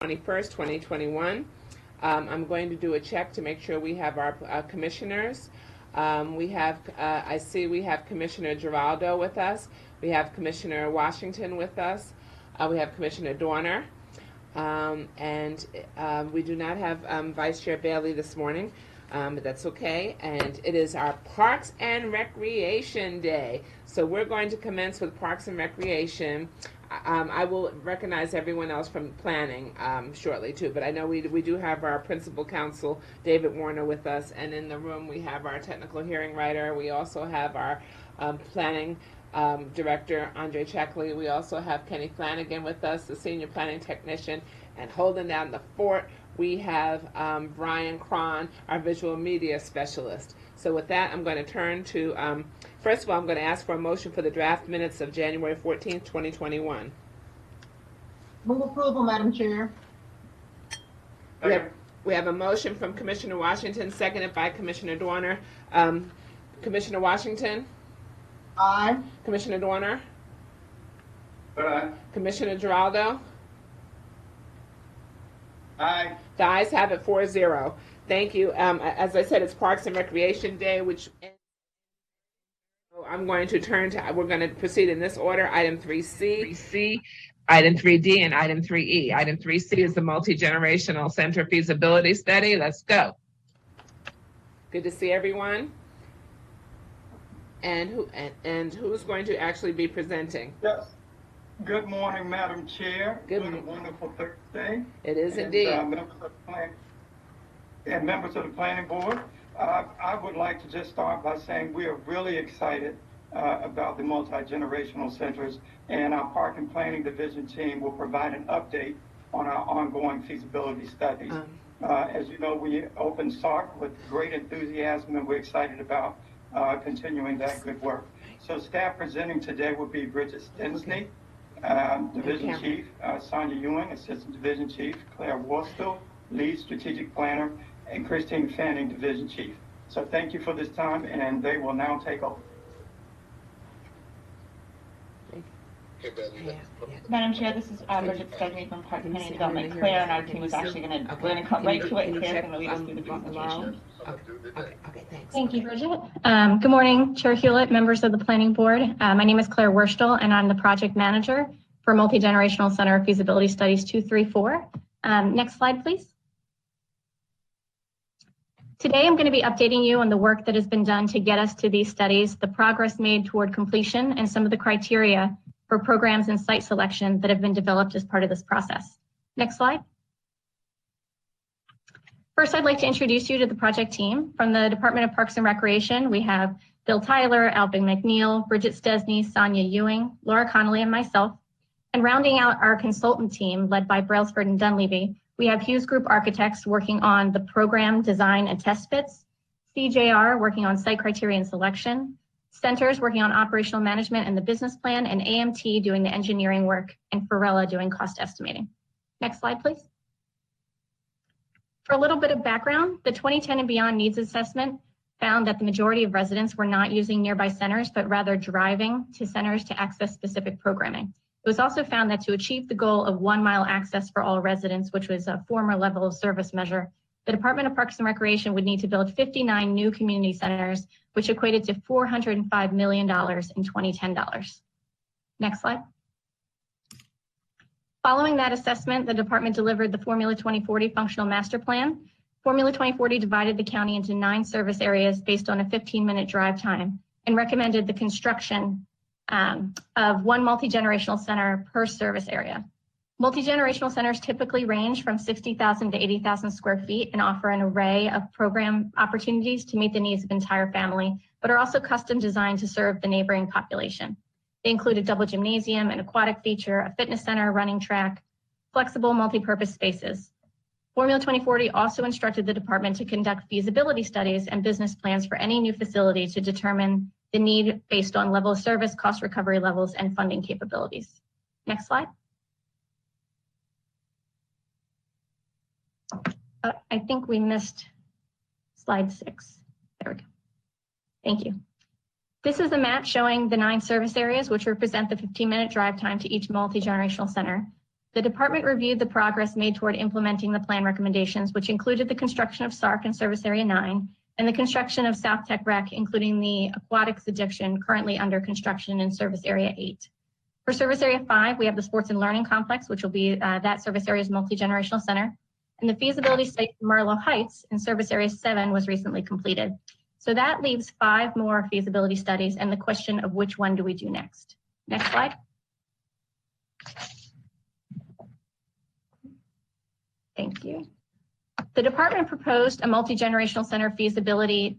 21st, 2021. I'm going to do a check to make sure we have our commissioners. I see we have Commissioner Giraldo with us. We have Commissioner Washington with us. We have Commissioner Dorner. And we do not have Vice Chair Bailey this morning, but that's okay. And it is our Parks and Recreation Day. So we're going to commence with Parks and Recreation. I will recognize everyone else from planning shortly too, but I know we do have our principal counsel, David Warner, with us, and in the room we have our technical hearing writer. We also have our planning director, Andre Checkley. We also have Kenny Flanagan with us, the senior planning technician, and holding down the fort, we have Brian Cron, our visual media specialist. So with that, I'm going to turn to, first of all, I'm going to ask for a motion for the draft minutes of January 14th, 2021. Move approval, Madam Chair. We have a motion from Commissioner Washington, seconded by Commissioner Dorner. Commissioner Washington? Aye. Commissioner Dorner? Aye. Commissioner Giraldo? Aye. The ayes have it 4-0. Thank you. As I said, it's Parks and Recreation Day, which I'm going to turn to, we're going to proceed in this order. Item 3C, Item 3D, and Item 3E. Item 3C is the Multi-Generational Center Feasibility Study. Let's go. Good to see everyone. And who's going to actually be presenting? Yes. Good morning, Madam Chair. Good What a wonderful Thursday. It is indeed. Members of the Planning Board, I would like to just start by saying we are really excited about the multi-generational centers, and our Park and Planning Division team will provide an update on our ongoing feasibility studies. As you know, we opened SARC with great enthusiasm, and we're excited about continuing that good work. So staff presenting today will be Bridget Stensney, Division Chief, Sonia Ewing, Assistant Division Chief, Claire Worstel, Lead Strategic Planner, and Christine Fanning, Division Chief. So thank you for this time, and they will now take over. Madam Chair, this is Bridget Stensney from Park and Planning Development. Claire and our team is actually going to, we're going to come right to it, and Claire's going to lead us through the presentation. Okay, thanks. Thank you, Bridget. Good morning, Chair Hewlett, members of the Planning Board. My name is Claire Worstel, and I'm the project manager for Multi-Generational Center Feasibility Studies 234. Next slide, please. Today, I'm going to be updating you on the work that has been done to get us to these studies, the progress made toward completion, and some of the criteria for programs and site selection that have been developed as part of this process. Next slide. First, I'd like to introduce you to the project team. From the Department of Parks and Recreation, we have Bill Tyler, Alvin McNeil, Bridget Stensney, Sonia Ewing, Laura Connolly, and myself. And rounding out our consultant team, led by Brailsford and Dunleavy, we have Hughes Group Architects working on the program design and test fits, CJR working on site criteria and selection, Centers working on operational management and the business plan, and AMT doing the engineering work, and Farella doing cost estimating. Next slide, please. For a little bit of background, the 2010 and Beyond Needs Assessment found that the majority of residents were not using nearby centers, but rather driving to centers to access specific programming. It was also found that to achieve the goal of 1 mile access for all residents, which was a former level of service measure, the Department of Parks and Recreation would need to build 59 new community centers, which equated to $405 million in 2010 dollars. Next slide. Following that assessment, the department delivered the Formula 2040 Functional Master Plan. Formula 2040 divided the county into 9 service areas based on a 15-minute drive time and recommended the construction of 1 multi-generational center per service area. Multi-generational centers typically range from 60,000 to 80,000 square feet and offer an array of program opportunities to meet the needs of entire family, but are also custom designed to serve the neighboring population. They include a double gymnasium, an aquatic feature, a fitness center, running track, flexible multi-purpose spaces. Formula 2040 also instructed the department to conduct feasibility studies and business plans for any new facility to determine the need based on level of service, cost recovery levels, and funding capabilities. Next slide. I think we missed slide 6. There we go. Thank you. This is a map showing the 9 service areas, which represent the 15-minute drive time to each multi-generational center. The department reviewed the progress made toward implementing the plan recommendations, which included the construction of SARC in Service Area 9 and the construction of South Tech Rec, including the aquatics addition currently under construction in Service Area 8. For Service Area 5, we have the Sports and Learning Complex, which will be that service area's multi-generational center. And the feasibility study for Marlow Heights in Service Area 7 was recently completed. So that leaves 5 more feasibility studies and the question of which one do we do next. Next slide. Thank you. The department proposed a multi-generational center feasibility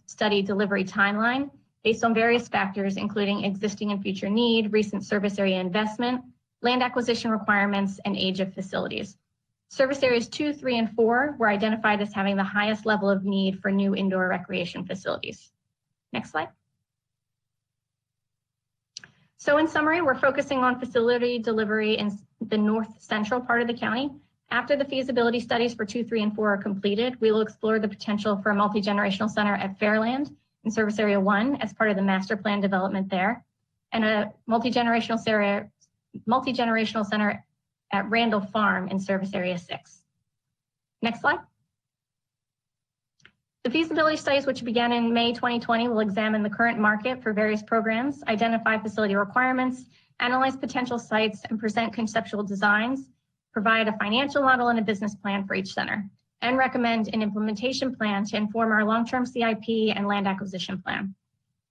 study delivery timeline based on various factors, including existing and future need, recent service area investment, land acquisition requirements, and age of facilities. Service areas 2, 3, and 4 were identified as having the highest level of need for new indoor recreation facilities. Next slide. So in summary, we're focusing on facility delivery in the north central part of the county. After the feasibility studies for 2, 3, and 4 are completed, we will explore the potential for a multi-generational center at Fairland in Service Area 1 as part of the master plan development there, and a multi-generational center at Randall Farm in Service Area 6. Next slide. The feasibility studies, which began in May 2020, will examine the current market for various programs, identify facility requirements, analyze potential sites, and present conceptual designs, provide a financial model and a business plan for each center, and recommend an implementation plan to inform our long-term CIP and land acquisition plan.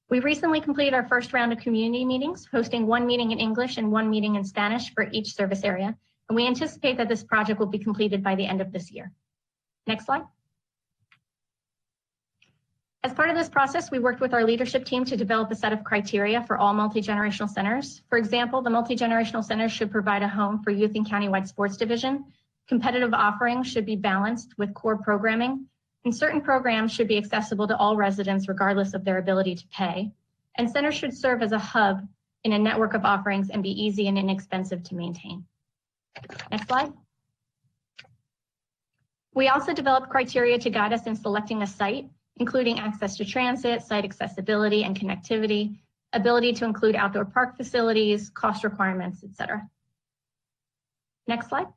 We recently completed our first round of community meetings, hosting 1 meeting in English and 1 meeting in Spanish for each service area, and we anticipate that this project will be completed by the end of this year. Next slide. As part of this process, we worked with our leadership team to develop a set of criteria for all multi-generational centers. For example, the multi-generational centers should provide a home for youth and countywide sports division. Competitive offerings should be balanced with core programming, and certain programs should be accessible to all residents regardless of their ability to pay. And centers should serve as a hub in a network of offerings and be easy and inexpensive to maintain. Next slide. We also developed criteria to guide us in selecting a site, including access to transit, site accessibility and connectivity, ability to include outdoor park facilities, cost requirements, etc. Next slide.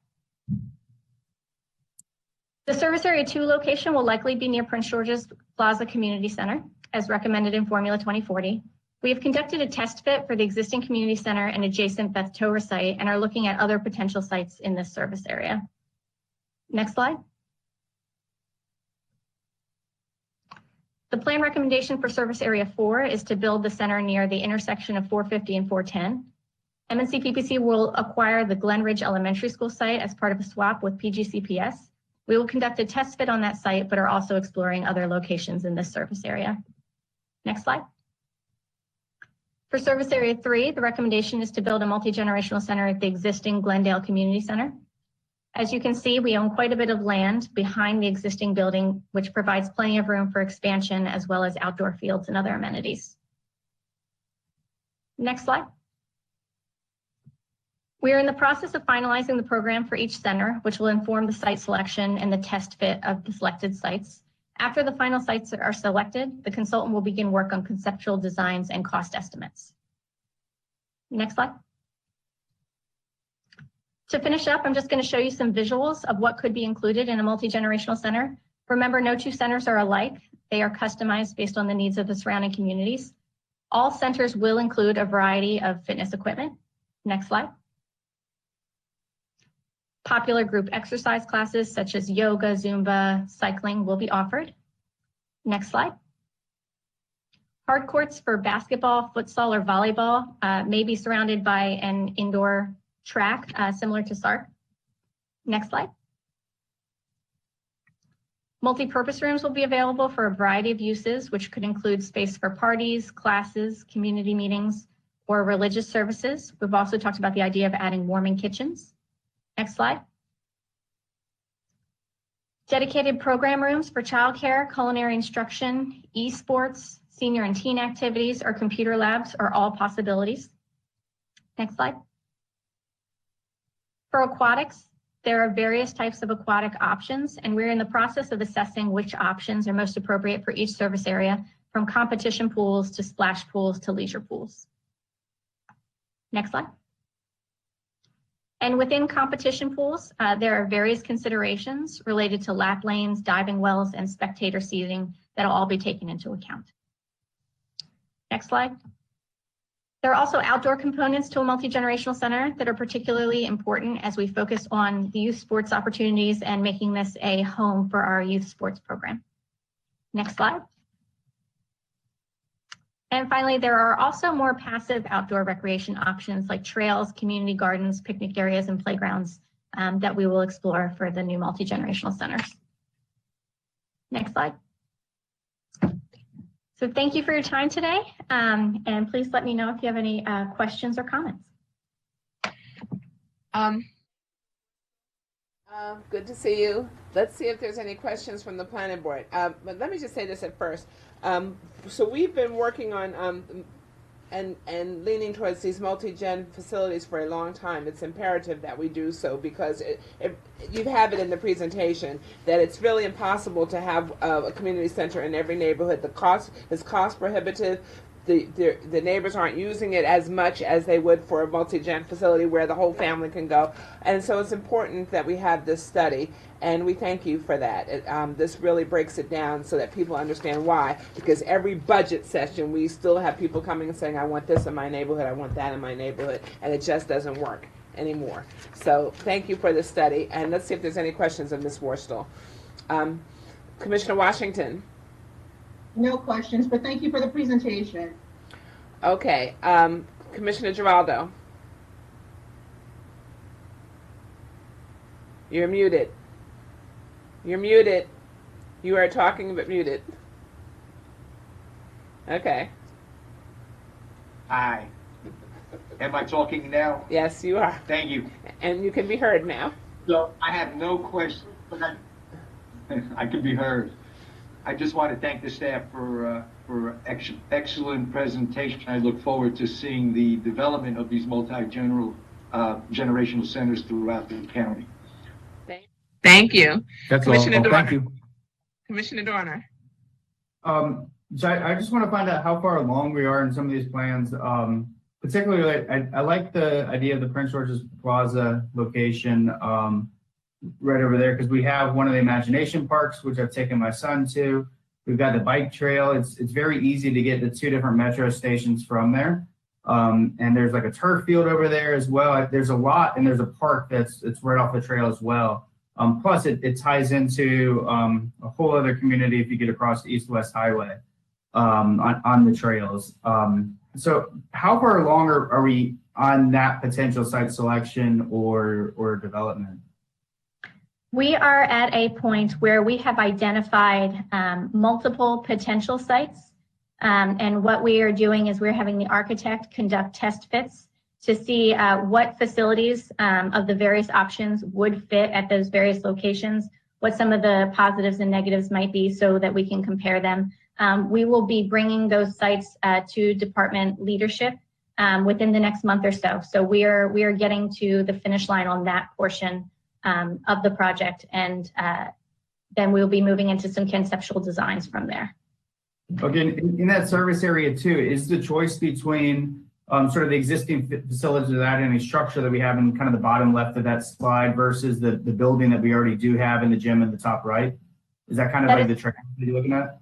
The Service Area 2 location will likely be near Prince George's Plaza Community Center, as recommended in Formula 2040. We have conducted a test fit for the existing community center and adjacent Beth Tower site and are looking at other potential sites in this service area. Next slide. The plan recommendation for Service Area 4 is to build the center near the intersection of 450 and 410. MNC PPC will acquire the Glen Ridge Elementary School site as part of a swap with PGCPS. We will conduct a test fit on that site, but are also exploring other locations in this service area. Next slide. For Service Area 3, the recommendation is to build a multi-generational center at the existing Glendale Community Center. As you can see, we own quite a bit of land behind the existing building, which provides plenty of room for expansion as well as outdoor fields and other amenities. Next slide. We are in the process of finalizing the program for each center, which will inform the site selection and the test fit of the selected sites. After the final sites are selected, the consultant will begin work on conceptual designs and cost estimates. Next slide. To finish up, I'm just going to show you some visuals of what could be included in a multi-generational center. Remember, no 2 centers are alike. They are customized based on the needs of the surrounding communities. All centers will include a variety of fitness equipment. Next slide. Popular group exercise classes such as yoga, Zumba, cycling will be offered. Next slide. Hard courts for basketball, futsal, or volleyball may be surrounded by an indoor track similar to SARC. Next slide. Multi-purpose rooms will be available for a variety of uses, which could include space for parties, classes, community meetings, or religious services. We've also talked about the idea of adding warming kitchens. Next slide. Dedicated program rooms for childcare, culinary instruction, esports, senior and teen activities, or computer labs are all possibilities. Next slide. For aquatics, there are various types of aquatic options, and we're in the process of assessing which options are most appropriate for each service area, from competition pools to splash pools to leisure pools. Next slide. And within competition pools, there are various considerations related to lap lanes, diving wells, and spectator seating that'll all be taken into account. Next slide. There are also outdoor components to a multi-generational center that are particularly important as we focus on the youth sports opportunities and making this a home for our youth sports program. Next slide. And finally, there are also more passive outdoor recreation options like trails, community gardens, picnic areas, and playgrounds that we will explore for the new multi-generational centers. Next slide. So thank you for your time today, and please let me know if you have any questions or comments. Good to see you. Let's see if there's any questions from the planning board. But let me just say this at first. So we've been working on and leaning towards these multi-gen facilities for a long time. It's imperative that we do so because you have it in the presentation that it's really impossible to have a community center in every neighborhood. The cost is cost prohibitive. The neighbors aren't using it as much as they would for a multi-gen facility where the whole family can go. And so it's important that we have this study, and we thank you for that. This really breaks it down so that people understand why, because every budget session we still have people coming and saying, I want this in my neighborhood, I want that in my neighborhood, and it just doesn't work anymore. So thank you for the study, and let's see if there's any questions of Ms. Worstel. Commissioner Washington. No questions, but thank you for the presentation. Okay, Commissioner Giraldo. You're muted. You're muted. You are talking but muted. Okay. Hi. Am I talking now? Yes, you are. Thank you. And you can be heard now. So I have no question, but I can be heard. I just want to thank the staff for excellent presentation. I look forward to seeing the development of these multi-generational centers throughout the county. Thank you. That's Commissioner all. Dorner. Thank you. Commissioner Dorner. So I just want to find out how far along we are in some of these plans. Particularly, I like the idea of the Prince George's Plaza location right over there because we have one of the imagination parks, which I've taken my son to. We've got the bike trail. It's very easy to get to 2 different metro stations from there. And there's like a turf field over there as well. There's a lot, and there's a park that's right off the trail as well. Plus, it ties into a whole other community if you get across the East-West Highway on the trails. So how far along are we on that potential site selection or development? We are at a point where we have identified multiple potential sites. And what we are doing is we're having the architect conduct test fits to see what facilities of the various options would fit at those various locations, what some of the positives and negatives might be so that we can compare them. We will be bringing those sites to department leadership within the next month or so. So we are getting to the finish line on that portion of the project, and then we'll be moving into some conceptual designs from there. Okay, in that service area too, is the choice between sort of the existing facilities without any structure that we have in kind of the bottom left of that slide versus the building that we already do have in the gym in the top right? Is that kind of like the trend that you're looking at?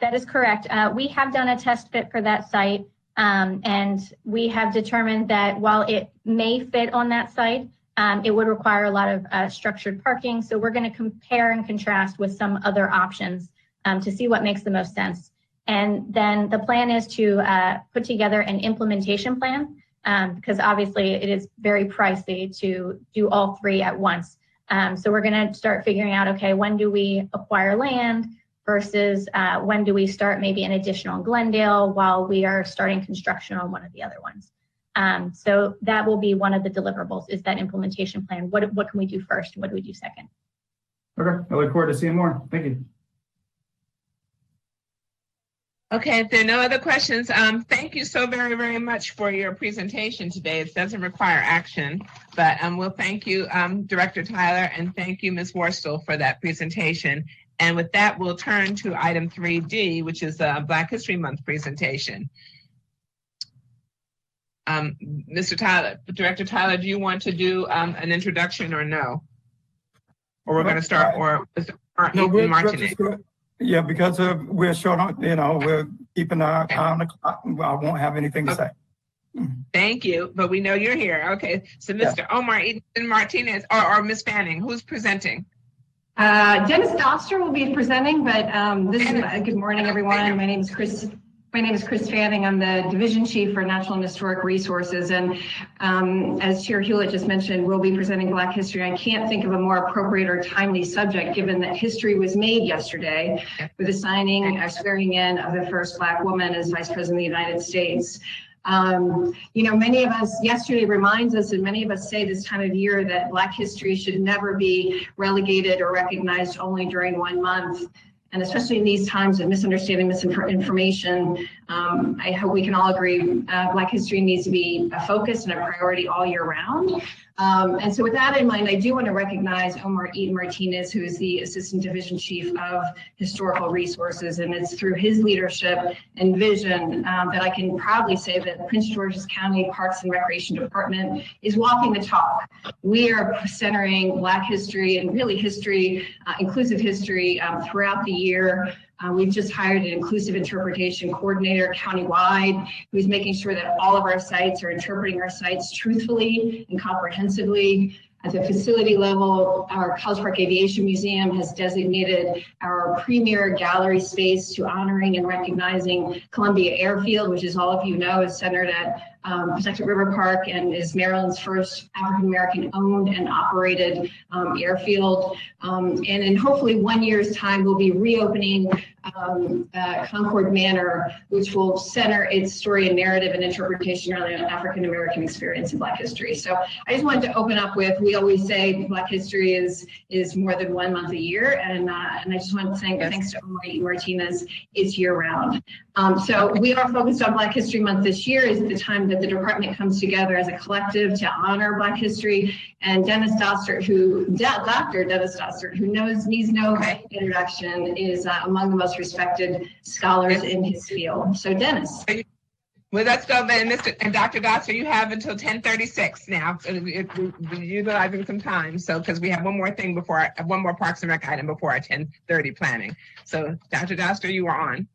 That is correct. We have done a test fit for that site, and we have determined that while it may fit on that site, it would require a lot of structured parking. So we're going to compare and contrast with some other options to see what makes the most sense. And then the plan is to put together an implementation plan because obviously it is very pricey to do all 3 at once. So we're going to start figuring out, okay, when do we acquire land versus when do we start maybe an additional in Glendale while we are starting construction on one of the other ones. So that will be one of the deliverables is that implementation plan. What can we do first? What do we do second? Okay, I look forward to seeing more. Thank you. Okay, if there are no other questions, thank you so very, very much for your presentation today. It doesn't require action, but we'll thank you, Director Tyler, and thank you, Ms. Worstel, for that presentation. And with that, we'll turn to item 3D, which is the Black History Month presentation. Mr. Tyler, Director Tyler, do you want to do an introduction or no? Or we're going to start, or No, we're Martinez? just good. Yeah, because we're short on, we're keeping our eye on the clock. I won't have anything to say. Thank you, but we know you're here. Okay, so Mr. Omar Eden Martinez, or Ms. Fanning, who's presenting? Dennis Doster will be presenting, but good morning, everyone. My name is Chris Fanning. I'm the Division Chief for Natural and Historic Resources. And as Chair Hewlett just mentioned, we'll be presenting Black history. I can't think of a more appropriate or timely subject, given that history was made yesterday with the swearing in of the first Black woman as Vice President of the United States. Many of us, yesterday reminds us, and many of us say this time of year, that Black history should never be relegated or recognized only during 1 month. And especially in these times of misunderstanding, misinformation, I hope we can all agree Black history needs to be a focus and a priority all year round. And so with that in mind, I do want to recognize Omar Eden Martinez, who is the Assistant Division Chief of Historical Resources. And it's through his leadership and vision that I can proudly say that Prince George's County Parks and Recreation Department is walking the talk. We are centering Black history and really history, inclusive history throughout the year. We've just hired an inclusive interpretation coordinator countywide who's making sure that all of our sites are interpreting our sites truthfully and comprehensively. At the facility level, our College Park Aviation Museum has designated our premier gallery space to honoring and recognizing Columbia Airfield, which, as all of you know, is centered at Pawtucket River Park and is Maryland's first African-American owned and operated airfield. And in hopefully 1 year's time, we'll be reopening Concord Manor, which will center its story and narrative and interpretation around the African-American experience in Black history. So I just wanted to open up with, we always say Black history is more than 1 month a year. And I just want to say thanks to Omar Martinez, it's year round. So we are focused on Black History Month this year. Is the time that the department comes together as a collective to honor Black history. And Dr. Dennis Doster, who needs no introduction, is among the most respected scholars in his field. So Dennis. Well, let's go then, and Dr. Doster, you have until 10:36 now. So we're utilizing some time, so because we have one more thing one more Parks and Rec item before our 10:30 planning. So Dr. Doster, you are on.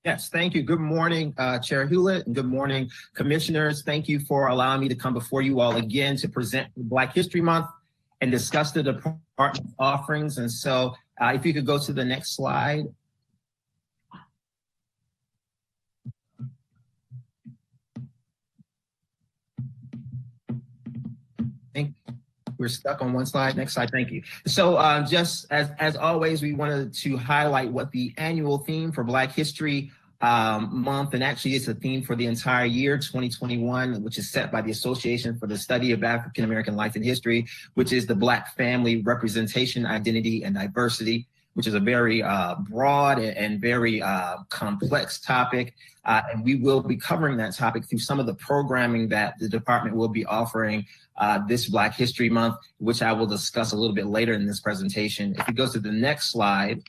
Yes, thank you. Good morning, Chair Hewlett, and good morning, commissioners. Thank you for allowing me to come before you all again to present Black History Month and discuss the department's offerings. And so if you could go to the next slide. We're stuck on one slide. Next slide. Thank you. So just as always, we wanted to highlight what the annual theme for Black History Month, and actually it's a theme for the entire year 2021, which is set by the Association for the Study of African American Life and History, which is the Black family representation, identity, and diversity, which is a very broad and very complex topic. And we will be covering that topic through some of the programming that the department will be offering this Black History Month, which I will discuss a little bit later in this presentation. If you go to the next slide.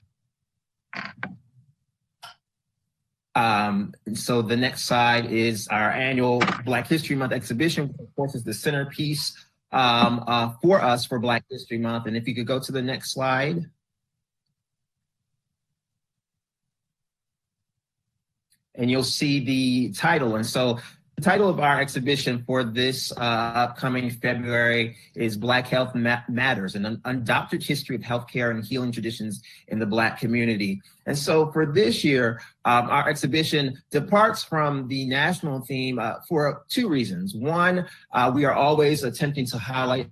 So the next slide is our annual Black History Month exhibition, which of course is the centerpiece for us for Black History Month. And if you could go to the next slide. And you'll see the title. And so the title of our exhibition for this upcoming February is Black Health Matters, an undoctored history of healthcare and healing traditions in the Black community. And so for this year, our exhibition departs from the national theme for two reasons. One, we are always attempting to highlight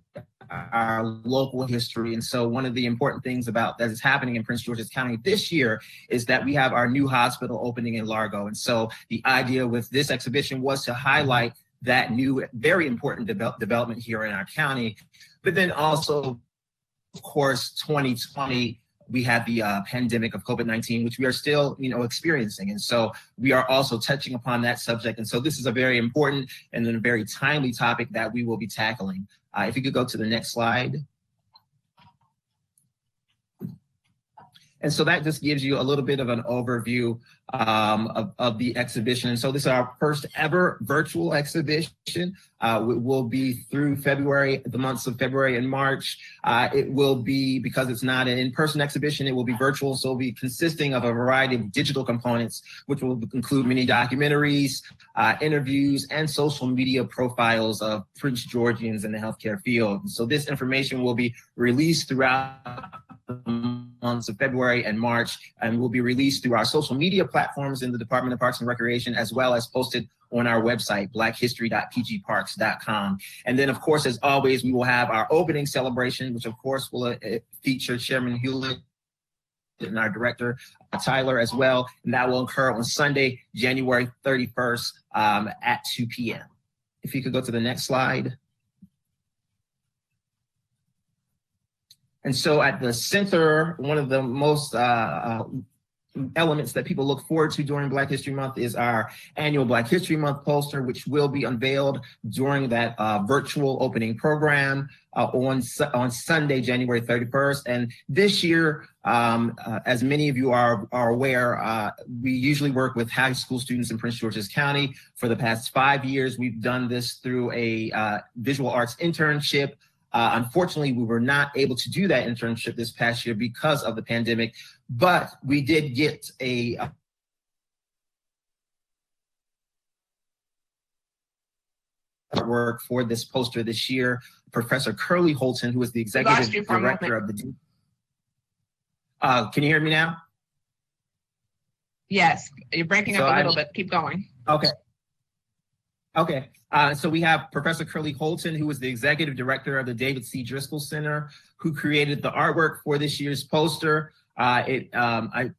our local history. And so one of the important things about that is happening in Prince George's County this year is that we have our new hospital opening in Largo. And so the idea with this exhibition was to highlight that new, very important development here in our county. But then also, of course, 2020, we had the pandemic of COVID-19, which we are still, experiencing. And so we are also touching upon that subject. And so this is a very important and a very timely topic that we will be tackling. If you could go to the next slide. And so that just gives you a little bit of an overview of the exhibition. And so this is our first ever virtual exhibition. It will be through February, the months of February and March. It will be, because it's not an in-person exhibition, it will be virtual. So it'll be consisting of a variety of digital components, which will include many documentaries, interviews, and social media profiles of Prince Georgians in the healthcare field. So this information will be released throughout the months of February and March, and will be released through our social media platforms in the Department of Parks and Recreation, as well as posted on our website, blackhistory.pgparks.com. And then, of course, as always, we will have our opening celebration, which of course will feature Chairman Hewlett and our director, Tyler, as well. And that will occur on Sunday, January 31st at 2 p.m. If you could go to the next slide. And so at the center, one of the most elements that people look forward to during Black History Month is our annual Black History Month poster, which will be unveiled during that virtual opening program on Sunday, January 31st. And this year, as many of you are aware, we usually work with high school students in Prince George's County. For the past 5 years, we've done this through a visual arts internship. Unfortunately, we were not able to do that internship this past year because of the pandemic, but we did get a work for this poster this year. Professor Curly Holton, who is the executive director of the can you hear me now? Yes, you're breaking up a little bit. Keep going. Okay. So we have Professor Curly Holton, who is the executive director of the David C. Driscoll Center, who created the artwork for this year's poster. I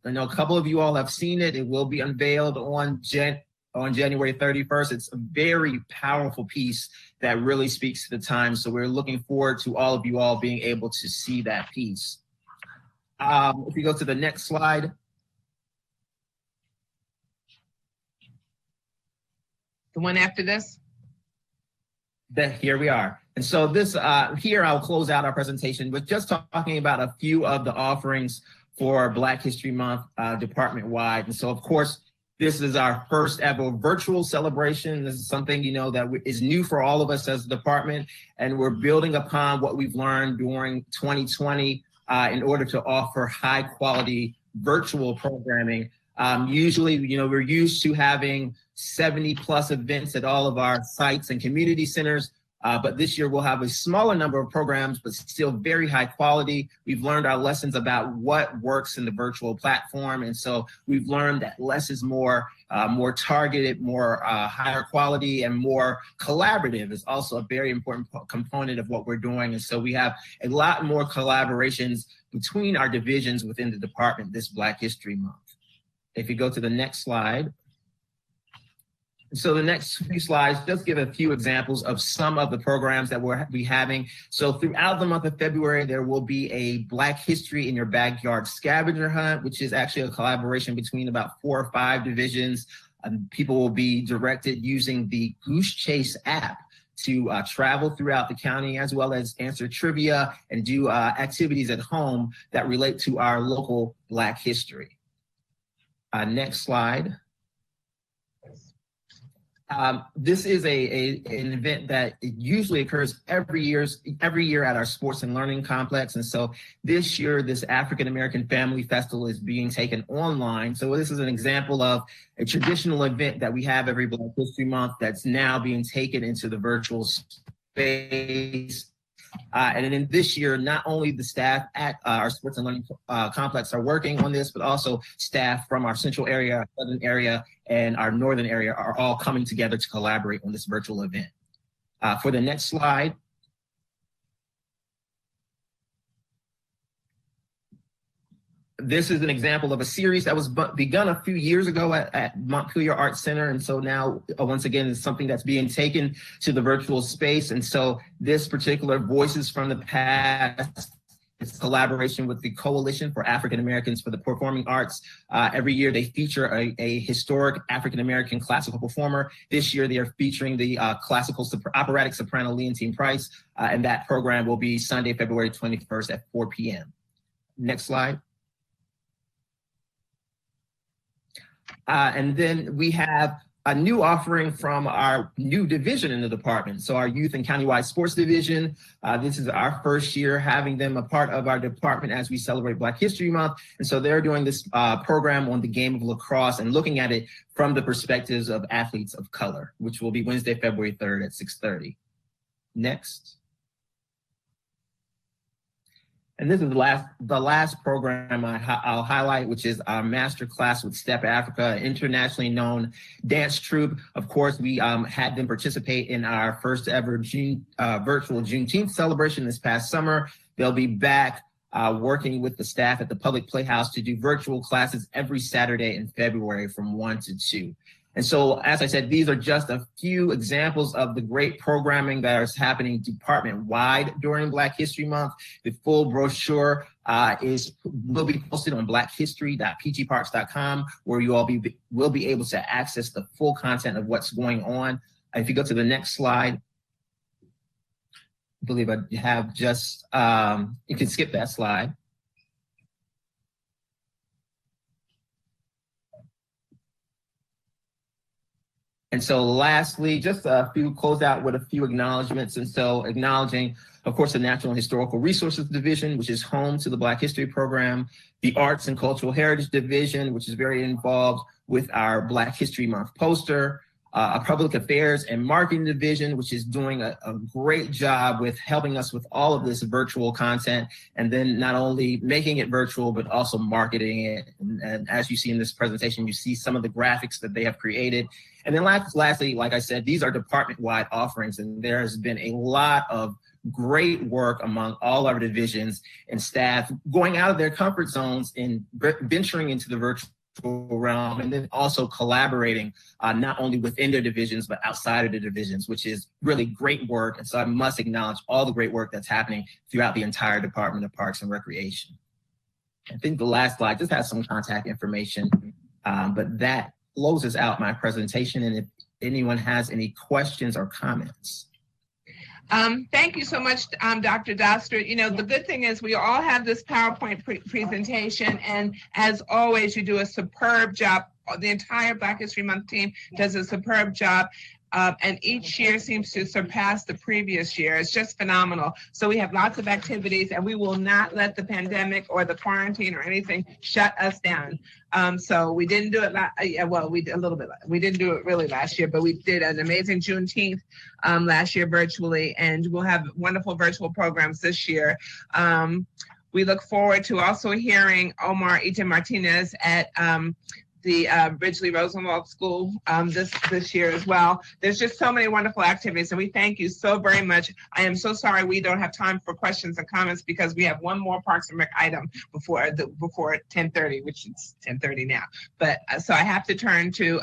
know a couple of you all have seen it. It will be unveiled on January 31st. It's a very powerful piece that really speaks to the time. So we're looking forward to all of you all being able to see that piece. If you go to the next slide. The one after this? Here we are. And so this here, I'll close out our presentation with just talking about a few of the offerings for Black History Month department-wide. And so, of course, this is our first ever virtual celebration. This is something, you know, that is new for all of us as a department, and we're building upon what we've learned during 2020 in order to offer high-quality virtual programming. Usually, you know, we're used to having 70+ events at all of our sites and community centers. But this year we'll have a smaller number of programs, but still very high quality. We've learned our lessons about what works in the virtual platform. And so we've learned that less is more, more targeted, more higher quality, and more collaborative is also a very important component of what we're doing. And so we have a lot more collaborations between our divisions within the department this Black History Month. If you go to the next slide. So the next few slides just give a few examples of some of the programs that we'll be having. So throughout the month of February, there will be a Black History in Your Backyard scavenger hunt, which is actually a collaboration between about 4 or 5 divisions. People will be directed using the Goose Chase app to travel throughout the county, as well as answer trivia and do activities at home that relate to our local Black history. Next slide. This is an event that usually occurs every year at our Sports and Learning Complex. And so this year, this African American Family Festival is being taken online. So this is an example of a traditional event that we have every Black History Month that's now being taken into the virtual space. And then this year, not only the staff at our Sports and Learning Complex are working on this, but also staff from our central area, our southern area, and our northern area are all coming together to collaborate on this virtual event. For the next slide. This is an example of a series that was begun a few years ago at Montpelier Arts Center. And so now, once again, it's something that's being taken to the virtual space. And so this particular Voices from the Past is collaboration with the Coalition for African Americans for the Performing Arts. Every year they feature a historic African American classical performer. This year they are featuring the classical operatic soprano Leontine Price. And that program will be Sunday, February 21st at 4 p.m. Next slide. And then we have a new offering from our new division in the department. So our Youth and Countywide Sports Division, this is our first year having them a part of our department as we celebrate Black History Month. And so they're doing this program on the game of lacrosse and looking at it from the perspectives of athletes of color, which will be Wednesday, February 3rd at 6:30. Next. And this is the last program I'll highlight, which is our master class with Step Africa, an internationally known dance troupe. Of course, we had them participate in our first ever virtual Juneteenth celebration this past summer. They'll be back working with the staff at the Public Playhouse to do virtual classes every Saturday in February from 1 to 2. And so, as I said, these are just a few examples of the great programming that is happening department-wide during Black History Month. The full brochure will be posted on blackhistory.pgparks.com, where you all will be able to access the full content of what's going on. If you go to the next slide, I believe I have just, you can skip that slide. And so lastly, just close out with a few acknowledgements. And so acknowledging, of course, the Natural and Historical Resources Division, which is home to the Black History Program, the Arts and Cultural Heritage Division, which is very involved with our Black History Month poster, a Public Affairs and Marketing Division, which is doing a great job with helping us with all of this virtual content, and then not only making it virtual, but also marketing it. And as you see in this presentation, you see some of the graphics that they have created. And then lastly, like I said, these are department-wide offerings, and there has been a lot of great work among all our divisions and staff going out of their comfort zones and venturing into the virtual realm, and then also collaborating not only within their divisions, but outside of the divisions, which is really great work. And so I must acknowledge all the great work that's happening throughout the entire Department of Parks and Recreation. I think the last slide just has some contact information, but that closes out my presentation. And if anyone has any questions or comments. Thank you so much, Dr. Doster. You know, the good thing is we all have this PowerPoint presentation, and as always, you do a superb job. The entire Black History Month team does a superb job. And each year seems to surpass the previous year. It's just phenomenal. So we have lots of activities, and we will not let the pandemic or the quarantine or anything shut us down. So we didn't do it we did a little bit. We didn't do it really last year, but we did an amazing Juneteenth last year virtually, and we'll have wonderful virtual programs this year. We look forward to also hearing Omar Ita Martinez at the Ridgely Rosenwald School this year as well. There's just so many wonderful activities, and we thank you so very much. I am so sorry we don't have time for questions and comments because we have one more Parks and Rec item before 10:30, which is 10:30 now. But so I have to turn to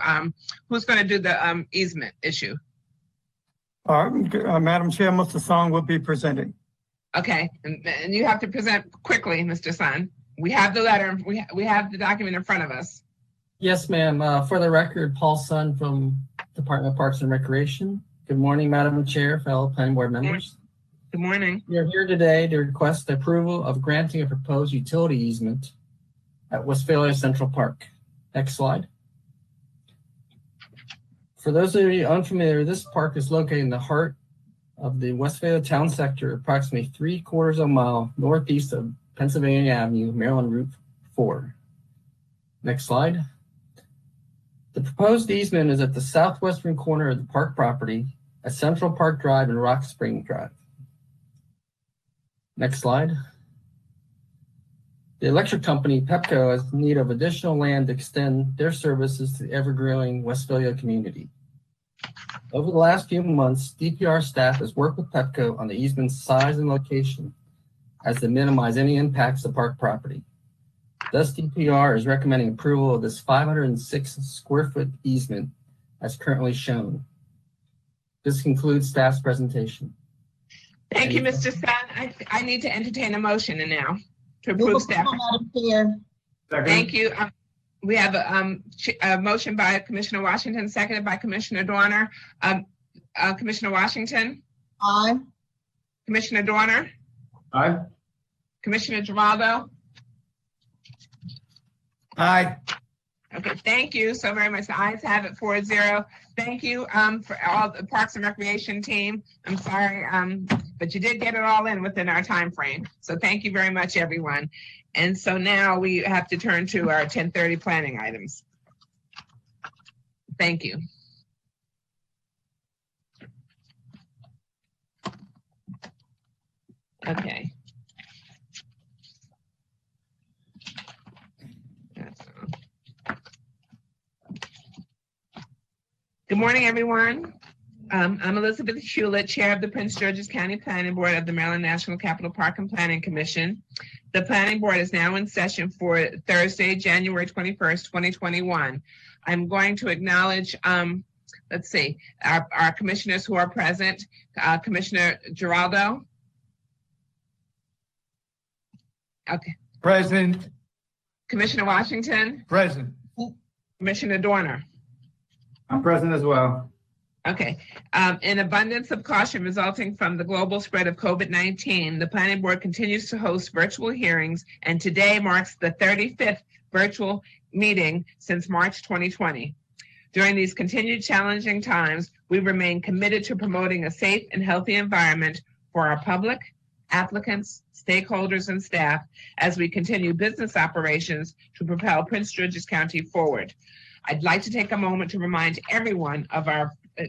who's going to do the easement issue. Madam Chair, Mr. Song will be presenting. Okay, and you have to present quickly, Mr. Sun. We have the letter. We have the document in front of us. Yes, ma'am. For the record, Paul Sun from Department of Parks and Recreation. Good morning, Madam Chair, fellow planning board members. Good morning. We are here today to request the approval of granting a proposed utility easement at Westphalia Central Park. Next slide. For those of you unfamiliar, this park is located in the heart of the Westphalia town sector, approximately 3/4 of a mile northeast of Pennsylvania Avenue, Maryland Route 4. Next slide. The proposed easement is at the southwestern corner of the park property at Central Park Drive and Rock Spring Drive. Next slide. The electric company, Pepco, has need of additional land to extend their services to the ever-growing Westphalia community. Over the last few months, DPR staff has worked with Pepco on the easement's size and location as to minimize any impacts to park property. Thus, DPR is recommending approval of this 506 square foot easement as currently shown. This concludes staff's presentation. Thank you, Mr. Sun. I need to entertain a motion now to approve staff. Thank you. We have a motion by Commissioner Washington, seconded by Commissioner Dorner. Commissioner Washington? Aye. Commissioner Dorner? Aye. Commissioner Giraldo? Aye. Okay, thank you so very much. The ayes have it 4-0. Thank you for all the Parks and Recreation team. I'm sorry, but you did get it all in within our time frame. So thank you very much, everyone. And so now we have to turn to our 10:30 planning items. Thank you. Okay. Good morning, everyone. I'm Elizabeth Hewlett, Chair of the Prince George's County Planning Board of the Maryland National Capital Park and Planning Commission. The Planning Board is now in session for Thursday, January 21st, 2021. I'm going to acknowledge, let's see, our commissioners who are present. Commissioner Giraldo. Okay. Present. Commissioner Washington. Present. Commissioner Dorner. I'm present as well. Okay. In abundance of caution resulting from the global spread of COVID-19, the Planning Board continues to host virtual hearings, and today marks the 35th virtual meeting since March 2020. During these continued challenging times, we remain committed to promoting a safe and healthy environment for our public, applicants, stakeholders, and staff as we continue business operations to propel Prince George's County forward. I'd like to take a moment to remind everyone of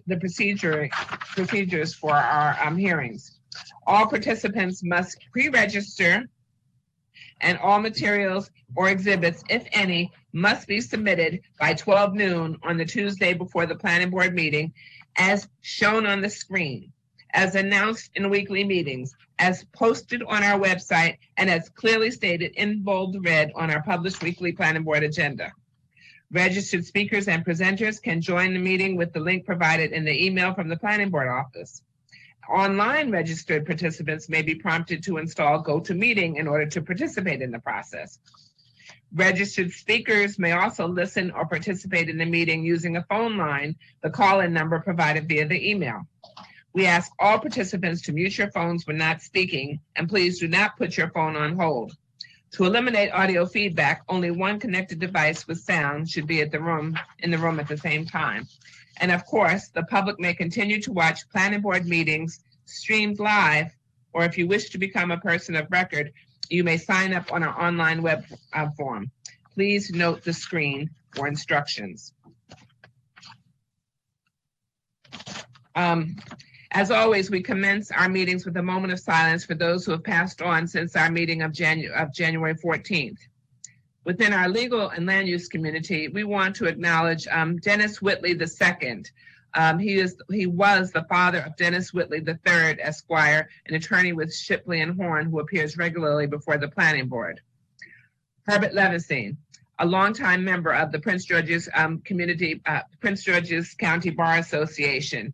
the procedures for our hearings. All participants must pre-register, and all materials or exhibits, if any, must be submitted by 12 noon on the Tuesday before the Planning Board meeting, as shown on the screen, as announced in weekly meetings, as posted on our website, and as clearly stated in bold red on our published weekly Planning Board agenda. Registered speakers and presenters can join the meeting with the link provided in the email from the Planning Board office. Online registered participants may be prompted to install GoToMeeting in order to participate in the process. Registered speakers may also listen or participate in the meeting using a phone line, the call-in number provided via the email. We ask all participants to mute your phones when not speaking, and please do not put your phone on hold. To eliminate audio feedback, only one connected device with sound should be in the room at the same time. And of course, the public may continue to watch Planning Board meetings streamed live, or if you wish to become a person of record, you may sign up on our online web form. Please note the screen for instructions. As always, we commence our meetings with a moment of silence for those who have passed on since our meeting of January 14th. Within our legal and land use community, we want to acknowledge Dennis Whitley II. He was the father of Dennis Whitley III, Esquire, an attorney with Shipley and Horn who appears regularly before the Planning Board. Herbert Levenstein, a longtime member of the Prince George's Prince George's County Bar Association.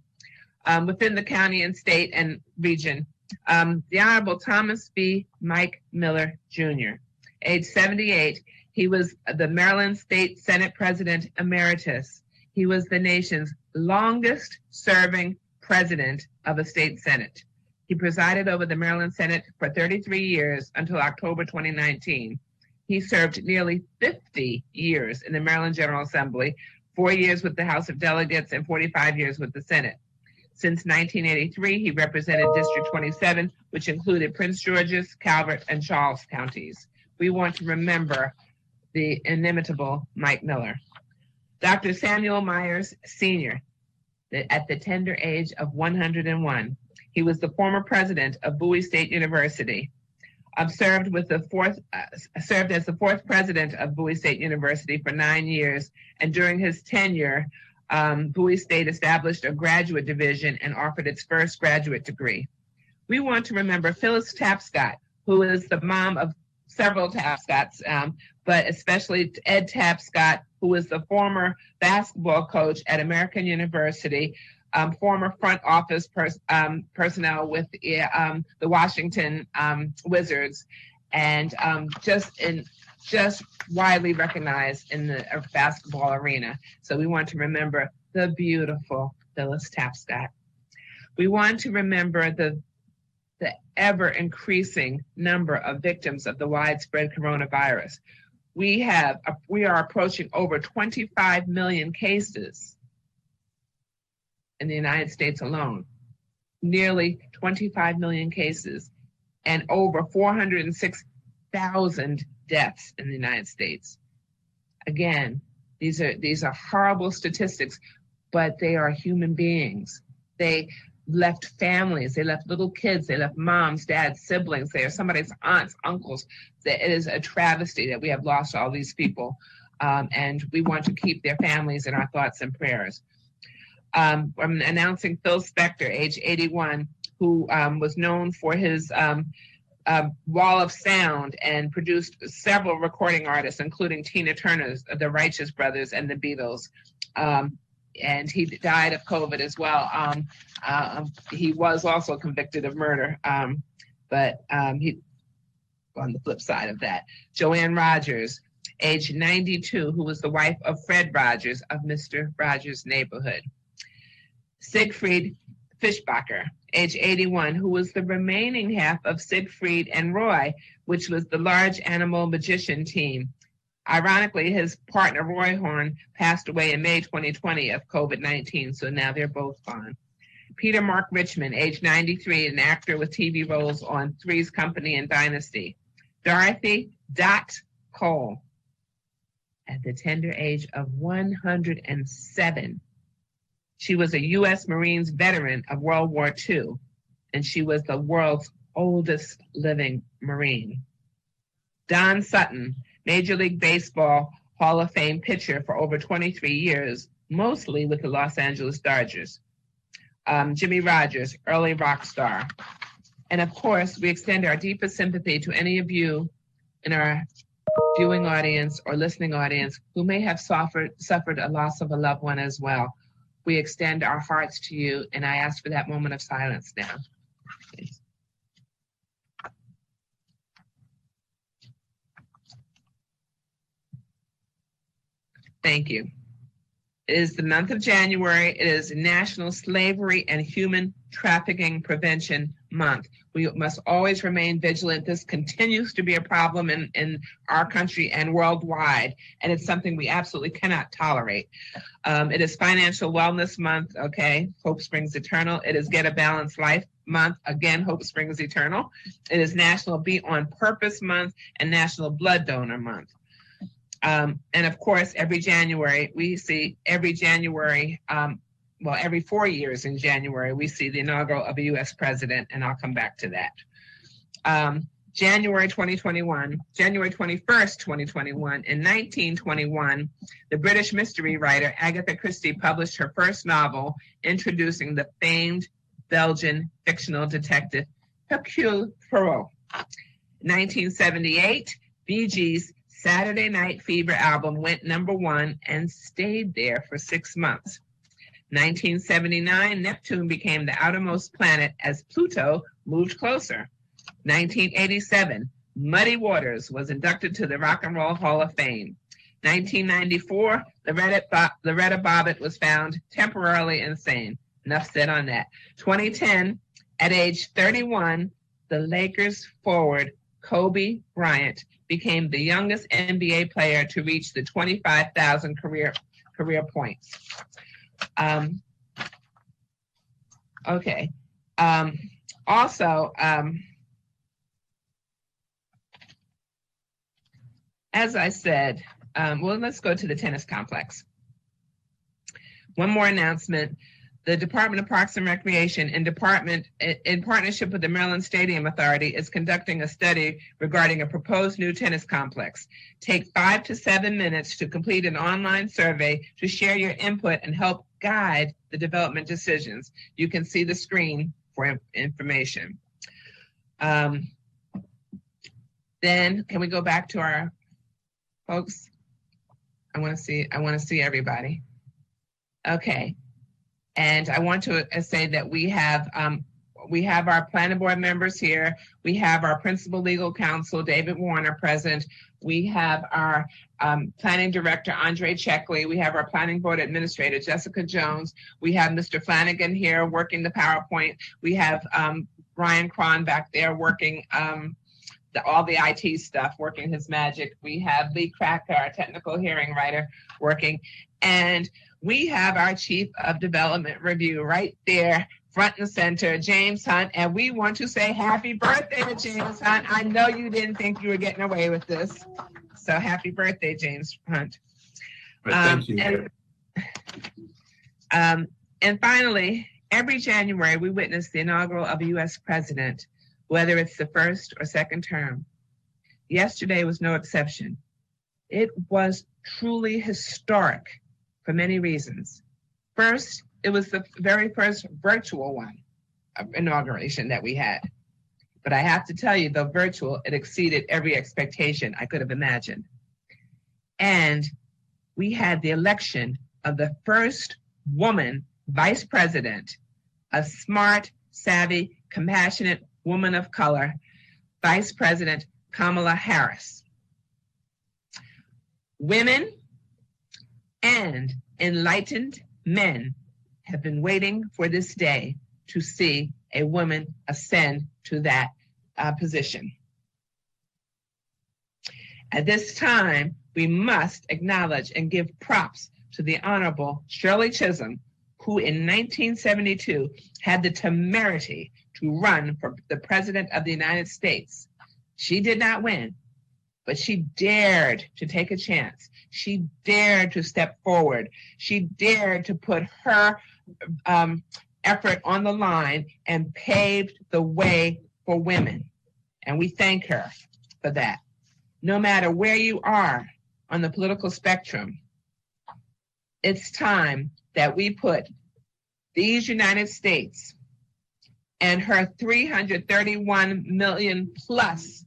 Within the county and state and region, the Honorable Thomas B. Mike Miller, Jr. Age 78, he was the Maryland State Senate President Emeritus. He was the nation's longest serving president of a state senate. He presided over the Maryland Senate for 33 years until October 2019. He served nearly 50 years in the Maryland General Assembly, 4 years with the House of Delegates and 45 years with the Senate. Since 1983, he represented District 27, which included Prince George's, Calvert, and Charles counties. We want to remember the inimitable Mike Miller. Dr. Samuel Myers, Sr., at the tender age of 101. He was the former president of Bowie State University. Served as the fourth president of Bowie State University for 9 years, and during his tenure, Bowie State established a graduate division and offered its first graduate degree. We want to remember Phyllis Tapscott, who is the mom of several Tapscotts, but especially Ed Tapscott, who was the former basketball coach at American University, former front office personnel with the Washington Wizards, and just widely recognized in the basketball arena. So we want to remember the beautiful Phyllis Tapscott. We want to remember the ever increasing number of victims of the widespread coronavirus. we are approaching over 25 million cases in the United States alone, nearly 25 million cases, and over 406,000 deaths in the United States. Again, these are horrible statistics, but they are human beings. They left families, they left little kids, they left moms, dads, siblings, they are somebody's aunts, uncles. It is a travesty that we have lost all these people, and we want to keep their families in our thoughts and prayers. I'm announcing Phil Spector, age 81, who was known for his wall of sound and produced several recording artists, including Tina Turner's, the Righteous Brothers, and the Beatles. And he died of COVID as well. He was also convicted of murder, but he, on the flip side of that. Joanne Rogers, age 92, who was the wife of Fred Rogers of Mr. Rogers' Neighborhood. Siegfried Fischbacher, age 81, who was the remaining half of Siegfried and Roy, which was the large animal magician team. Ironically, his partner Roy Horn passed away in May 2020 of COVID-19, so now they're both gone. Peter Mark Richmond, age 93, an actor with TV roles on Three's Company and Dynasty. Dorothy Dot Cole, at the tender age of 107. She was a U.S. Marines veteran of World War II, and she was the world's oldest living Marine. Don Sutton, Major League Baseball Hall of Fame pitcher for over 23 years, mostly with the Los Angeles Dodgers. Jimmy Rogers, early rock star. And of course, we extend our deepest sympathy to any of you in our viewing audience or listening audience who may have suffered a loss of a loved one as well. We extend our hearts to you, and I ask for that moment of silence now. Please. Thank you. It is the month of January. It is National Slavery and Human Trafficking Prevention Month. We must always remain vigilant. This continues to be a problem in our country and worldwide, and it's something we absolutely cannot tolerate. It is Financial Wellness Month, okay? Hope Springs Eternal. It is Get a Balanced Life Month, again, Hope Springs Eternal. It is National Be on Purpose Month and National Blood Donor Month. And of course, every January, we see every 4 years in January, we see the inaugural of a U.S. president, and I'll come back to that. January 21st, 2021, in 1921, the British mystery writer Agatha Christie published her first novel, introducing the famed Belgian fictional detective Hercule Poirot. 1978, Bee Gees' Saturday Night Fever album went #1 and stayed there for 6 months. 1979, Neptune became the outermost planet as Pluto moved closer. 1987, Muddy Waters was inducted to the Rock and Roll Hall of Fame. 1994, Loretta Bobbitt was found temporarily insane. Enough said on that. 2010, at age 31, the Lakers forward Kobe Bryant became the youngest NBA player to reach the 25,000 career points. Okay. Also, as I said, well, let's go to the tennis complex. One more announcement. The Department of Parks and Recreation in partnership with the Maryland Stadium Authority is conducting a study regarding a proposed new tennis complex. Take 5 to 7 minutes to complete an online survey to share your input and help guide the development decisions. You can see the screen for information. Then can we go back to our folks? I want to see everybody. Okay. And I want to say that we have our planning board members here. We have our principal legal counsel, David Warner, present. We have our planning director, Andre Checkley. We have our planning board administrator, Jessica Jones. We have Mr. Flanagan here working the PowerPoint. We have Brian Cron back there working all the IT stuff working his magic. We have Lee Cracker, our technical hearing writer, working. And we have our Chief of Development Review right there, front and center, James Hunt. And we want to say happy birthday to James Hunt. I know you didn't think you were getting away with this. So happy birthday, James Hunt. Thank you. And finally, every January, we witness the inaugural of a U.S. president, whether it's the first or second term. Yesterday was no exception. It was truly historic for many reasons. First, it was the very first virtual one of inauguration that we had. But I have to tell you, though virtual, it exceeded every expectation I could have imagined. And we had the election of the first woman vice president, a smart, savvy, compassionate woman of color, Vice President Kamala Harris. Women and enlightened men have been waiting for this day to see a woman ascend to that position. At this time, we must acknowledge and give props to the Honorable Shirley Chisholm, who in 1972 had the temerity to run for the President of the United States. She did not win, but she dared to take a chance. She dared to step forward. She dared to put her effort on the line and paved the way for women. And we thank her for that. No matter where you are on the political spectrum, it's time that we put these United States and her 331 million plus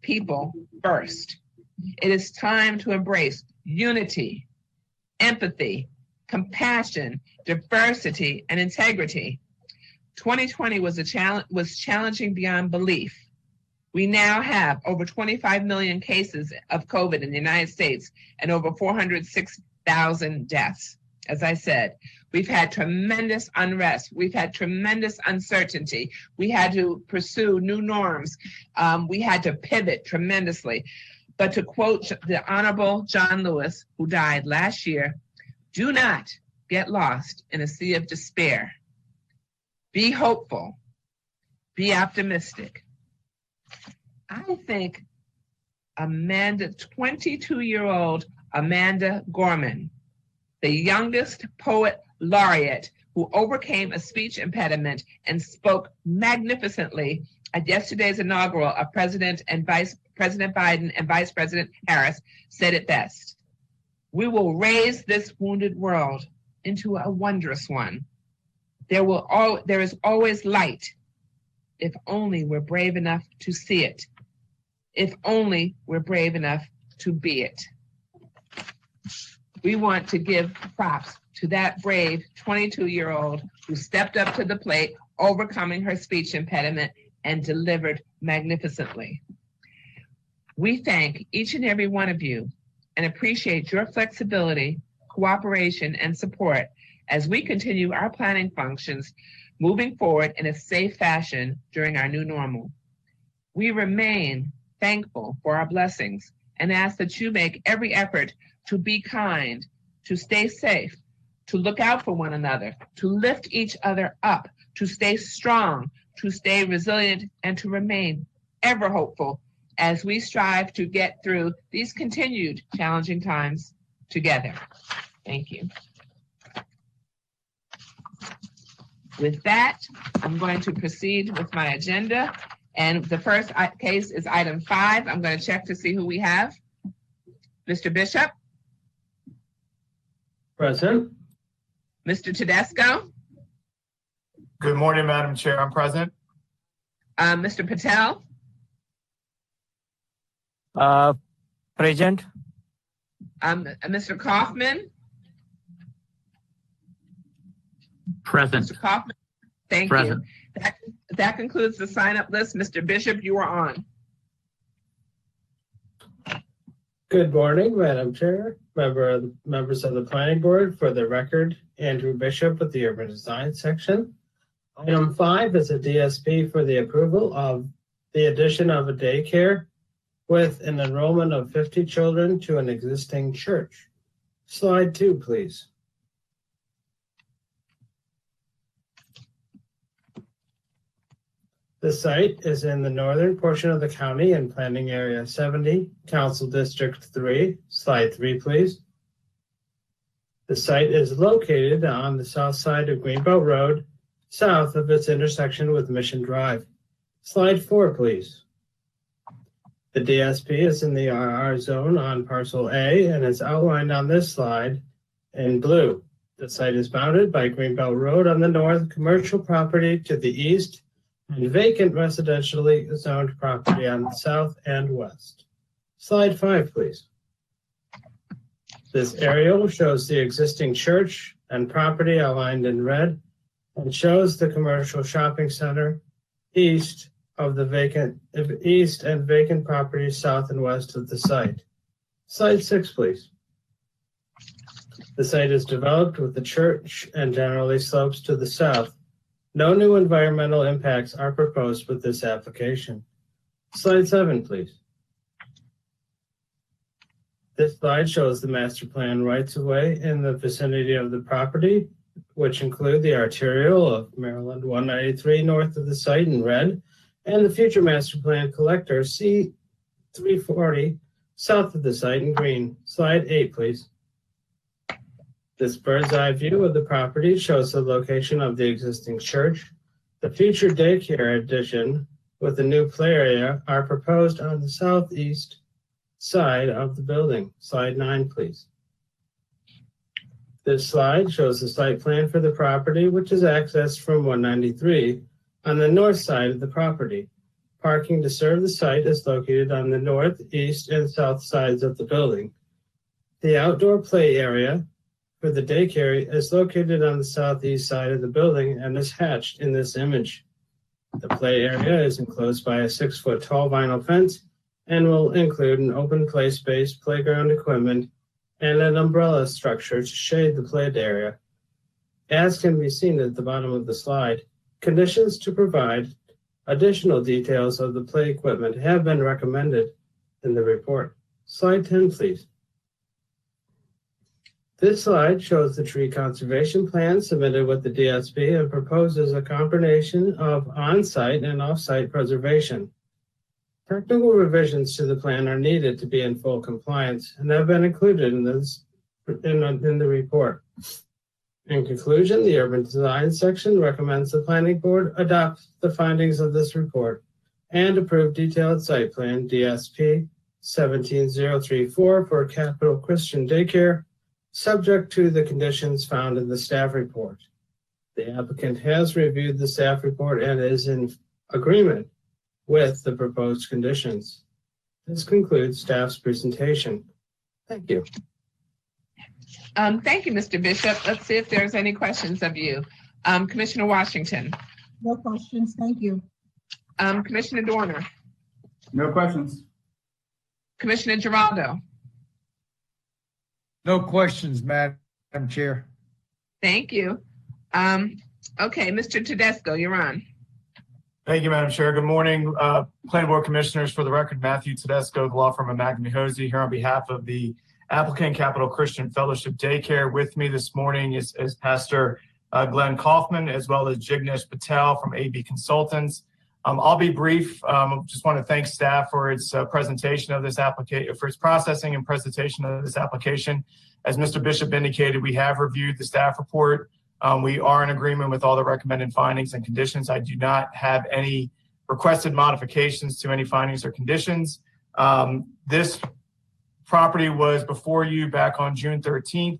people first. It is time to embrace unity, empathy, compassion, diversity, and integrity. 2020 was challenging beyond belief. We now have over 25 million cases of COVID in the United States and over 406,000 deaths. As I said, we've had tremendous unrest. We've had tremendous uncertainty. We had to pursue new norms. We had to pivot tremendously. But to quote the Honorable John Lewis, who died last year, do not get lost in a sea of despair. Be hopeful. Be optimistic. I think 22-year-old Amanda Gorman, the youngest poet laureate who overcame a speech impediment and spoke magnificently at yesterday's inaugural of President Biden and Vice President Harris, said it best. We will raise this wounded world into a wondrous one. There is always light, if only we're brave enough to see it. If only we're brave enough to be it. We want to give props to that brave 22-year-old who stepped up to the plate, overcoming her speech impediment, and delivered magnificently. We thank each and every one of you and appreciate your flexibility, cooperation, and support as we continue our planning functions moving forward in a safe fashion during our new normal. We remain thankful for our blessings and ask that you make every effort to be kind, to stay safe, to look out for one another, to lift each other up, to stay strong, to stay resilient, and to remain ever hopeful as we strive to get through these continued challenging times together. Thank you. With that, I'm going to proceed with my agenda. And the first case is item 5. I'm going to check to see who we have. Mr. Bishop? Present. Mr. Tedesco? Good morning, Madam Chair. I'm present. Mr. Patel? Present. Mr. Kaufman? Present. Mr. Kaufman? Thank Present. you. That concludes the sign-up list. Mr. Bishop, you are on. Good morning, Madam Chair, members of the Planning Board. For the record, Andrew Bishop with the Urban Design Section. Item 5 is a DSP for the approval of the addition of a daycare with an enrollment of 50 children to an existing church. Slide 2, please. The site is in the northern portion of the county in Planning Area 70, Council District 3. Slide 3, please. The site is located on the south side of Greenbelt Road, south of its intersection with Mission Drive. Slide 4, please. The DSP is in the RR zone on Parcel A and is outlined on this slide in blue. The site is bounded by Greenbelt Road on the north, commercial property to the east, and vacant residentially zoned property on the south and west. Slide 5, please. This aerial shows the existing church and property outlined in red and shows the commercial shopping center east and vacant properties south and west of the site. Slide 6, please. The site is developed with the church and generally slopes to the south. No new environmental impacts are proposed with this application. Slide 7, please. This slide shows the master plan rights-of-way in the vicinity of the property, which include the arterial of Maryland 193 north of the site in red, and the future master plan collector C340 south of the site in green. Slide 8, please. This bird's eye view of the property shows the location of the existing church. The future daycare addition with the new play area are proposed on the southeast side of the building. Slide 9, please. This slide shows the site plan for the property, which is accessed from 193 on the north side of the property. Parking to serve the site is located on the north, east, and south sides of the building. The outdoor play area for the daycare is located on the southeast side of the building and is hatched in this image. The play area is enclosed by a 6-foot tall vinyl fence and will include an open play space, playground equipment, and an umbrella structure to shade the played area. As can be seen at the bottom of the slide, conditions to provide additional details of the play equipment have been recommended in the report. Slide 10, please. This slide shows the tree conservation plan submitted with the DSP and proposes a combination of on-site and off-site preservation. Technical revisions to the plan are needed to be in full compliance and have been included in the report. In conclusion, the urban design section recommends the planning board adopt the findings of this report and approve detailed site plan DSP 17034 for Capital Christian Daycare, subject to the conditions found in the staff report. The applicant has reviewed the staff report and is in agreement with the proposed conditions. This concludes staff's presentation. Thank you. Thank you, Mr. Bishop. Let's see if there's any questions of you. Commissioner Washington. No questions, thank you. Commissioner Dorner. No questions. Commissioner Giraldo. No questions, Madam Chair. Thank you. Okay, Mr. Tedesco, you're on. Thank you, Madam Chair. Good morning, Planning Board Commissioners. For the record, Matthew Tedesco, the law firm of Magny Hosey, here on behalf of the applicant Capital Christian Fellowship Daycare. With me this morning is Pastor Glenn Kaufman, as well as Jignesh Patel from AB Consultants. I'll be brief. Just want to thank staff for its presentation of this application, for its processing and presentation of this application. As Mr. Bishop indicated, we have reviewed the staff report. We are in agreement with all the recommended findings and conditions. I do not have any requested modifications to any findings or conditions. This property was before you back on June 13th.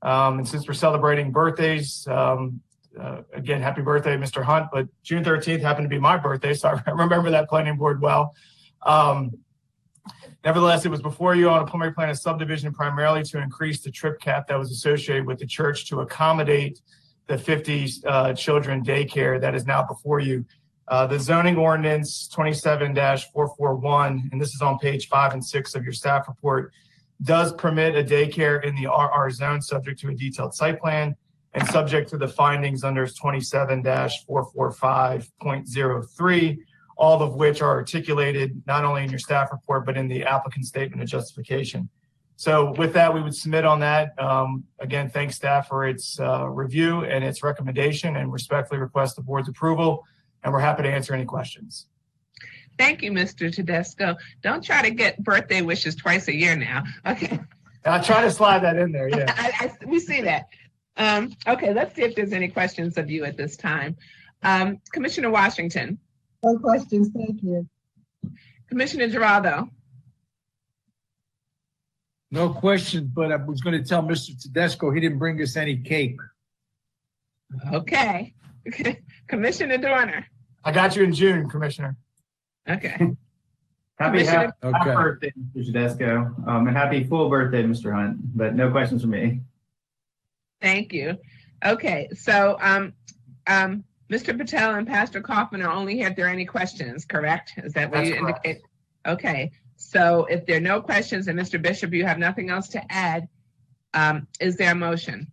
And since we're celebrating birthdays, again, happy birthday, Mr. Hunt, but June 13th happened to be my birthday, so I remember that planning board well. Nevertheless, it was before you on a preliminary plan of subdivision primarily to increase the trip cap that was associated with the church to accommodate the 50 children daycare that is now before you. The zoning ordinance 27-441, and this is on page 5 and 6 of your staff report, does permit a daycare in the RR zone subject to a detailed site plan and subject to the findings under 27-445.03 all of which are articulated not only in your staff report, but in the applicant statement of justification. So with that, we would submit on that. Again, thank staff for its review and its recommendation, and respectfully request the board's approval. And we're happy to answer any questions. Thank you, Mr. Tedesco. Don't try to get birthday wishes twice a year now. Okay. I try to slide that in there, yeah. We see that. Okay, let's see if there's any questions of you at this time. Commissioner Washington. No questions, thank you. Commissioner Geraldo. No questions, but I was going to tell Mr. Tedesco he didn't bring us any cake. Okay. Commissioner Dorner. I got you in June, Commissioner. Okay. Happy birthday, Mr. Tedesco, and happy full birthday, Mr. Hunt, but no questions from me. Thank you. Okay, so Mr. Patel and Pastor Kaufman are only here if there are any questions, correct? Is that what you indicate? Okay, so if there are no questions, and Mr. Bishop, you have nothing else to add, is there a motion?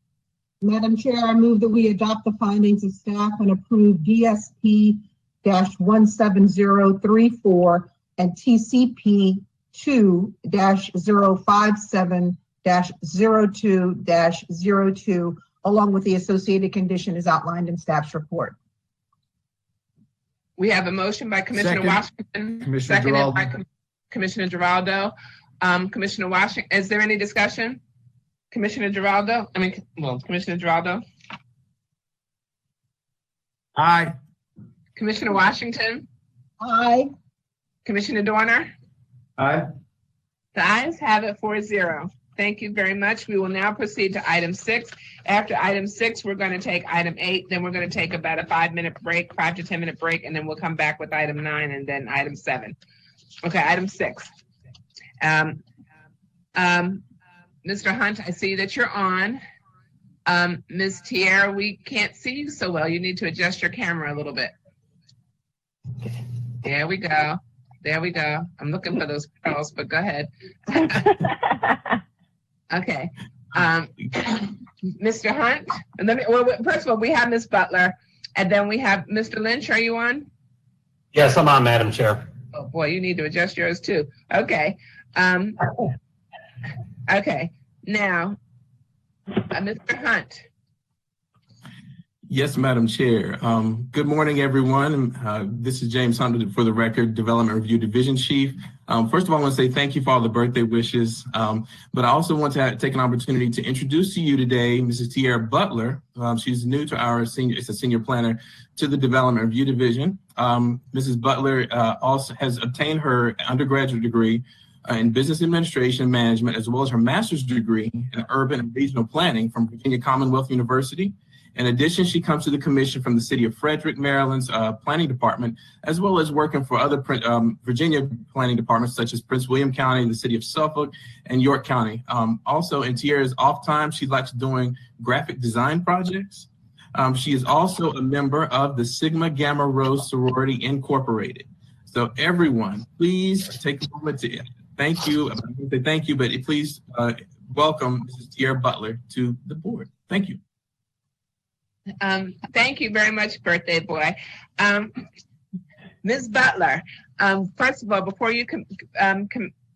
Madam Chair, I move that we adopt the findings of staff and approve DSP-17034 and TCP-2-057-02-02, along with the associated condition as outlined in staff's report. We have a motion by Commissioner Washington, seconded by Commissioner Geraldo. Commissioner Washington, is there any discussion? Commissioner Geraldo, Commissioner Geraldo. Aye. Commissioner Washington. Aye. Commissioner Dorner. Aye. The ayes have it 4-0. Thank you very much. We will now proceed to item 6. After item 6, we're going to take item 8. Then we're going to take about a 5 to 10 minute break, and then we'll come back with item 9 and then item 7. Okay, item 6. Mr. Hunt, I see that you're on. Ms. Tierra, we can't see you so well. You need to adjust your camera a little bit. There we go. There we go. I'm looking for those pearls, but go ahead. Okay. Mr. Hunt, and first of all, we have Ms. Butler, and then we have Mr. Lynch. Are you on? Yes, I'm on, Madam Chair. Oh boy, you need to adjust yours too. Okay. Okay. Now, Mr. Hunt. Yes, Madam Chair. Good morning, everyone. This is James Hunt, for the record, Development Review Division Chief. First of all, I want to say thank you for all the birthday wishes, but I also want to take an opportunity to introduce to you today Mrs. Tierra Butler. She's new to our senior planner to the Development Review Division. Mrs. Butler also has obtained her undergraduate degree in Business Administration and Management, as well as her master's degree in Urban and Regional Planning from Virginia Commonwealth University. In addition, she comes to the commission from the city of Frederick, Maryland's planning department, as well as working for other Virginia planning departments such as Prince William County, the city of Suffolk, and York County. Also, in Tierra's off time, she likes doing graphic design projects. She is also a member of the Sigma Gamma Rho Sorority Incorporated. So everyone, please take a moment to thank you. Thank you, but please welcome Mrs. Tierra Butler to the board. Thank you. Thank you very much, birthday boy. Ms. Butler, first of all, before you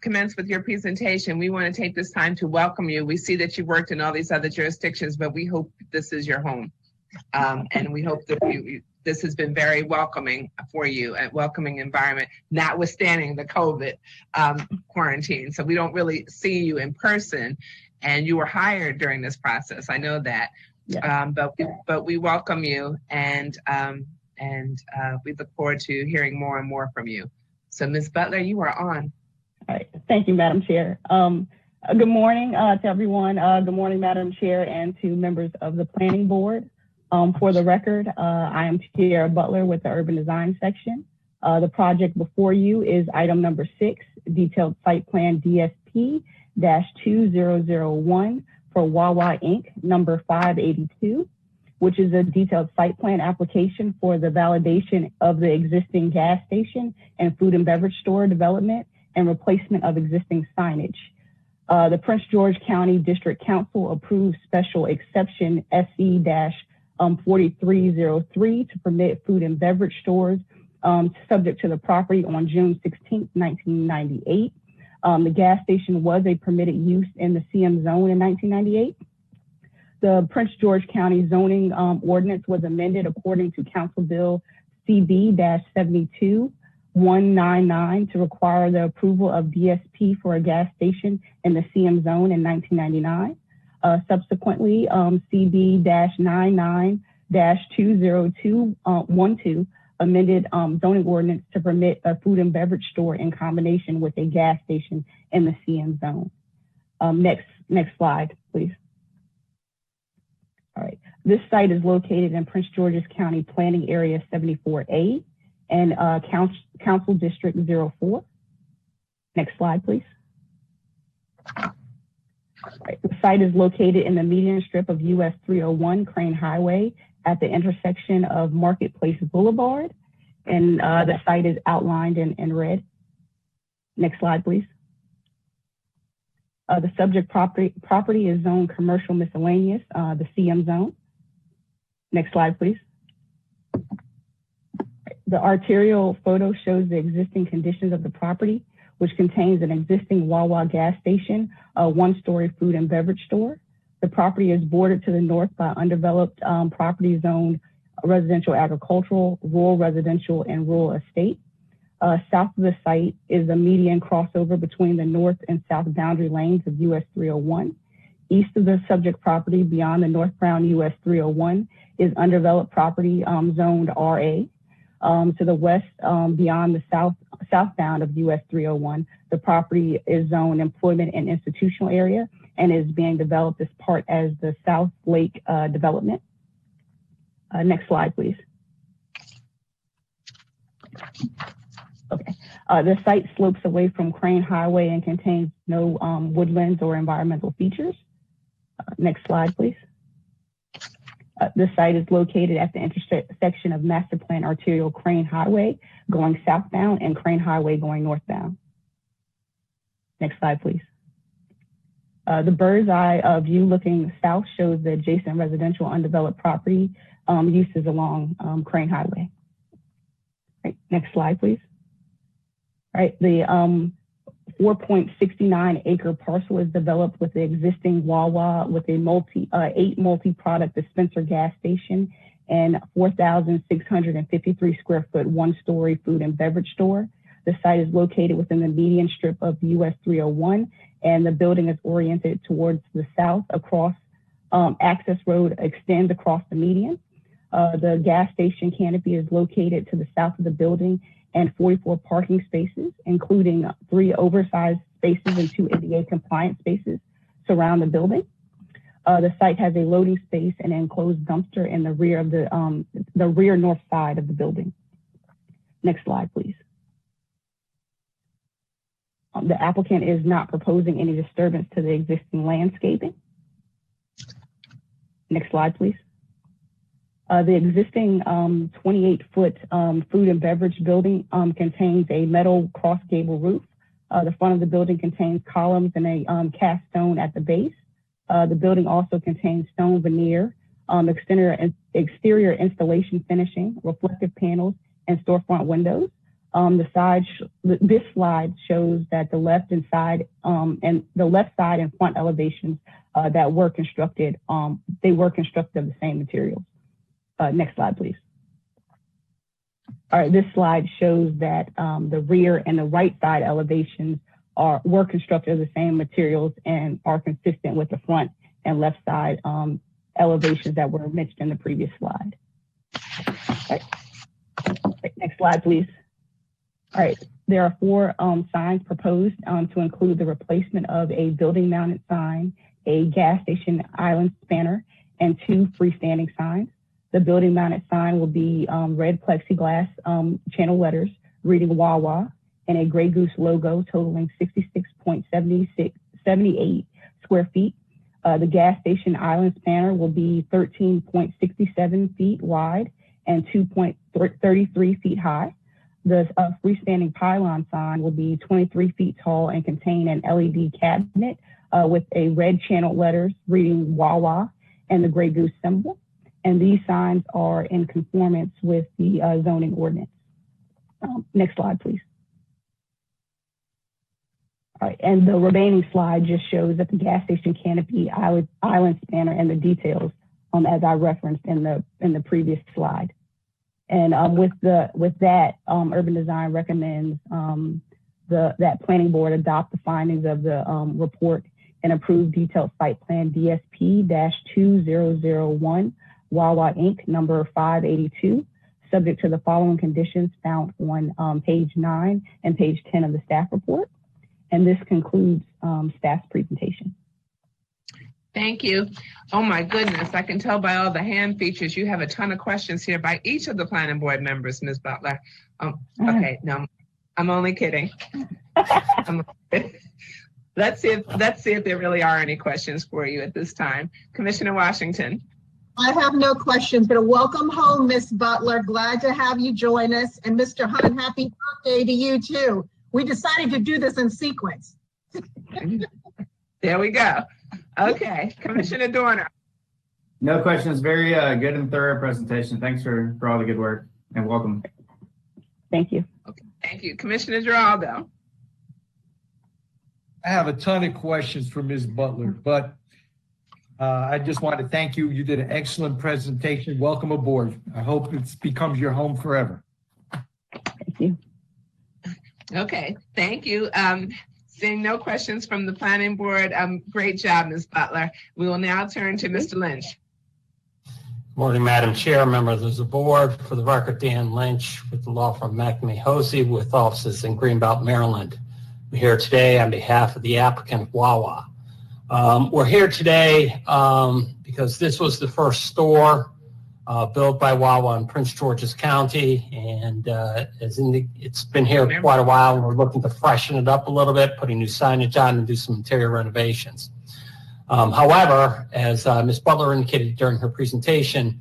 commence with your presentation, we want to take this time to welcome you. We see that you worked in all these other jurisdictions, but we hope this is your home. And we hope that this has been very welcoming for you, a welcoming environment, notwithstanding the COVID quarantine. So we don't really see you in person, and you were hired during this process. I know that. Yeah. But we welcome you, and we look forward to hearing more and more from you. So Ms. Butler, you are on. All right. Thank you, Madam Chair. Good morning to everyone. Good morning, Madam Chair, and to members of the Planning Board. For the record, I am Tierra Butler with the Urban Design Section. The project before you is item number 6, Detailed Site Plan DSP-2001 for Wawa Inc. number 582, which is a detailed site plan application for the validation of the existing gas station and food and beverage store development and replacement of existing signage. The Prince George County District Council approved special exception SC-4303 to permit food and beverage stores subject to the property on June 16, 1998. The gas station was a permitted use in the CM zone in 1998. The Prince George County zoning ordinance was amended according to Council Bill CB-72199 to require the approval of DSP for a gas station in the CM zone in 1999. Subsequently, CB-99-20212 amended zoning ordinance to permit a food and beverage store in combination with a gas station in the CM zone. Next slide, please. All right, this site is located in Prince George's County Planning Area 74A and Council District 04. Next slide, please. All right, the site is located in the median strip of US 301 Crane Highway at the intersection of Marketplace Boulevard, and the site is outlined in red. Next slide, please. The subject property is zoned commercial miscellaneous, the CM zone. Next slide, please. The arterial photo shows the existing conditions of the property, which contains an existing Wawa gas station, a one-story food and beverage store. The property is bordered to the north by undeveloped property zoned residential agricultural, rural residential, and rural estate. South of the site is the median crossover between the north and south boundary lanes of US 301. East of the subject property, beyond the northbound US 301, is undeveloped property zoned RA. To the west, beyond the southbound of US 301, the property is zoned employment and institutional area and is being developed as part as the South Lake development. Next slide, please. Okay. The site slopes away from Crane Highway and contains no woodlands or environmental features. Next slide, please. The site is located at the intersection of Master Plan Arterial Crane Highway going southbound and Crane Highway going northbound. Next slide, please. The bird's eye view looking south shows the adjacent residential undeveloped property uses along Crane Highway. Right, next slide, please. All right, the 4.69 acre parcel is developed with the existing Wawa with a 8 multi-product dispenser gas station and 4,653 square foot one-story food and beverage store. The site is located within the median strip of US 301, and the building is oriented towards the south across access road extends across the median. The gas station canopy is located to the south of the building, and 44 parking spaces, including 3 oversized spaces and 2 ADA compliant spaces, surround the building. The site has a loading space and enclosed dumpster in the rear of the rear north side of the building. Next slide, please. The applicant is not proposing any disturbance to the existing landscaping. Next slide, please. The existing 28-foot food and beverage building contains a metal cross gable roof. The front of the building contains columns and a cast stone at the base. The building also contains stone veneer, exterior installation finishing, reflective panels, and storefront windows. This slide shows that the left side and front elevations that were constructed, they were constructed of the same materials. Next slide, please. All right, this slide shows that the rear and the right side elevations were constructed of the same materials and are consistent with the front and left side elevations that were mentioned in the previous slide. Right. Next slide, please. All right, there are 4 signs proposed to include the replacement of a building mounted sign, a gas station island spanner, and 2 freestanding signs. The building mounted sign will be red plexiglass channel letters reading Wawa and a Grey Goose logo totaling 66.78 square feet. The gas station island spanner will be 13.67 feet wide and 2.33 feet high. The freestanding pylon sign will be 23 feet tall and contain an LED cabinet with a red channel letters reading Wawa and the Grey Goose symbol. And these signs are in conformance with the zoning ordinance. Next slide, please. All right, and the remaining slide just shows that the gas station canopy, island spanner, and the details, as I referenced in the previous slide. And with that, Urban Design recommends that Planning Board adopt the findings of the report and approve detailed site plan DSP-2001 Wawa Inc. number 582, subject to the following conditions found on page 9 and page 10 of the staff report. And this concludes staff's presentation. Thank you. Oh my goodness, I can tell by all the hand features, you have a ton of questions here by each of the planning board members, Ms. Butler. Okay, no, I'm only kidding. Let's see if there really are any questions for you at this time. Commissioner Washington. I have no questions, but welcome home, Ms. Butler. Glad to have you join us. And Mr. Hunt, happy birthday to you too. We decided to do this in sequence. There we go. Okay, Commissioner Dorner. No questions. Very good and thorough presentation. Thanks for all the good work and welcome. Thank you. Okay, thank you. Commissioner Giraldo. I have a ton of questions for Ms. Butler, but I just want to thank you. You did an excellent presentation. Welcome aboard. I hope it becomes your home forever. Thank you. Okay, thank you. Seeing no questions from the planning board, great job, Ms. Butler. We will now turn to Mr. Lynch. Morning, Madam Chair, members of the board. For the record, Dan Lynch with the law firm McNamee Hosey with offices in Greenbelt, Maryland. I'm here today on behalf of the applicant Wawa. We're here today because this was the first store built by Wawa in Prince George's County, and it's been here quite a while, and we're looking to freshen it up a little bit, putting new signage on and do some interior renovations. However, as Ms. Butler indicated during her presentation,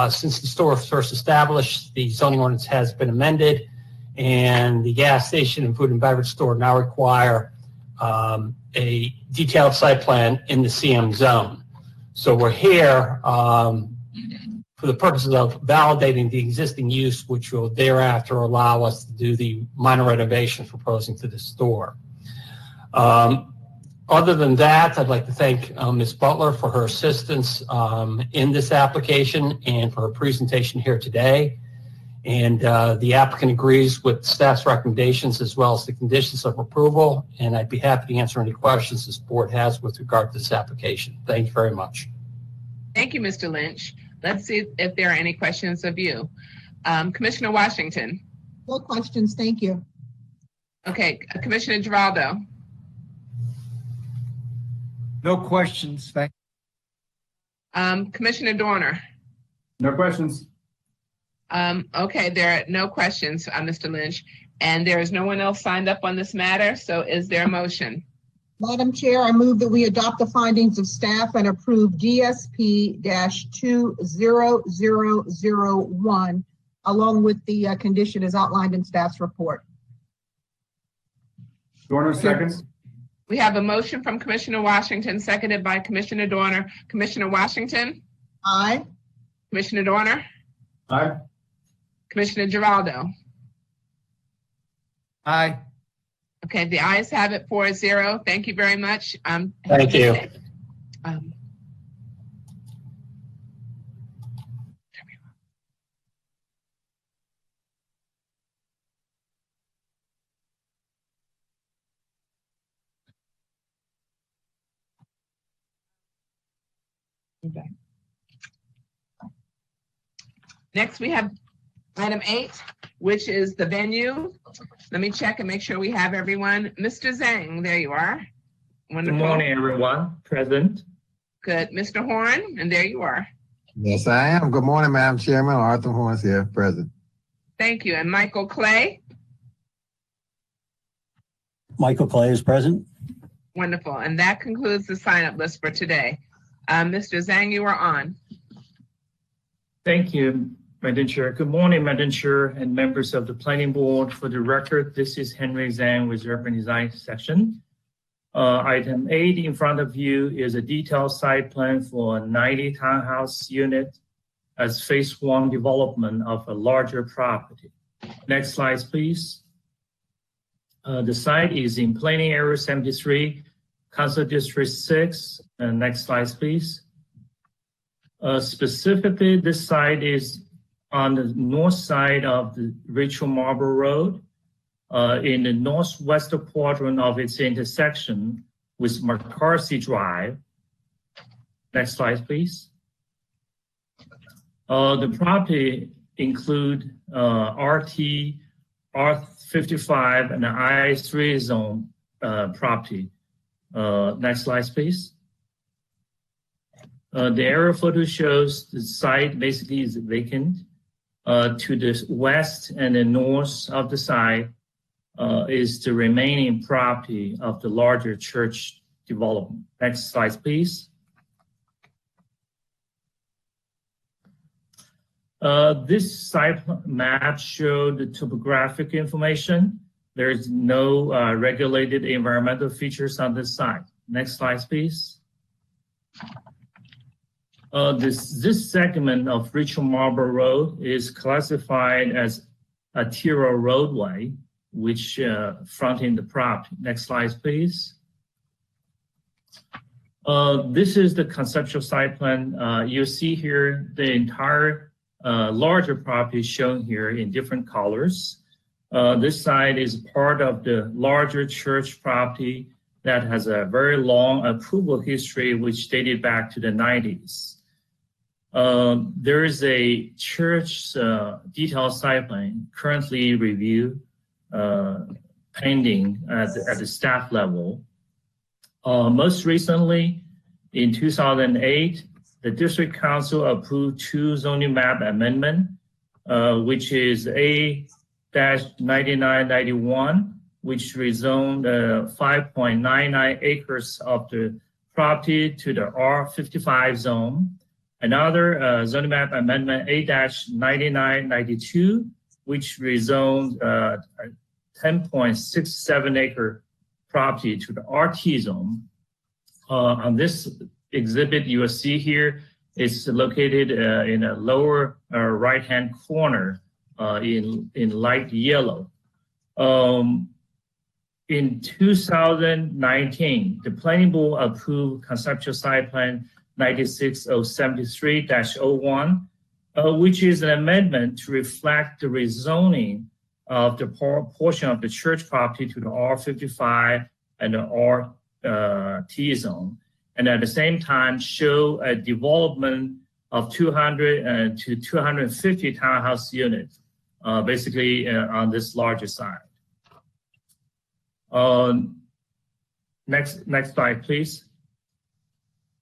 since the store was first established, the zoning ordinance has been amended, and the gas station and food and beverage store now require a detailed site plan in the CM zone. So we're here for the purposes of validating the existing use, which will thereafter allow us to do the minor renovations proposing to the store. Other than that, I'd like to thank Ms. Butler for her assistance in this application and for her presentation here today. And the applicant agrees with staff's recommendations as well as the conditions of approval. And I'd be happy to answer any questions this board has with regard to this application. Thank you very much. Thank you, Mr. Lynch. Let's see if there are any questions of you. Commissioner Washington. No questions, thank you. Okay, Commissioner Giraldo. No questions. Thank Commissioner Dorner. No questions. Okay, there are no questions, Mr. Lynch, and there is no one else signed up on this matter, so is there a motion? Madam Chair, I move that we adopt the findings of staff and approve DSP-20001 along with the condition as outlined in staff's report. Dorner, seconds. We have a motion from Commissioner Washington, seconded by Commissioner Dorner. Commissioner Washington? Aye. Commissioner Dorner? Aye. Commissioner Giraldo? Aye. Okay, the ayes have it 4-0. Thank you very much. Thank you. Okay. Next, we have item 8, which is the venue. Let me check and make sure we have everyone. Mr. Zhang, there you are. Wonderful. Good morning, everyone. Present. Good. Mr. Horn, and there you are. Yes, I am. Good morning, Madam Chairman. Arthur Horns here, present. Thank you. And Michael Clay? Michael Clay is present. Wonderful. And that concludes the sign-up list for today. Mr. Zhang, you are on. Thank you, Madam Chair. Good morning, Madam Chair and members of the Planning Board. For the record, this is Henry Zhang with Urban Design Section. Item 8 in front of you is a detailed site plan for a 90 townhouse unit as phase 1 development of a larger property. Next slide, please. The site is in Planning Area 73, Council District 6. Next slide, please. Specifically, this site is on the north side of the Rachel Marble Road, in the northwest quadrant of its intersection with McCarthy Drive. Next slide, please. The property include RT, R55, and the I3 zone property. Next slide, please. The aerial photo shows the site basically is vacant. To the west and the north of the site is the remaining property of the larger church development. Next slide, please. This site map shows the topographic information. There is no regulated environmental features on this site. Next slide, please. This segment of Rachel Marble Road is classified as a tier roadway, which fronting the property. Next slide, please. This is the conceptual site plan. You see here the entire larger property shown here in different colors. This site is part of the larger church property that has a very long approval history, which dated back to the 90s. There is a church detailed site plan currently reviewed, pending at the staff level. Most recently, in 2008, the District Council approved 2 zoning map amendment, which is A-9991, which rezoned 5.99 acres of the property to the R55 zone. Another zoning map amendment A-9992, which rezoned 10.67 acre property to the RT zone. On this exhibit you will see here, it's located in a lower right-hand corner in light yellow. In 2019, the Planning Board approved conceptual site plan 96073-01, which is an amendment to reflect the rezoning of the portion of the church property to the R55 and the RT zone, and at the same time show a development of 200 to 250 townhouse units, basically on this larger side. Next slide, please.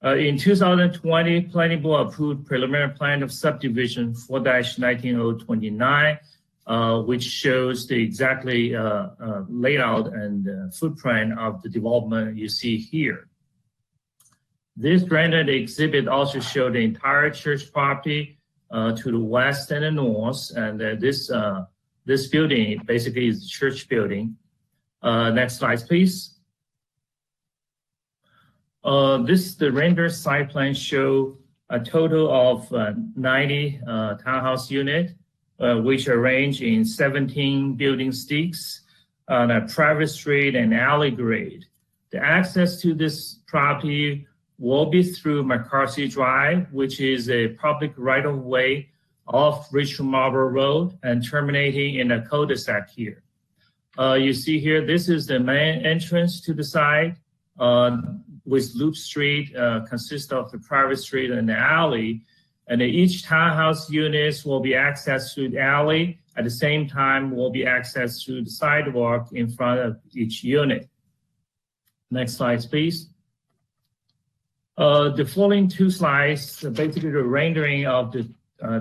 In 2020, Planning Board approved preliminary plan of subdivision 4-19029, which shows the exactly layout and footprint of the development you see here. This rendered exhibit also showed the entire church property to the west and the north, and this building basically is the church building. Next slide, please. The render site plan show a total of 90 townhouse units, which are arranged in 17 building sticks on a private street and alley grade. The access to this property will be through McCarthy Drive, which is a public right-of-way off Rachel Marble Road and terminating in a cul-de-sac here. You see here, this is the main entrance to the site, with Loop Street consists of the private street and the alley, and each townhouse units will be accessed through the alley. At the same time, will be accessed through the sidewalk in front of each unit. Next slide, please. The following 2 slides are basically the rendering of the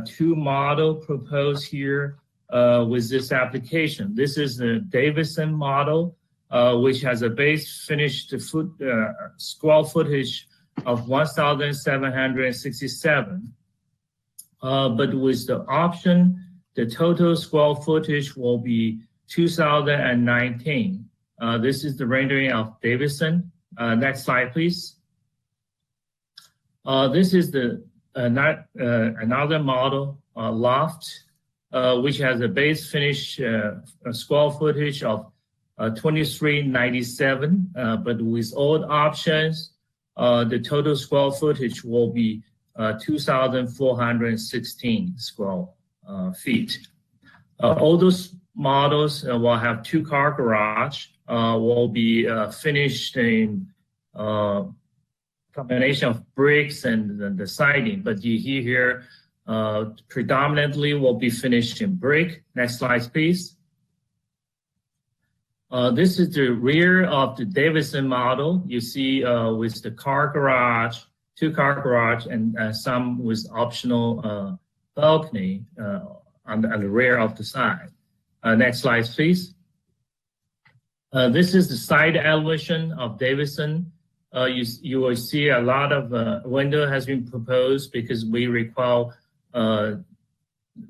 2 model proposed here with this application. This is the Davidson model, which has a base finished square footage of 1,767. But with the option, the total square footage will be 2,019. This is the rendering of Davidson. Next slide, please. This is the another model, Loft. which has a base finish square footage of 2397, but with all the options, the total square footage will be 2,416 square feet. All those models will have two-car garage, will be finished in combination of bricks and the siding, but you see here predominantly will be finished in brick. Next slide, please. This is the rear of the Davidson model. You see with the car garage, two-car garage, and some with optional balcony on the rear of the side. Next slide, please. This is the side elevation of Davidson. You will see a lot of window has been proposed because we require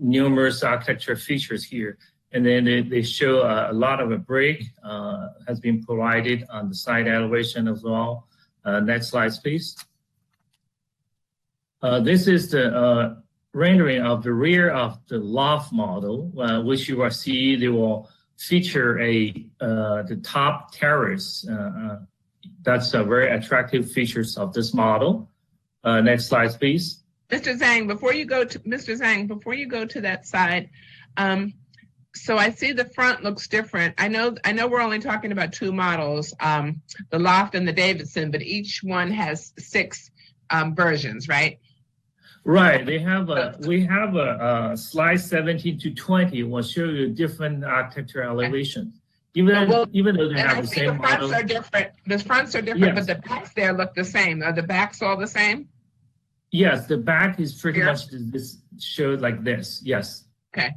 numerous architecture features here. And then they show a lot of a brick has been provided on the side elevation as well. Next slide, please. This is the rendering of the rear of the loft model, which you will see they will feature the top terrace. That's a very attractive features of this model. Next slide, please. Mr. Zhang, before you go to that side, so I see the front looks different. I know we're only talking about two models, the loft and the Davidson, but each one has 6 versions, right? Right. We have a slide 17 to 20 will show you different architecture elevations. Even though they have the same model. The fronts are different, yes. But the backs there look the same. Are the backs all the same? Yes, the back is pretty much this showed like this. Yes. Okay.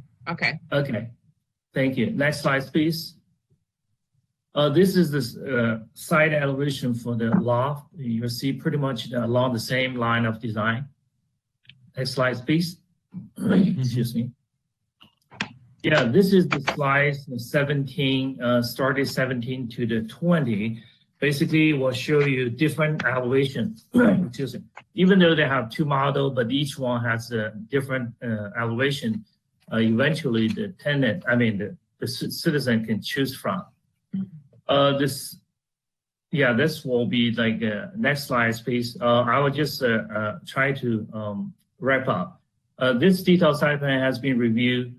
Thank you. Next slide, please. This is the side elevation for the loft. You'll see pretty much along the same line of design. Next slide, please. Excuse me. Yeah, this is the slide 17, started 17 to the 20. Basically, will show you different elevations. Excuse me. Even though they have two models, but each one has a different elevation. Eventually, the tenant, the citizen can choose from. This will be like next slide, please. I will just try to wrap up. This detailed site plan has been reviewed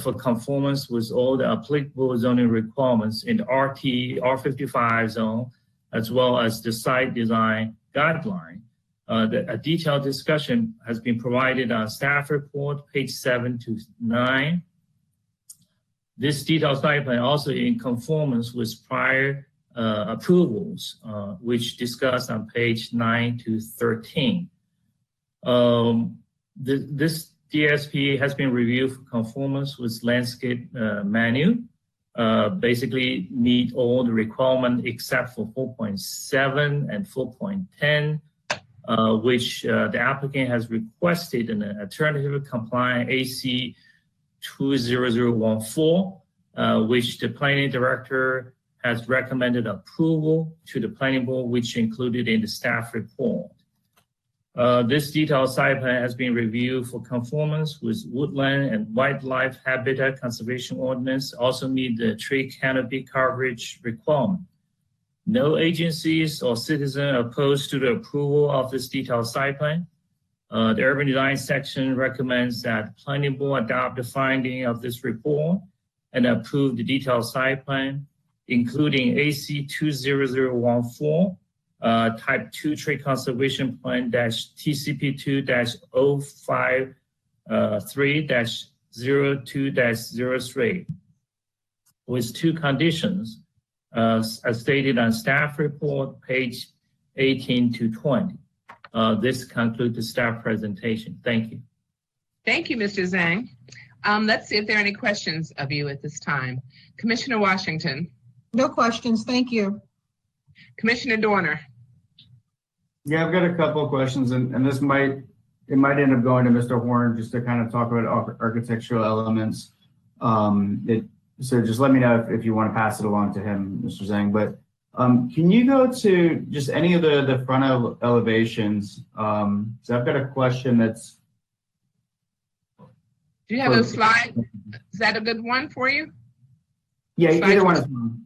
for conformance with all the applicable zoning requirements in the RT, R55 zone, as well as the site design guideline. A detailed discussion has been provided on staff report, page 7 to 9. This detailed site plan also in conformance with prior approvals, which discussed on page 9 to 13. This DSP has been reviewed for conformance with landscape manual, basically meet all the requirements except for 4.7 and 4.10, which the applicant has requested an alternative compliant AC 20014, which the planning director has recommended approval to the planning board, which included in the staff report. This detailed site plan has been reviewed for conformance with woodland and wildlife habitat conservation ordinance, also meet the tree canopy coverage requirement. No agencies or citizens opposed to the approval of this detailed site plan. The urban design section recommends that planning board adopt the finding of this report and approve the detailed site plan, including AC 20014, type 2 tree conservation plan TCP2-053-02-03 with 2 conditions as stated on staff report page 18 to 20. This concludes the staff presentation. Thank you. Thank you, Mr. Zhang. Let's see if there are any questions of you at this time. Commissioner Washington. No questions, thank you. Commissioner Dorner. Yeah, I've got a couple of questions, and this might end up going to Mr. Horn just to kind of talk about architectural elements. So just let me know if you want to pass it along to him, Mr. Zhang. But can you go to just any of the front elevations? So I've got a question that's. Do you have those slides? Is that a good one for you? Yeah, either one is fine.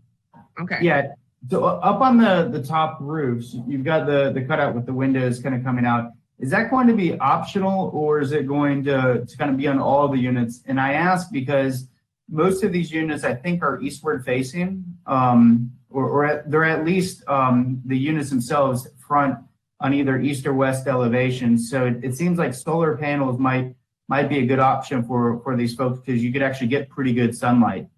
Okay. Yeah, so up on the top roofs, you've got the cutout with the windows kind of coming out. Is that going to be optional, or is it going to kind of be on all the units? And I ask because most of these units, I think, are eastward facing, or they're at least the units themselves front on either east or west elevation. So it seems like solar panels might be a good option for these folks, because you could actually get pretty good sunlight,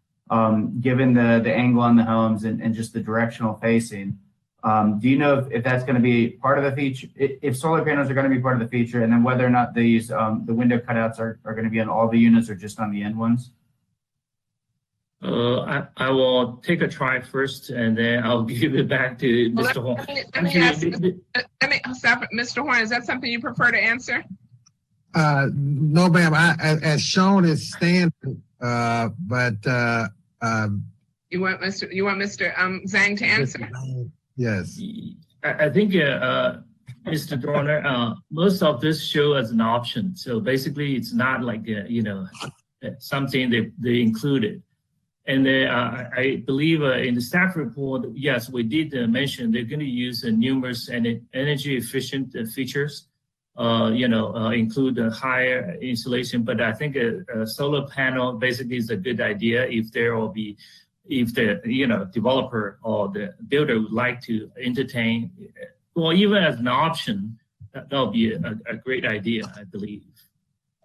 given the angle on the homes and just the directional facing. Do you know if that's going to be part of the feature, if solar panels are going to be part of the feature, and then whether or not these the window cutouts are going to be on all the units or just on the end ones? I will take a try first, and then I'll give it back to Mr. Horn. Let me stop. Mr. Horn, is that something you prefer to answer? No, ma'am. As shown, it's standard, but You want Mr. Zhang to answer? Yes. I think, Mr. Dorner, most of this show as an option. So basically, it's not like, something they included. And I believe in the staff report, yes, we did mention they're going to use numerous energy efficient features, include a higher insulation. But I think a solar panel basically is a good idea if the developer or the builder would like to entertain, or even as an option, that would be a great idea, I believe.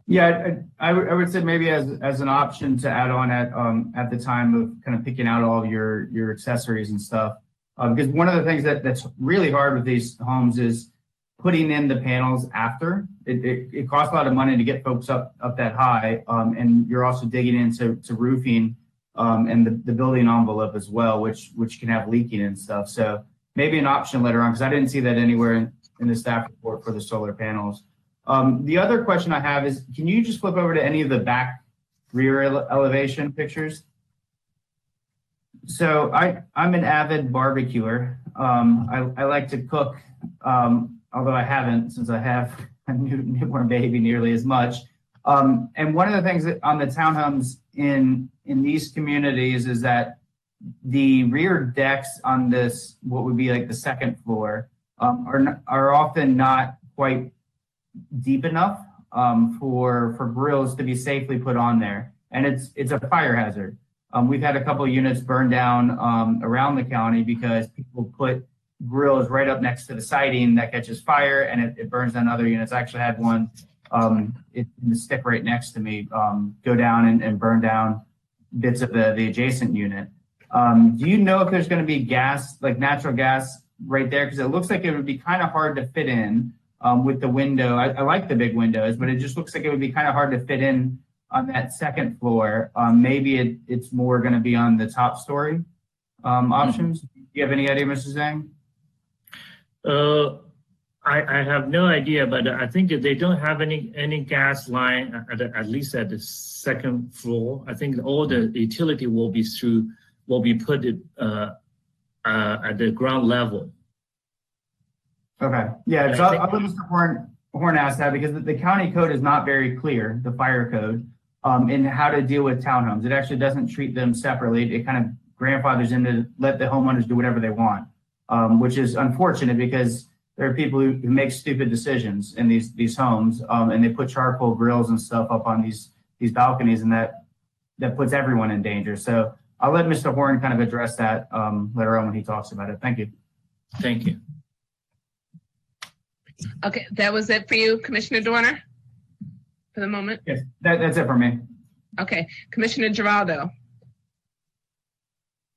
Yeah, I would say maybe as an option to add on at the time of kind of picking out all of your accessories and stuff. Because one of the things that's really hard with these homes is putting in the panels after. It costs a lot of money to get folks up that high, and you're also digging into roofing and the building envelope as well, which can have leaking and stuff. So maybe an option later on, because I didn't see that anywhere in the staff report for the solar panels. The other question I have is, can you just flip over to any of the back rear elevation pictures? So I'm an avid barbecuer. I like to cook, although I haven't since I have a newborn baby nearly as much. And one of the things that on the townhomes in these communities is that the rear decks on this, what would be like the second floor, are often not quite deep enough for grills to be safely put on there, and it's a fire hazard. We've had a couple of units burn down around the county because people put grills right up next to the siding that catches fire, and it burns down other units. I actually had one in the stick right next to me go down and burn down bits of the adjacent unit. Do you know if there's going to be gas, like natural gas, right there? Because it looks like it would be kind of hard to fit in. With the window, I like the big windows, but it just looks like it would be kind of hard to fit in on that second floor. Maybe it's more going to be on the top story options. Do you have any idea, Mr. Zhang? I have no idea, but I think they don't have any gas line at least at the second floor. I think all the utility will be put at the ground level. Okay. Yeah. So I'll let Mr. Horn ask that, because the county code is not very clear, the fire code, in how to deal with townhomes. It actually doesn't treat them separately. It kind of grandfathers in to let the homeowners do whatever they want, which is unfortunate because there are people who make stupid decisions in these homes, and they put charcoal grills and stuff up on these balconies, and that puts everyone in danger. So I'll let Mr. Horn kind of address that later on when he talks about it. Thank you. Thank you. Okay, that was it for you, Commissioner Dorner, for the moment? Yes, that's it for me. Okay, Commissioner Giraldo.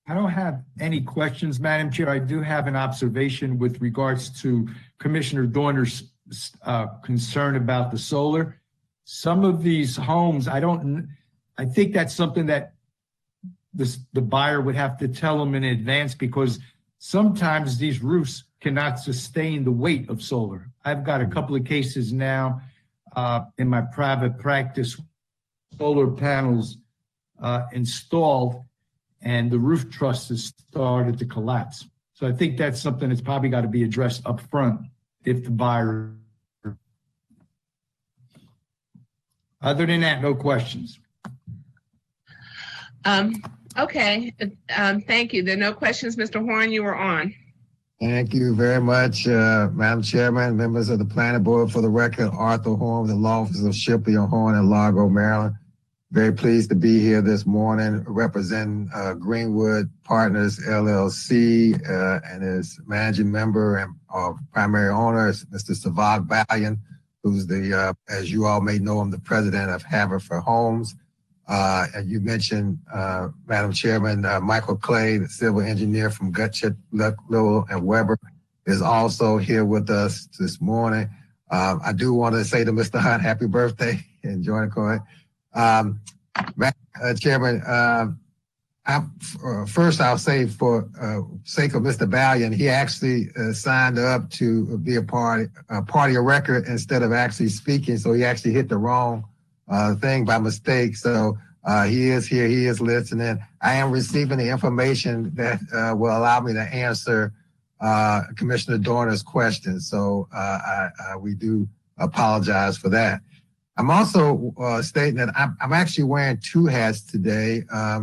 I don't have any questions, Madam Chair. I do have an observation with regards to Commissioner Dorner's concern about the solar. Some of these homes, I think that's something that the buyer would have to tell them in advance, because sometimes these roofs cannot sustain the weight of solar. I've got a couple of cases now in my private practice, solar panels installed, and the roof trusses started to collapse. So I think that's something that's probably got to be addressed up front if the buyer. Other than that, no questions. Okay, thank you. There are no questions. Mr. Horn, you were on. Thank you very much, Madam Chairman, members of the Planning Board. For the record, Arthur Horn, the law office of Shipley and Horn in Largo, Maryland. Very pleased to be here this morning representing Greenwood Partners LLC and its managing member and primary owner is Mr. Savag Balian, who's the, as you all may know, I'm the president of Haverford Homes. And you mentioned, Madam Chairman, Michael Clay, the civil engineer from Gutschet, Lowell and Weber, is also here with us this morning. I do want to say to Mr. Hunt, happy birthday and join the court. Chairman, first I'll say for sake of Mr. Balian, he actually signed up to be a party of record instead of actually speaking, so he actually hit the wrong thing by mistake. So he is here, he is listening. I am receiving the information that will allow me to answer Commissioner Dorner's questions. So we do apologize for that. I'm also stating that I'm actually wearing two hats today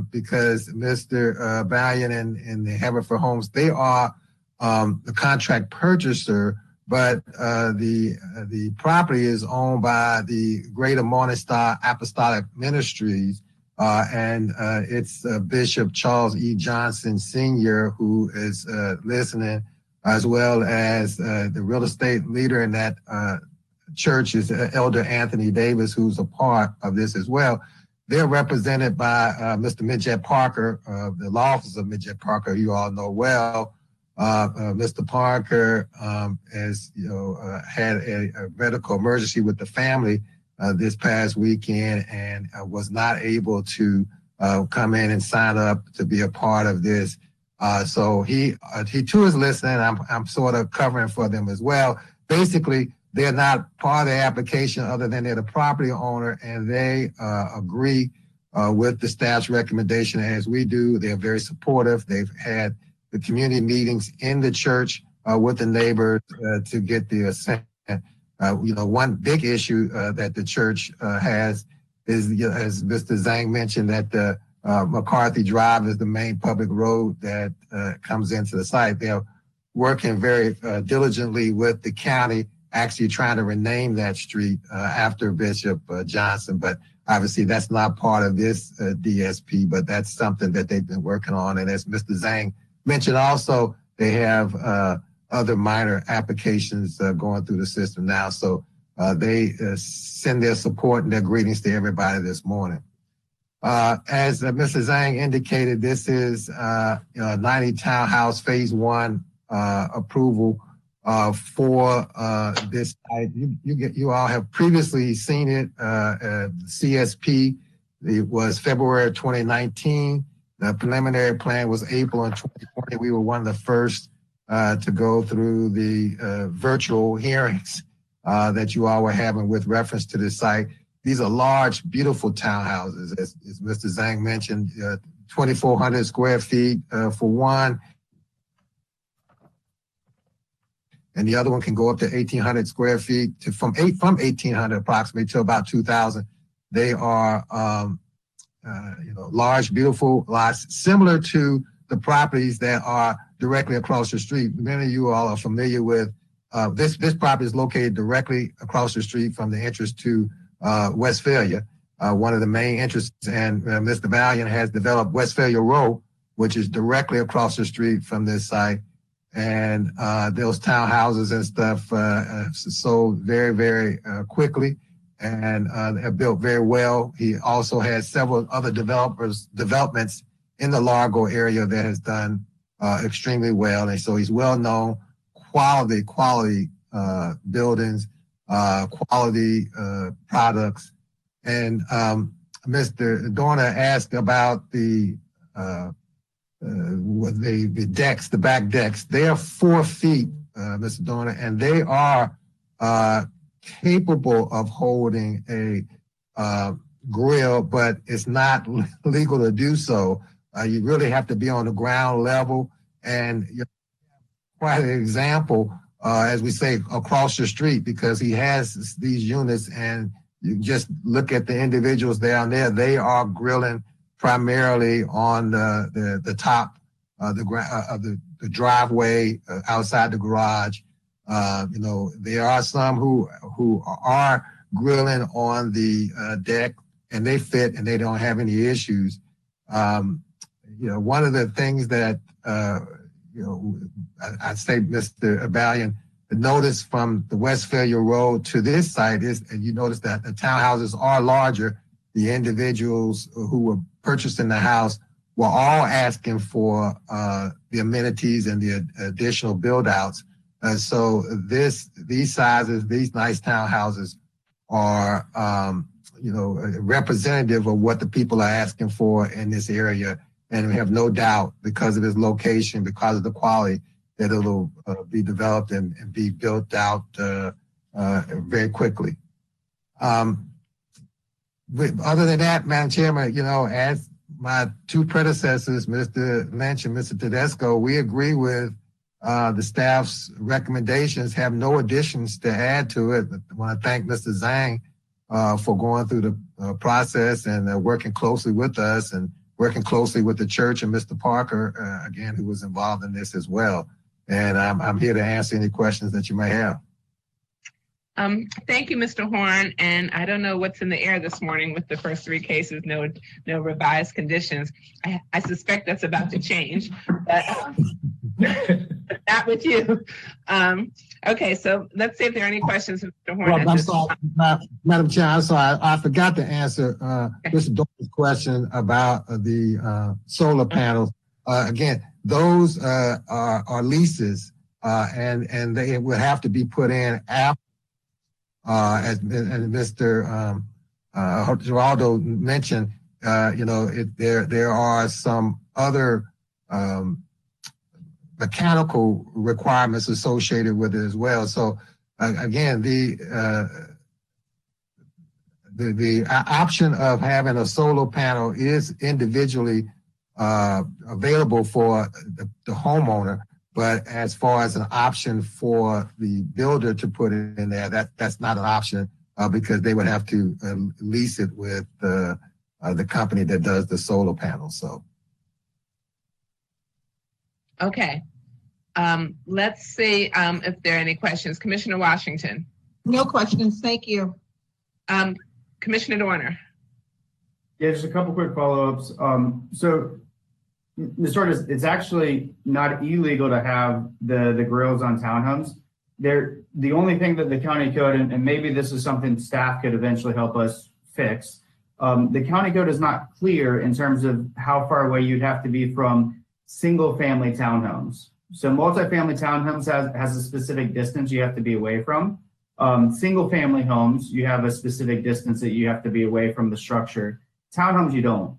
because Mr. Balian and the Haverford Homes, they are the contract purchaser, but the property is owned by the Greater Morning Star Apostolic Ministries, and it's Bishop Charles E. Johnson Sr. who is listening, as well as the real estate leader in that church is Elder Anthony Davis, who's a part of this as well. They're represented by Mr. Midget Parker, the law office of Midget Parker, you all know well. Mr. Parker, as you know, had a medical emergency with the family this past weekend and was not able to come in and sign up to be a part of this. So he too is listening. I'm sort of covering for them as well. Basically, they're not part of the application other than they're the property owner, and they agree with the staff's recommendation as we do. They're very supportive. They've had the community meetings in the church with the neighbors to get the assent. One big issue that the church has is, as Mr. Zhang mentioned, that the McCarthy Drive is the main public road that comes into the site. They're working very diligently with the county, actually trying to rename that street after Bishop Johnson, but obviously that's not part of this DSP, but that's something that they've been working on. And as Mr. Zhang mentioned also, they have other minor applications going through the system now. So they send their support and their greetings to everybody this morning. As Mr. Zhang indicated, this is 90 Townhouse Phase 1 approval for this site. You all have previously seen it, CSP. It was February 2019. The preliminary plan was April in 2020. We were one of the first to go through the virtual hearings that you all were having with reference to the site. These are large, beautiful townhouses, as Mr. Zhang mentioned, 2,400 square feet for one. And the other one can go up to 1,800 square feet from 1,800 approximately to about 2,000. They are, large, beautiful lots, similar to the properties that are directly across the street. Many of you all are familiar with this property is located directly across the street from the entrance to Westphalia, one of the main entrances. And Mr. Balian has developed Westphalia Row, which is directly across the street from this site. And those townhouses and stuff sold very, very quickly and have built very well. He also has several other developments in the Largo area that has done extremely well. And so he's well known, quality buildings, quality products. And Mr. Dorner asked about the decks, the back decks. They are 4 feet, Mr. Dorner, and they are capable of holding a grill, but it's not legal to do so. You really have to be on the ground level, and quite an example, as we say, across the street, because he has these units, and you just look at the individuals down there. They are grilling primarily on the top of the driveway outside the garage. There are some who are grilling on the deck, and they fit and they don't have any issues. One of the things that I'd say, Mr. Balian, notice from the Westphalia Road to this site is, and you notice that the townhouses are larger. The individuals who were purchasing the house were all asking for the amenities and the additional build outs. So these sizes, these nice townhouses are, representative of what the people are asking for in this area. And we have no doubt, because of its location, because of the quality, that it'll be developed and be built out very quickly. Other than that, Madam Chairman, as my two predecessors, Mr. Lynch and Mr. Tedesco, we agree with the staff's recommendations, have no additions to add to it. I want to thank Mr. Zhang for going through the process and working closely with us and working closely with the church, and Mr. Parker, again, who was involved in this as well. And I'm here to answer any questions that you may have. Thank you, Mr. Horn. And I don't know what's in the air this morning with the first three cases, no revised conditions. I suspect that's about to change, but not with you. Okay, so let's see if there are any questions, Mr. Horn. Well, I'm sorry, Madam Chair, I'm sorry. I forgot to answer Mr. Dorman's question about the solar panels. Again, those are leases, and they will have to be put in after, as Mr. Geraldo mentioned. There are some other mechanical requirements associated with it as well. So again, the option of having a solar panel is individually available for the homeowner, but as far as an option for the builder to put it in there, that's not an option because they would have to lease it with the company that does the solar panels. So. Okay. Let's see if there are any questions. Commissioner Washington. No questions. Thank you. Commissioner Dorner. Yeah, just a couple quick follow-ups. So, Ms. Torres, it's actually not illegal to have the grills on townhomes. The only thing that the county code, and maybe this is something staff could eventually help us fix, the county code is not clear in terms of how far away you'd have to be from single-family townhomes. So multifamily townhomes has a specific distance you have to be away from. Single-family homes, you have a specific distance that you have to be away from the structure. Townhomes, you don't.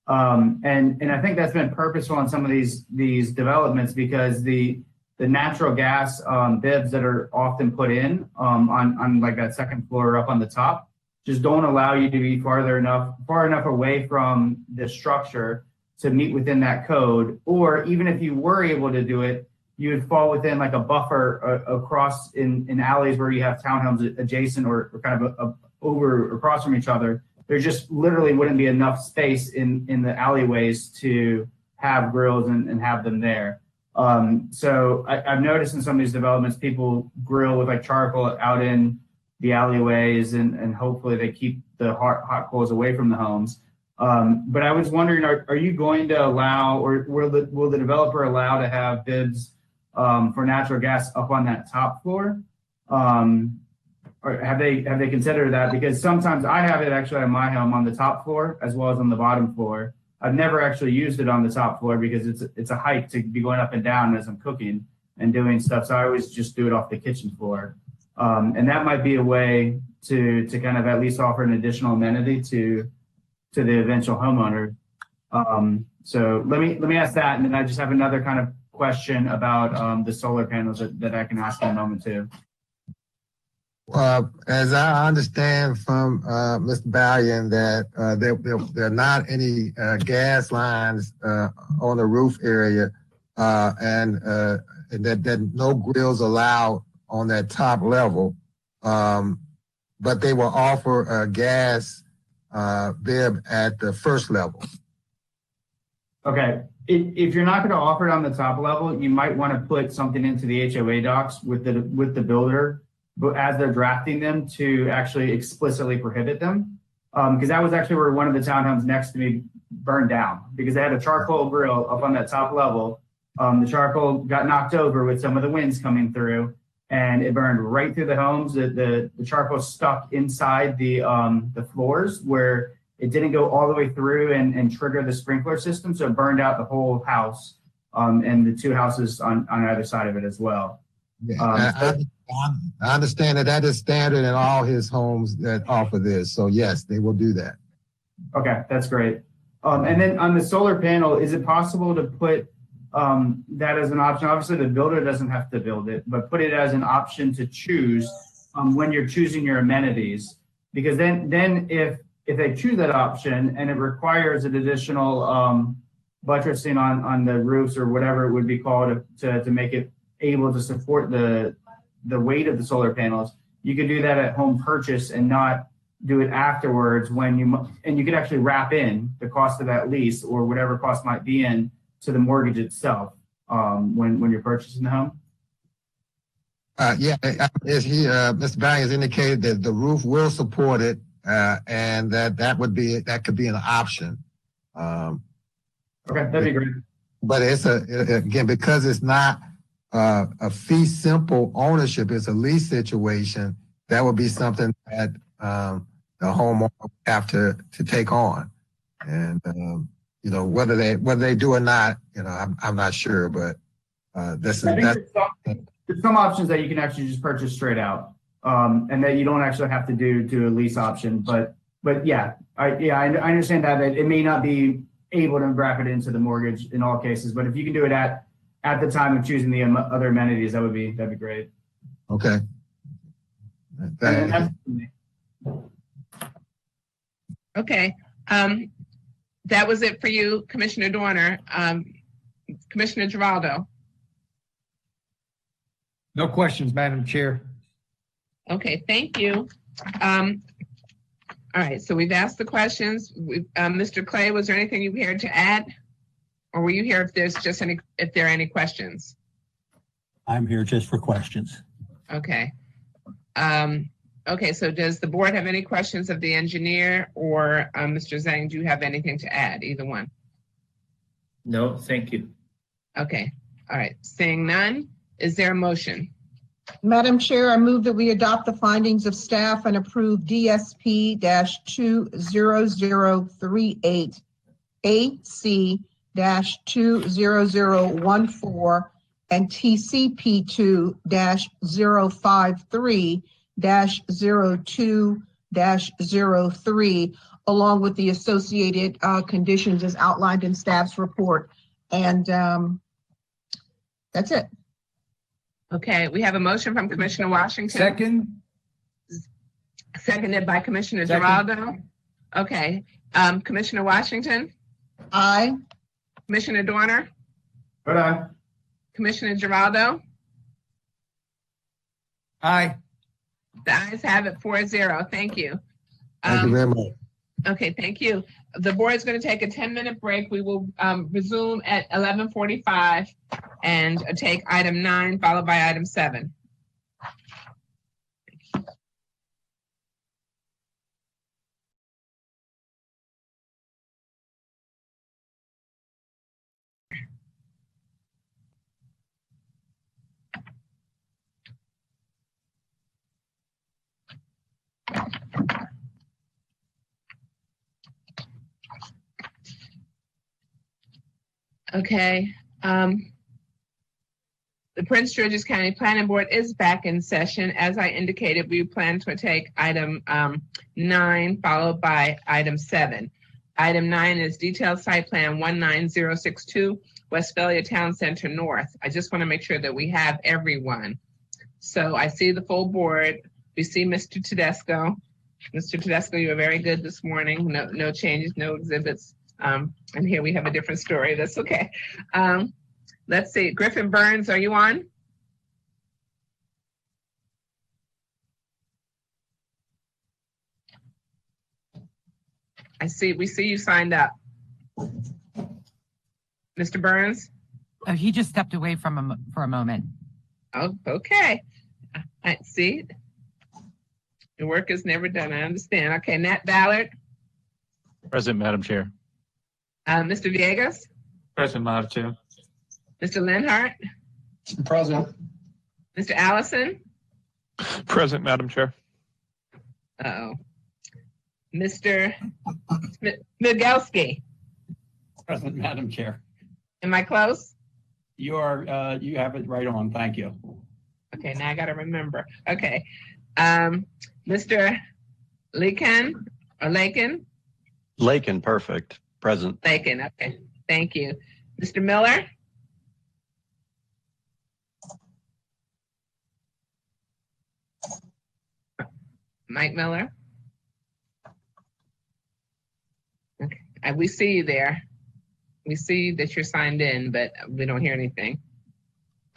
And I think that's been purposeful in some of these developments because the natural gas bibs that are often put in on like that second floor up on the top just don't allow you to be far enough away from the structure to meet within that code. Or even if you were able to do it, you would fall within like a buffer across in alleys where you have townhomes adjacent or kind of over across from each other. There just literally wouldn't be enough space in the alleyways to have grills and have them there. So I've noticed in some of these developments, people grill with like charcoal out in the alleyways and hopefully they keep the hot coals away from the homes. But I was wondering, are you going to allow, or will the developer allow to have bibs for natural gas up on that top floor? Or have they considered that? Because sometimes I have it actually on my home on the top floor as well as on the bottom floor. I've never actually used it on the top floor because it's a hike to be going up and down as I'm cooking and doing stuff. So I always just do it off the kitchen floor. And that might be a way to kind of at least offer an additional amenity to the eventual homeowner. So let me ask that, and then I just have another kind of question about the solar panels that I can ask in a moment too. As I understand from Mr. Balian, that there are not any gas lines on the roof area, and that no grills allowed on that top level, but they will offer a gas bib at the first level. Okay, if you're not going to offer it on the top level, you might want to put something into the HOA docs with the builder, but as they're drafting them to actually explicitly prohibit them. Because that was actually where one of the townhomes next to me burned down because they had a charcoal grill up on that top level. The charcoal got knocked over with some of the winds coming through, and it burned right through the homes. The charcoal stuck inside the floors where it didn't go all the way through and trigger the sprinkler system, so it burned out the whole house and the two houses on either side of it as well. I understand that is standard in all his homes that offer this. So yes, they will do that. Okay, that's great. And then on the solar panel, is it possible to put that as an option? Obviously, the builder doesn't have to build it, but put it as an option to choose when you're choosing your amenities. Because then if they choose that option and it requires an additional buttressing on the roofs or whatever it would be called to make it able to support the weight of the solar panels, you could do that at home purchase and not do it afterwards and you could actually wrap in the cost of that lease or whatever cost might be in to the mortgage itself when you're purchasing the home. Mr. Barry has indicated that the roof will support it. And that could be an option. Okay, that'd be great. But it's again, because it's not a fee simple ownership, it's a lease situation. That would be something that the homeowner would have to take on. And whether they do or not, I'm not sure. But there's some options that you can actually just purchase straight out. And that you don't actually have to do a lease option, but yeah, I understand that it may not be able to wrap it into the mortgage in all cases, but if you can do it at the time of choosing the other amenities, that'd be great. Okay. Okay. That was it for you, Commissioner Doerner. Commissioner Giraldo. No questions, Madam Chair. Okay, thank you. All right, so we've asked the questions. Mr. Clay, was there anything you were here to add? Or were you here if there are any questions? I'm here just for questions. Okay. Okay, so does the board have any questions of the engineer or Mr. Zhang, do you have anything to add, either one? No, thank you. Okay, all right, seeing none, is there a motion? Madam Chair, I move that we adopt the findings of staff and approve DSP-20038 AC-20014 and TCP2-053-02-03, along with the associated conditions as outlined in staff's report. And that's it. Okay, we have a motion from Commissioner Washington. Seconded by Commissioner Giraldo. Okay, Commissioner Washington? Aye. Commissioner Doerner? Aye. Commissioner Giraldo? Aye. The ayes have it 4-0. Thank you. Thank you very much. Okay, thank you. The board is going to take a 10-minute break. We will resume at 11:45 and take item 9 followed by item 7. Okay. The Prince George's County Planning Board is back in session. As I indicated, we plan to take item 9 followed by item 7. Item 9 is detailed site plan 19062 Westphalia Town Center North. I just want to make sure that we have everyone. So I see the full board. We see Mr. Tedesco. Mr. Tedesco, you were very good this morning. No changes, no exhibits. And here we have a different story. That's okay. Let's see. Griffin Burns, are you on? We see you signed up. Mr. Burns? Oh, he just stepped away for a moment. Oh, okay. I see. The work is never done. I understand. Okay, Nat Ballard, Present, Madam Chair. Mr. Villegas, Present, Madam Chair. Mr. Lenhart, Present. Mr. Allison. Present, Madam Chair. Uh-oh. Mr. Migelski. Present, Madam Chair. Am I close? You have it right on. Thank you. Okay, now I got to remember. Okay. Mr. Lakin or Lakin? Lakin, perfect. Present. Lakin, okay. Thank you. Mr. Miller? Mike Miller? Okay. We see you there. We see that you're signed in, but we don't hear anything.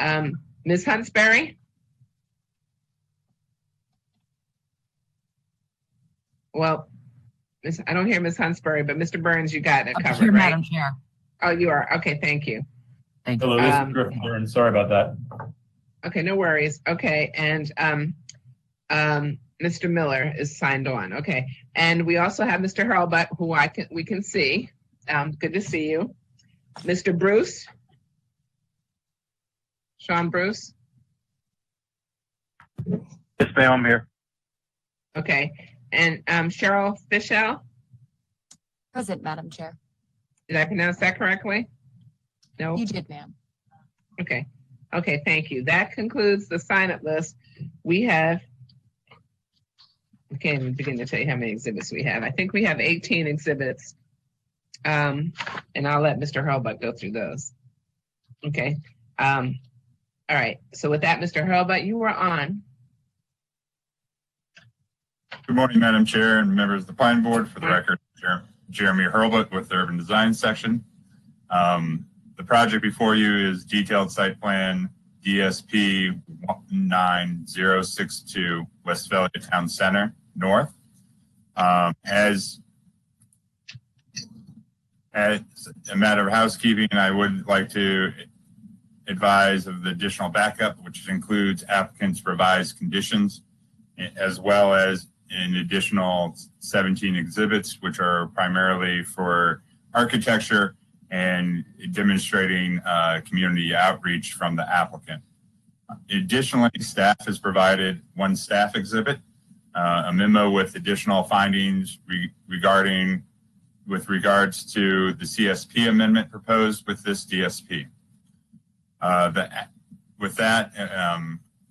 Ms. Huntsberry? Well, I don't hear Ms. Huntsberry, but Mr. Burns, you got it covered, Here, right? Madam Chair. Oh, you are. Okay, thank you. Thank you. Hello, this is Griffin Burns. Sorry about that. Okay, no worries. Okay, and Mr. Miller is signed on. Okay, and we also have Mr. Hurlbut, who we can see. Good to see you. Mr. Bruce? Sean Bruce? Yes, ma'am, I'm here. Okay, and Cheryl Fischel? Present, Madam Chair. Did I pronounce that correctly? No? You did, ma'am. Okay. Okay, thank you. That concludes the sign-up list. We have, I can't even begin to tell you how many exhibits we have. I think we have 18 exhibits. And I'll let Mr. Hurlbut go through those. Okay. All right. So with that, Mr. Hurlbut, you were on. Good morning, Madam Chair and members of the Planning Board. For the record, Jeremy Hurlbut with the Urban Design Section. The project before you is detailed site plan DSP 19062 Westphalia Town Center North. As a matter of housekeeping, I would like to advise of the additional backup, which includes applicants' revised conditions, as well as an additional 17 exhibits, which are primarily for architecture and demonstrating community outreach from the applicant. Additionally, staff has provided one staff exhibit, a memo with additional findings with regards to the CSP amendment proposed with this DSP. With that,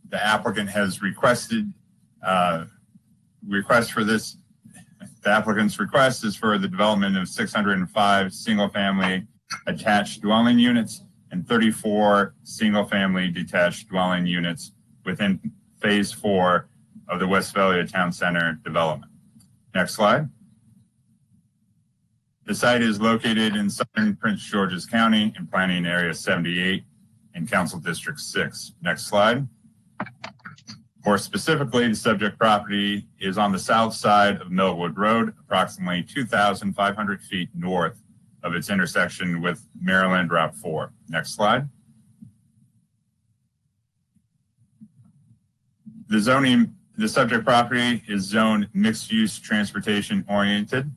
the applicant has requested the applicant's request is for the development of 605 single-family attached dwelling units and 34 single-family detached dwelling units within Phase 4 of the Westphalia Town Center development. Next slide. The site is located in southern Prince George's County in Planning Area 78 and Council District 6. Next slide. More specifically, the subject property is on the south side of Millwood Road, approximately 2,500 feet north of its intersection with Maryland Route 4. Next slide. The subject property is zoned mixed-use transportation oriented,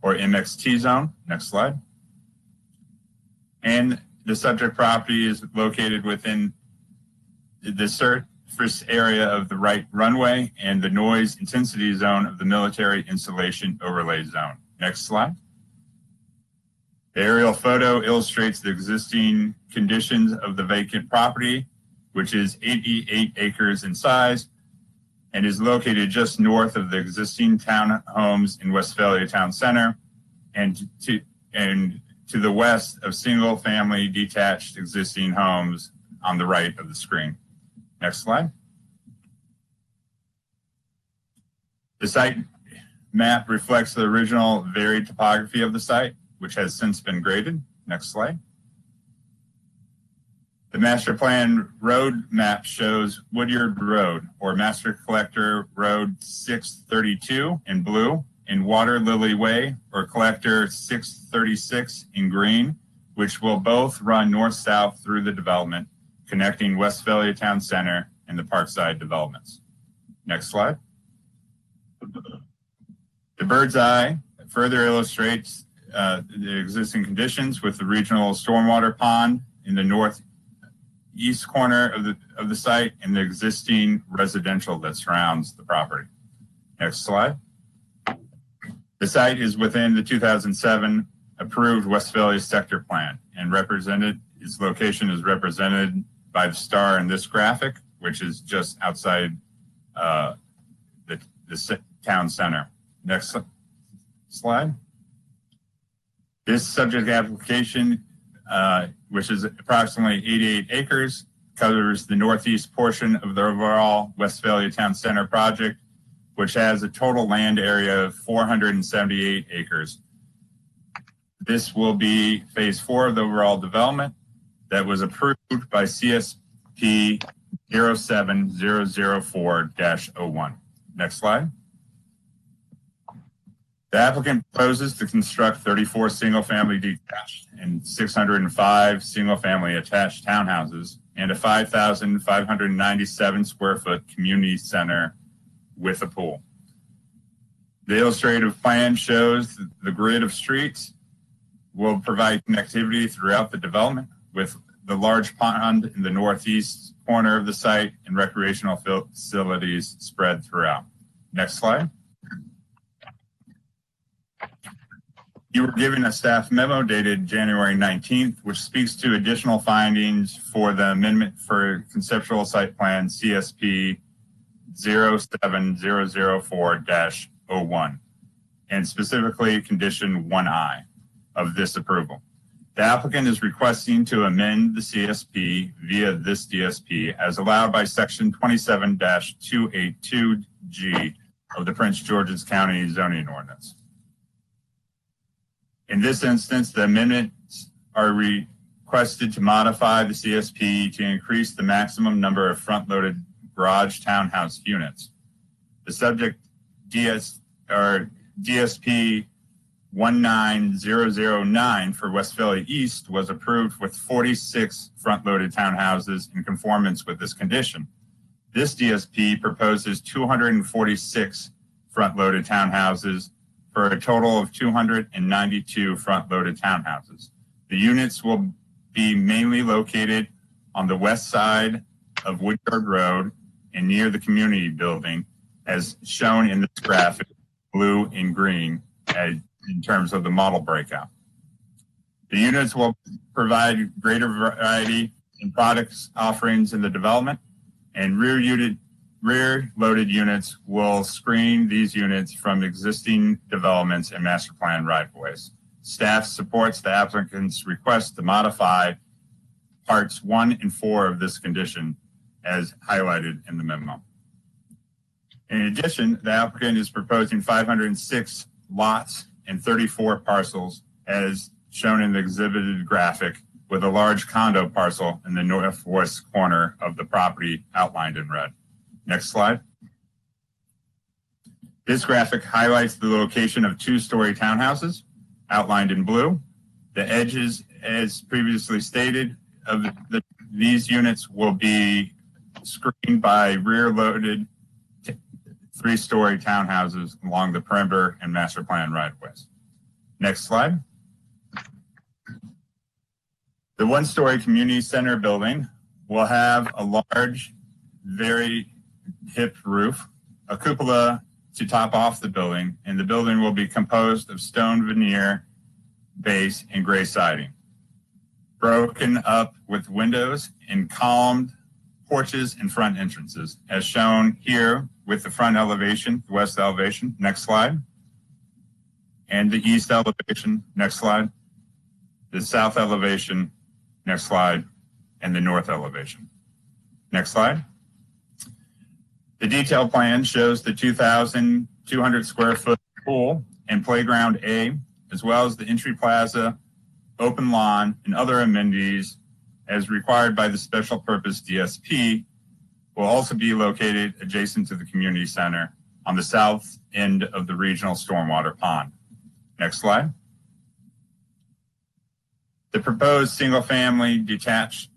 or MXT zone. Next slide. And the subject property is located within the surface area of the right runway and the noise intensity zone of the military installation overlay zone. Next slide. The aerial photo illustrates the existing conditions of the vacant property, which is 88 acres in size and is located just north of the existing townhomes in Westphalia Town Center and to the west of single-family detached existing homes on the right of the screen. Next slide. The site map reflects the original varied topography of the site, which has since been graded. Next slide. The master plan road map shows Woodyard Road, or Master Collector Road 632 in blue, and Water Lily Way, or Collector 636 in green, which will both run north-south through the development, connecting Westphalia Town Center and the Parkside developments. Next slide. The bird's eye further illustrates the existing conditions with the regional stormwater pond in the northeast corner of the site and the existing residential that surrounds the property. Next slide. The site is within the 2007 approved Westphalia sector plan and its location is represented by the star in this graphic, which is just outside the town center. Next slide. This subject application, which is approximately 88 acres, covers the northeast portion of the overall Westphalia Town Center project, which has a total land area of 478 acres. This will be phase 4 of the overall development that was approved by CSP 07004-01. Next slide. The applicant proposes to construct 34 single-family detached and 605 single-family attached townhouses and a 5,597 square foot community center with a pool. The illustrative plan shows the grid of streets will provide connectivity throughout the development with the large pond in the northeast corner of the site and recreational facilities spread throughout. Next slide. You were given a staff memo dated January 19th, which speaks to additional findings for the amendment for conceptual site plan CSP 07004-01, and specifically condition 1I of this approval. The applicant is requesting to amend the CSP via this DSP as allowed by section 27-282G of the Prince George's County zoning ordinance. In this instance, the amendments are requested to modify the CSP to increase the maximum number of front-loaded garage townhouse units. The subject DSP 19009 for Westphalia East was approved with 46 front-loaded townhouses in conformance with this condition. This DSP proposes 246 front-loaded townhouses for a total of 292 front-loaded townhouses. The units will be mainly located on the west side of Woodyard Road and near the community building, as shown in this graphic, blue and green, in terms of the model breakout. The units will provide greater variety in products offerings in the development, and rear-loaded units will screen these units from existing developments and master plan right-of-ways. Staff supports the applicant's request to modify parts 1 and 4 of this condition as highlighted in the memo. In addition, the applicant is proposing 506 lots and 34 parcels as shown in the exhibited graphic, with a large condo parcel in the northwest corner of the property outlined in red. Next slide. This graphic highlights the location of 2-story townhouses outlined in blue. The edges, as previously stated, of these units will be screened by rear-loaded 3-story townhouses along the perimeter and master plan right-of-ways. Next slide. The 1-story community center building will have a large, very hip roof, a cupola to top off the building, and the building will be composed of stone veneer base and gray siding, broken up with windows and columned porches and front entrances, as shown here with the front elevation, the west elevation, next slide, and the east elevation, next slide, the south elevation, next slide, and the north elevation. Next slide. The detailed plan shows the 2,200 square foot pool and playground A, as well as the entry plaza, open lawn, and other amenities as required by the special purpose DSP will also be located adjacent to the community center on the south end of the regional stormwater pond. Next slide. The proposed single-family detached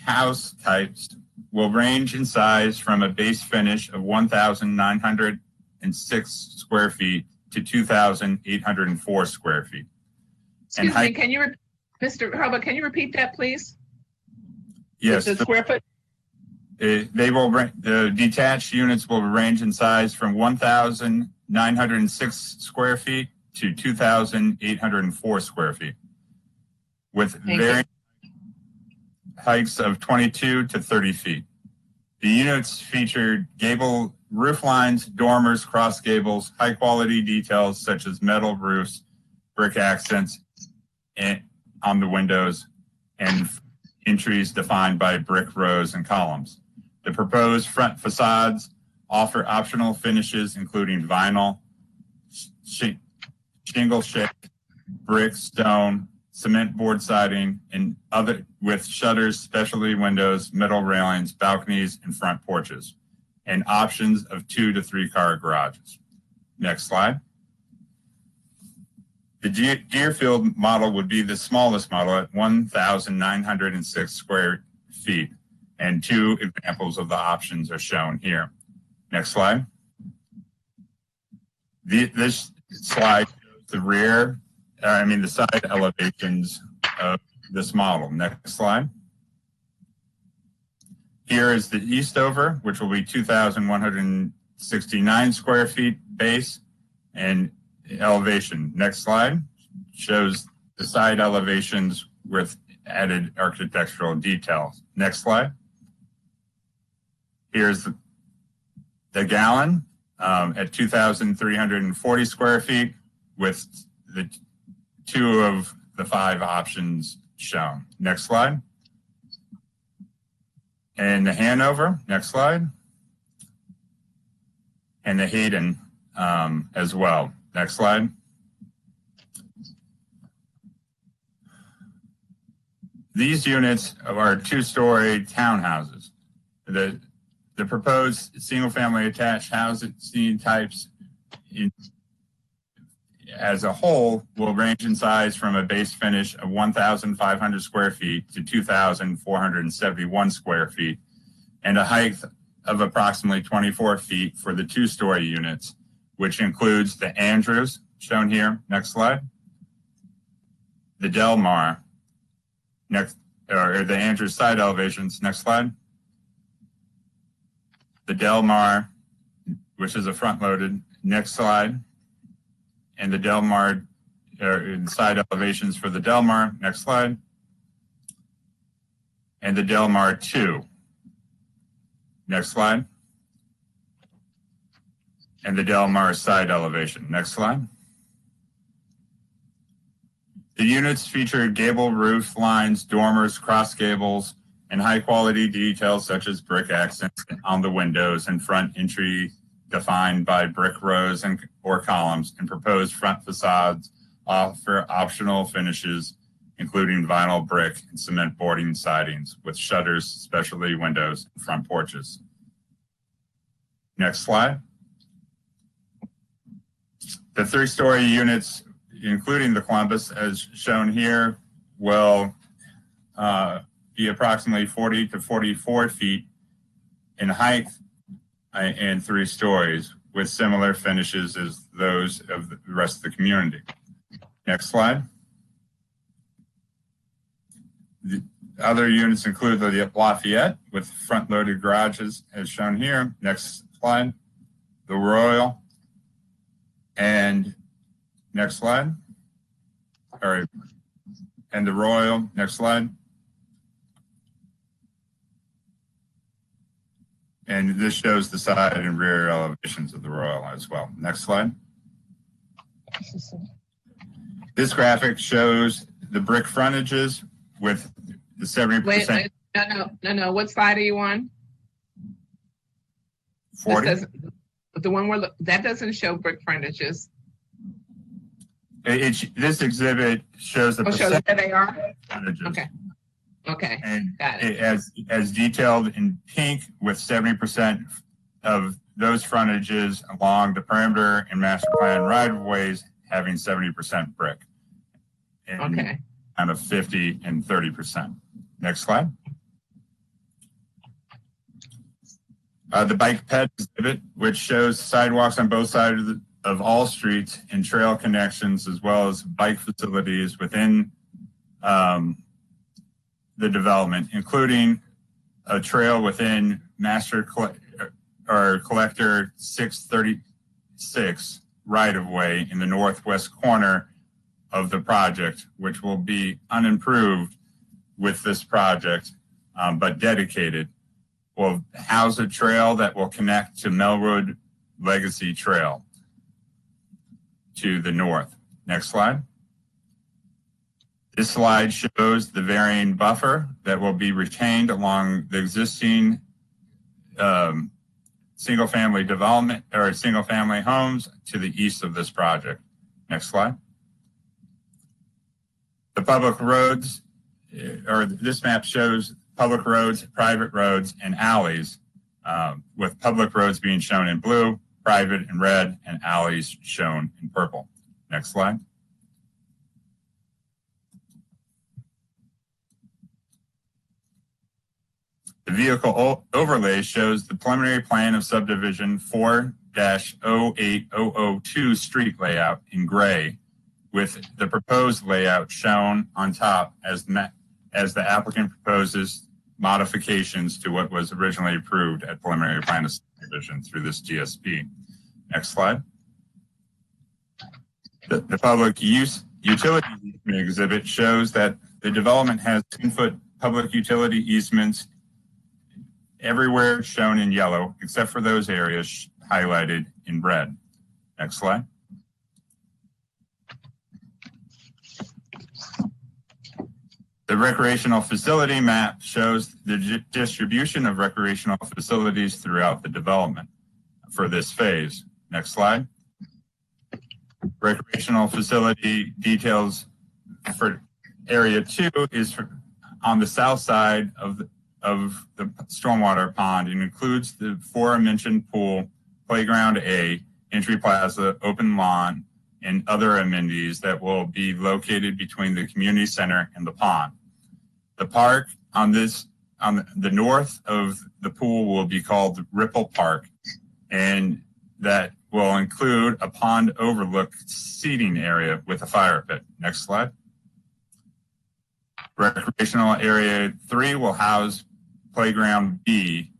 house types will range in size from a base finish of 1,906 square feet to 2,804 square feet. Excuse me, can you, Mr. Hurlbut, can you repeat that, please? Yes. The square foot? The detached units will range in size from 1,906 square feet to 2,804 square feet, with varying heights of 22 to 30 feet. The units featured gable roof lines, dormers, cross gables, high quality details such as metal roofs, brick accents on the windows, and entries defined by brick rows and columns. The proposed front facades offer optional finishes including vinyl, shingle shake, brick, stone, cement board siding, and other with shutters, specialty windows, metal railings, balconies, and front porches, and options of 2 to 3 car garages. Next slide. The Deerfield model would be the smallest model at 1,906 square feet, and 2 examples of the options are shown here. Next slide. This slide shows the the side elevations of this model. Next slide. Here is the Eastover, which will be 2,169 square feet base and elevation. Next slide shows the side elevations with added architectural details. Next slide. Here's the Gallon at 2,340 square feet with the 2 of the 5 options shown. Next slide. And the Hanover, next slide. And the Hayden as well. Next slide. These units are 2-story townhouses. The proposed single-family attached housing types as a whole will range in size from a base finish of 1,500 square feet to 2,471 square feet, and a height of approximately 24 feet for the 2-story units, which includes the Andrews, shown here. Next slide. The Delmar, or the Andrews side elevations. Next slide. The Delmar, which is a front-loaded. Next slide. And the Delmar, side elevations for the Delmar. Next slide. And the Delmar 2. Next slide. And the Delmar side elevation. Next slide. The units feature gable roof lines, dormers, cross gables, and high-quality details such as brick accents on the windows and front entry defined by brick rows or columns, and proposed front facades offer optional finishes including vinyl brick and cement boarding sidings with shutters, specialty windows, and front porches. Next slide. The 3-story units, including the Columbus, as shown here, will be approximately 40 to 44 feet in height and 3 stories, with similar finishes as those of the rest of the community. Next slide. The other units include the Lafayette with front-loaded garages, as shown here. Next slide. The Royal. And next slide. All right. And the Royal. Next slide. And this shows the side and rear elevations of the Royal as well. Next slide. This graphic shows the brick frontages with the 70%. Wait, no. What slide are you on? 40. The one that doesn't show brick frontages. This exhibit shows the shows where they are? frontages. Okay, and got it. As detailed in pink, with 70% of those frontages along the perimeter and master plan right-of-ways having 70% brick. And out of 50 and 30%. Next slide. The bike ped exhibit, which shows sidewalks on both sides of all streets and trail connections, as well as bike facilities within the development, including a trail within Collector 636 right-of-way in the northwest corner of the project, which will be unimproved with this project, but dedicated. Will house a trail that will connect to Melwood Legacy Trail to the north. Next slide. This slide shows the varying buffer that will be retained along the existing single-family development or single-family homes to the east of this project. Next slide. The public roads, or this map shows public roads, private roads, and alleys, with public roads being shown in blue, private in red, and alleys shown in purple. Next slide. The vehicle overlay shows the preliminary plan of subdivision 4-08002 street layout in gray, with the proposed layout shown on top as the applicant proposes modifications to what was originally approved at preliminary plan of subdivision through this DSP. Next slide. The public use utility easement exhibit shows that the development has 10-foot public utility easements everywhere shown in yellow, except for those areas highlighted in red. Next slide. The recreational facility map shows the distribution of recreational facilities throughout the development for this phase. Next slide. Recreational facility details for area 2 is on the south side of the stormwater pond and includes the aforementioned pool, playground A, entry plaza, open lawn, and other amenities that will be located between the community center and the pond. The park on the north of the pool will be called Ripple Park, and that will include a pond overlook seating area with a fire pit. Next slide. Recreational area 3 will house playground B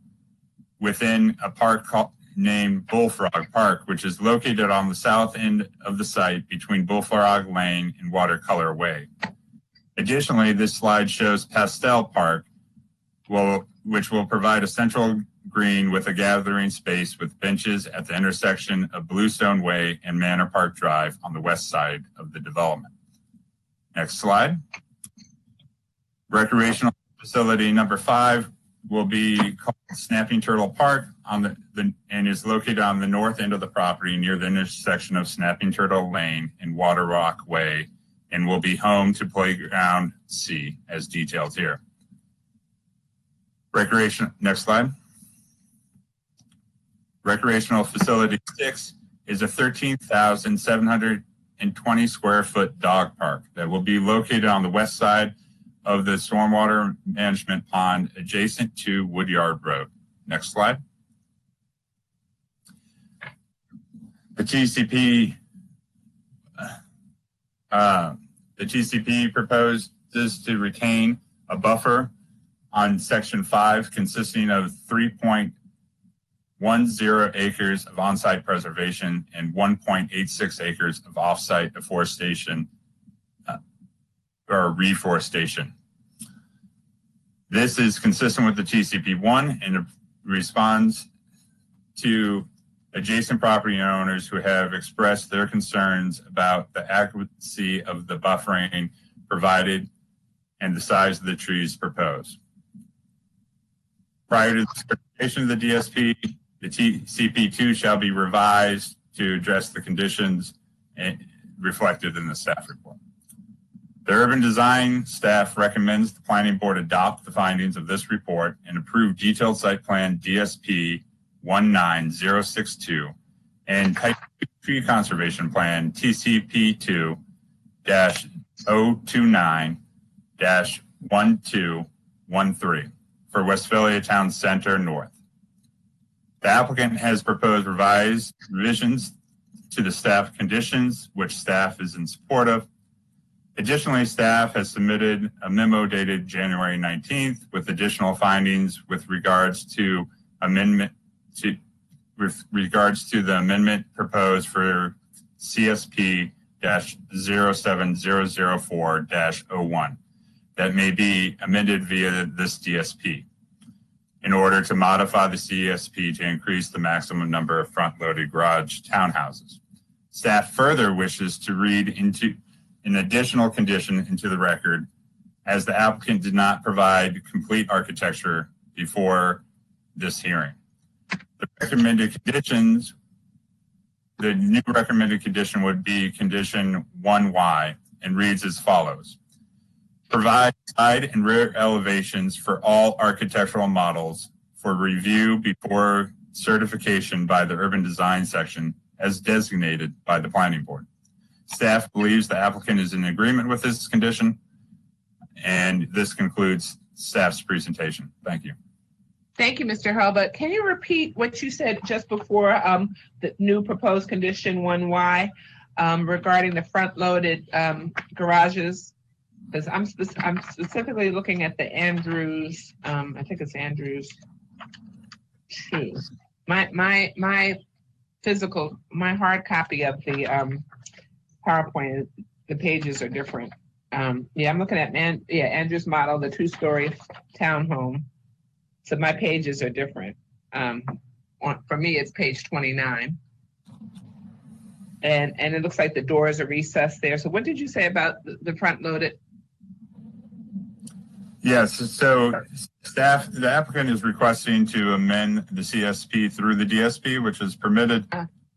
within a park named Bullfrog Park, which is located on the south end of the site between Bullfrog Lane and Watercolor Way. Additionally, this slide shows Pastel Park, which will provide a central green with a gathering space with benches at the intersection of Bluestone Way and Manor Park Drive on the west side of the development. Next slide. Recreational facility number 5 will be called Snapping Turtle Park and is located on the north end of the property near the intersection of Snapping Turtle Lane and Water Rock Way, and will be home to Playground C as detailed here. Next slide. Recreational facility 6 is a 13,720 square foot dog park that will be located on the west side of the stormwater management pond adjacent to Woodyard Road. Next slide. The TCP proposes to retain a buffer on section 5 consisting of 3.10 acres of on-site preservation and 1.86 acres of off-site afforestation or reforestation. This is consistent with the TCP1 and responds to adjacent property owners who have expressed their concerns about the adequacy of the buffering provided and the size of the trees proposed. Prior to the certification of the DSP, the TCP2 shall be revised to address the conditions reflected in the staff report. The urban design staff recommends the planning board adopt the findings of this report and approve detailed site plan DSP 19062 and type tree conservation plan TCP2-029 1213 for Westphalia Town Center North. The applicant has proposed revisions to the staff conditions, which staff is in support of. Additionally, staff has submitted a memo dated January 19th with additional findings with regards to the amendment proposed for CSP-07004-01 that may be amended via this DSP in order to modify the CSP to increase the maximum number of front-loaded garage townhouses. Staff further wishes to read into an additional condition into the record, as the applicant did not provide complete architecture before this hearing. The new recommended condition would be condition 1Y and reads as follows. Provide side and rear elevations for all architectural models for review before certification by the urban design section as designated by the planning board. Staff believes the applicant is in agreement with this condition, and this concludes staff's presentation. Thank you. Thank you, Mr. Hurlbut. Can you repeat what you said just before the new proposed condition 1Y regarding the front-loaded garages? Because I'm specifically looking at the Andrews, I think it's Andrews 2. My hard copy of the PowerPoint, the pages are different. Yeah, I'm looking at Andrews model, the 2-story townhome. So my pages are different. For me, it's page 29. And it looks like the doors are recessed there. So what did you say about the front loaded? Yes, so the applicant is requesting to amend the CSP through the DSP, which is permitted.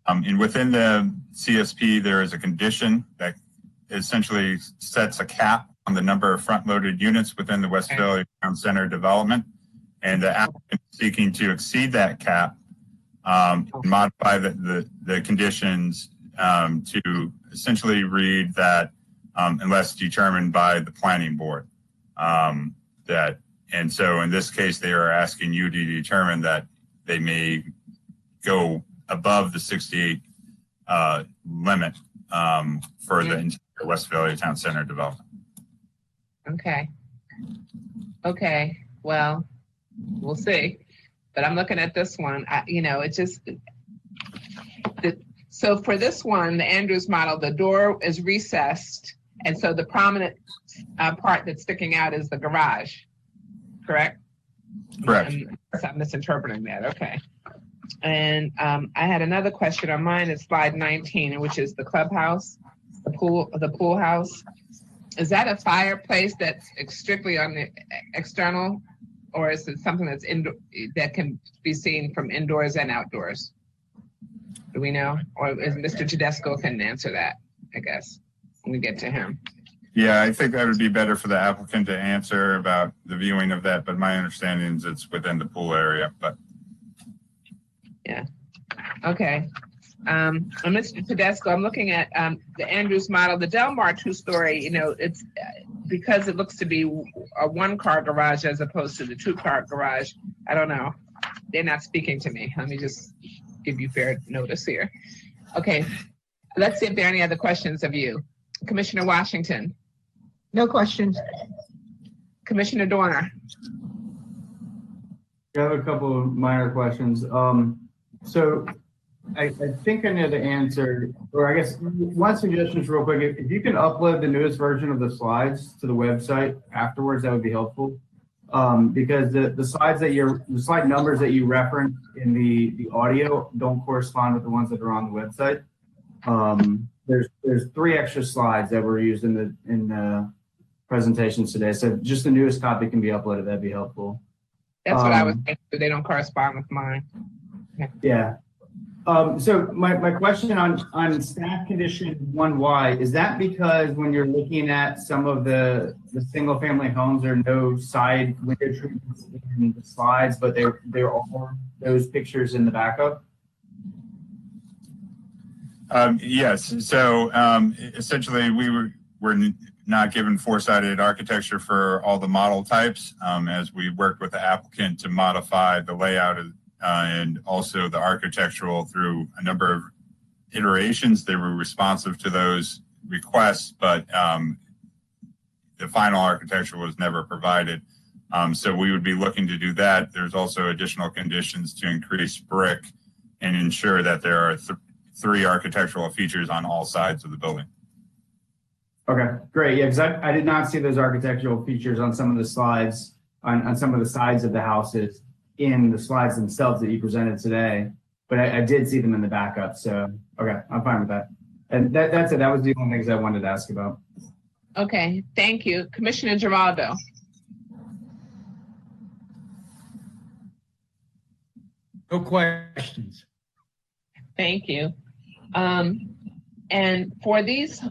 And within the CSP, there is a condition that essentially sets a cap on the number of front-loaded units within the Westphalia Town Center development. And the applicant is seeking to exceed that cap, modify the conditions to essentially read that unless determined by the planning board. And so in this case, they are asking you to determine that they may go above the 68 limit for the entire Westphalia Town Center development. Okay. Well, we'll see. But I'm looking at this one. So for this one, the Andrews model, the door is recessed, and so the prominent part that's sticking out is the garage. Correct? Correct. I'm misinterpreting that. Okay. And I had another question on mine. It's slide 19, which is the clubhouse, the pool house. Is that a fireplace that's strictly on the external, or is it something that's that can be seen from indoors and outdoors? Do we know? Or is Mr. Tedesco can answer that, I guess, when we get to him. Yeah, I think that would be better for the applicant to answer about the viewing of that, but my understanding is it's within the pool area, but. Yeah, okay. And Mr. Tedesco, I'm looking at the Andrews model, the Delmar 2-story, it's because it looks to be a 1-car garage as opposed to the 2-car garage. I don't know. They're not speaking to me. Let me just give you fair notice here. Okay, let's see if there are any other questions of you. Commissioner Washington. No questions. Commissioner Dorner. I have a couple of minor questions. So I think I know the answer, or I guess one suggestion is real quick. If you can upload the newest version of the slides to the website afterwards, that would be helpful. Because the slide numbers that you referenced in the audio don't correspond with the ones that are on the website. There's 3 extra slides that were used in the presentations today. So just the newest copy can be uploaded. That'd be helpful. That's what I was thinking. They don't correspond with mine. Yeah. So my question on staff condition 1Y, is that because when you're looking at some of the single family homes, there are no side window treatments in the slides, but there are those pictures in the backup? Yes. So essentially, not given four-sided architecture for all the model types, as we worked with the applicant to modify the layout and also the architectural through a number of iterations. They were responsive to those requests, but the final architecture was never provided. So we would be looking to do that. There's also additional conditions to increase brick and ensure that there are three architectural features on all sides of the building. Okay, great. Yeah, because I did not see those architectural features on some of the slides, on some of the sides of the houses in the slides themselves that you presented today, but I did see them in the backup. So, okay, I'm fine with that. And that's it. That was the only things I wanted to ask about. Okay, thank you. Commissioner Giraldo. No questions. Thank you. And for these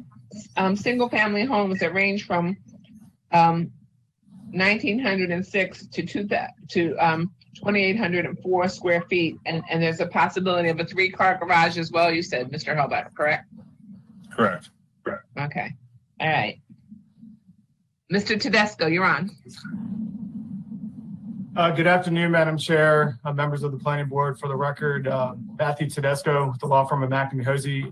single-family homes that range from 1,906 to 2,804 square feet, and there's a possibility of a 3-car garage as well, you said, Mr. Hurlbut, correct? Correct. Okay, all right. Mr. Tedesco, you're on. Good afternoon, Madam Chair, members of the Planning Board. For the record, Matthew Tedesco, the law firm of McNamee Hosey.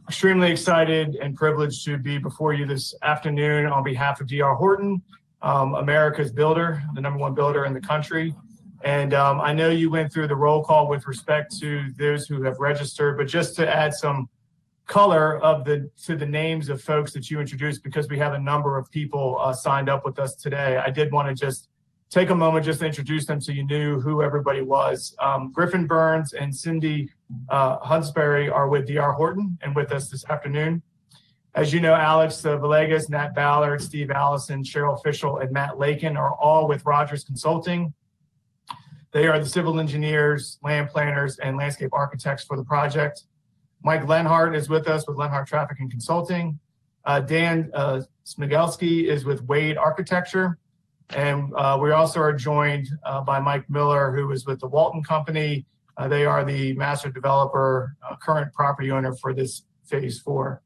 Extremely excited and privileged to be before you this afternoon on behalf of D.R. Horton, America's builder, the #1 builder in the country. And I know you went through the roll call with respect to those who have registered, but just to add some color to the names of folks that you introduced, because we have a number of people signed up with us today, I did want to just take a moment just to introduce them so you knew who everybody was. Griffin Burns and Cindy Hunsberry are with D.R. Horton and with us this afternoon. As you know, Alex Villegas, Nat Ballard, Steve Allison, Cheryl Fischel, and Matt Lakin are all with Rogers Consulting. They are the civil engineers, land planners, and landscape architects for the project. Mike Lenhart is with us with Lenhart Traffic and Consulting. Dan Smigelski is with Wade Architecture. And we also are joined by Mike Miller, who is with the Walton Company. They are the master developer, current property owner for this phase 4.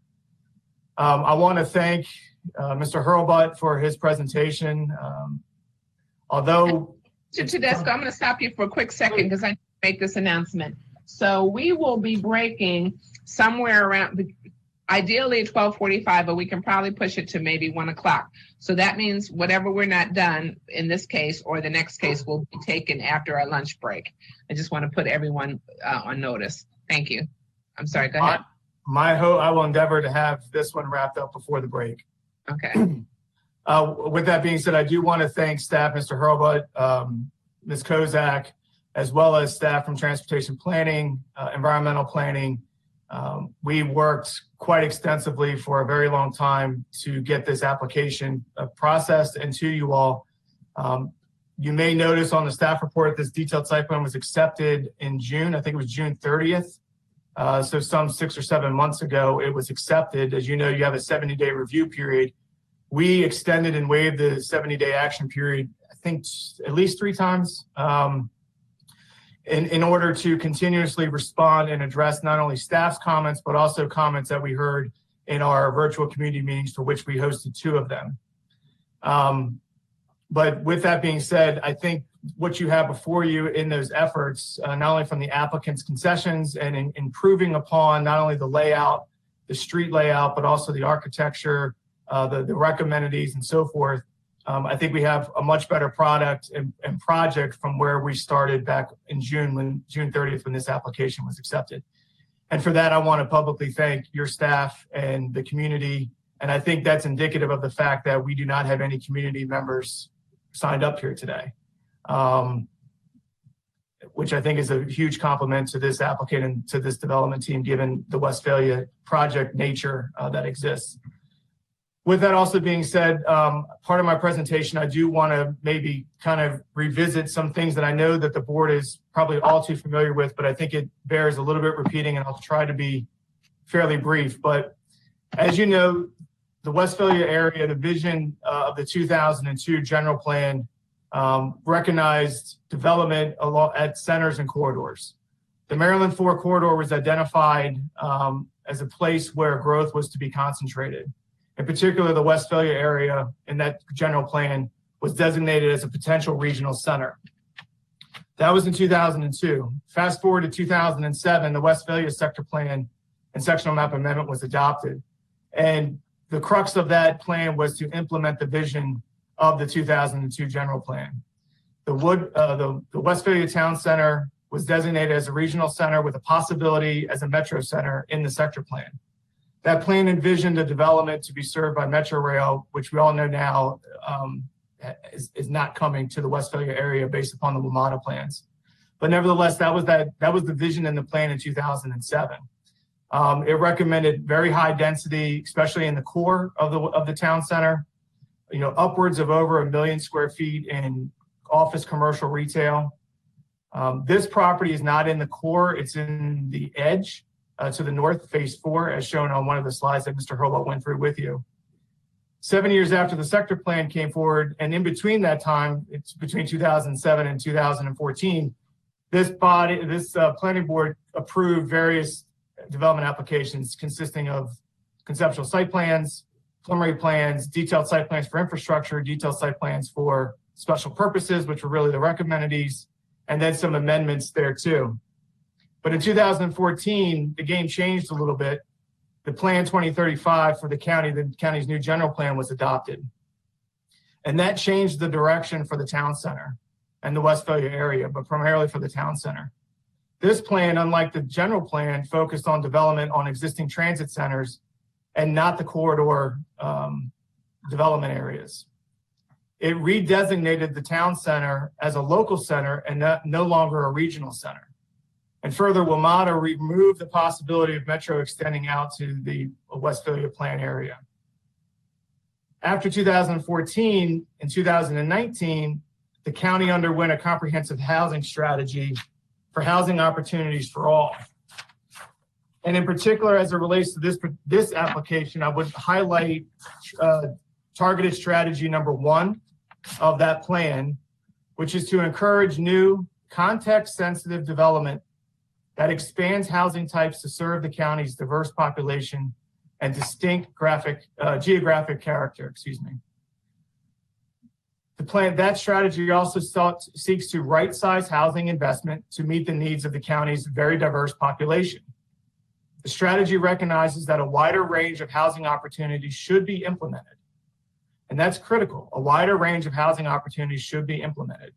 I want to thank Mr. Hurlbut for his presentation. Although Mr. Tedesco, I'm going to stop you for a quick second because I need to make this announcement. So we will be breaking somewhere around, ideally 12:45, but we can probably push it to maybe 1 o'clock. So that means whatever we're not done in this case or the next case will be taken after our lunch break. I just want to put everyone on notice. Thank you. I'm sorry, go ahead. I will endeavor to have this one wrapped up before the break. Okay. With that being said, I do want to thank staff, Mr. Hurlbut, Ms. Kozak, as well as staff from Transportation Planning, Environmental Planning. We worked quite extensively for a very long time to get this application processed and to you all. You may notice on the staff report, this detailed site plan was accepted in June. I think it was June 30th. So some 6 or 7 months ago, it was accepted. As you know, you have a 70-day review period. We extended and waived the 70-day action period, I think at least 3 times. In order to continuously respond and address not only staff's comments, but also comments that we heard in our virtual community meetings, for which we hosted 2 of them. But with that being said, I think what you have before you in those efforts, not only from the applicant's concessions and in improving upon not only the layout, the street layout, but also the architecture, the rec amenities and so forth, I think we have a much better product and project from where we started back in June 30th, when this application was accepted. And for that, I want to publicly thank your staff and the community. And I think that's indicative of the fact that we do not have any community members signed up here today, which I think is a huge compliment to this applicant and to this development team, given the Westphalia project nature that exists. With that also being said, part of my presentation, I do want to maybe kind of revisit some things that I know that the board is probably all too familiar with, but I think it bears a little bit repeating, and I'll try to be fairly brief. But as you know, the Westphalia area, the vision of the 2002 general plan recognized development at centers and corridors. The Maryland 4 corridor was identified as a place where growth was to be concentrated. In particular, the Westphalia area in that general plan was designated as a potential regional center. That was in 2002. Fast forward to 2007, the Westphalia sector plan and sectional map amendment was adopted. And the crux of that plan was to implement the vision of the 2002 general plan. The Westphalia Town Center was designated as a regional center with a possibility as a metro center in the sector plan. That plan envisioned a development to be served by Metro Rail, which we all know now is not coming to the Westphalia area based upon the WMATA plans. But nevertheless, that was the vision in the plan in 2007. It recommended very high density, especially in the core of the town center. Upwards of over 1 million square feet in office, commercial, retail. This property is not in the core; it's in the edge to the north, phase 4, as shown on one of the slides that Mr. Hurlbut went through with you. 7 years after the sector plan came forward, and in between that time, it's between 2007 and 2014, this planning board approved various development applications consisting of conceptual site plans, preliminary plans, detailed site plans for infrastructure, detailed site plans for special purposes, which were really the recommended, and then some amendments there too. But in 2014, the game changed a little bit. The Plan 2035 for the county's new general plan was adopted. And that changed the direction for the town center and the Westphalia area, but primarily for the town center. This plan, unlike the general plan, focused on development on existing transit centers and not the corridor development areas. It redesignated the town center as a local center and no longer a regional center. And further, WMATA removed the possibility of Metro extending out to the Westphalia plan area. After 2014 and 2019, the county underwent a comprehensive housing strategy for housing opportunities for all. And in particular, as it relates to this application, I would highlight targeted strategy number 1 of that plan, which is to encourage new context-sensitive development that expands housing types to serve the county's diverse population and distinct geographic character. That strategy also seeks to right-size housing investment to meet the needs of the county's very diverse population. The strategy recognizes that a wider range of housing opportunities should be implemented. And that's critical. A wider range of housing opportunities should be implemented.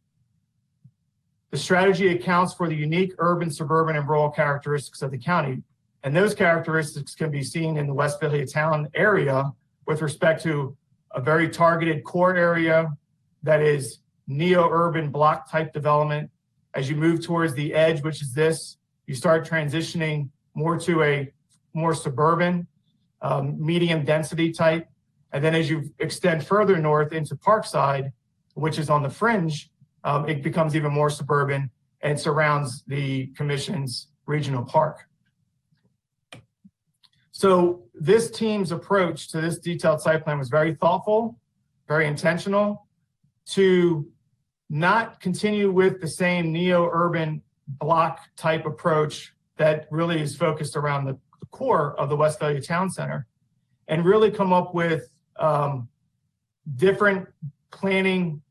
The strategy accounts for the unique urban, suburban, and rural characteristics of the county. And those characteristics can be seen in the Westphalia town area with respect to a very targeted core area that is neo-urban block type development. As you move towards the edge, which is this, you start transitioning more to a more suburban, medium density type. And then as you extend further north into Parkside, which is on the fringe, it becomes even more suburban and surrounds the commission's regional park. So this team's approach to this detailed site plan was very thoughtful, very intentional, to not continue with the same neo-urban block type approach that really is focused around the core of the Westphalia Town Center, and really come up with different planning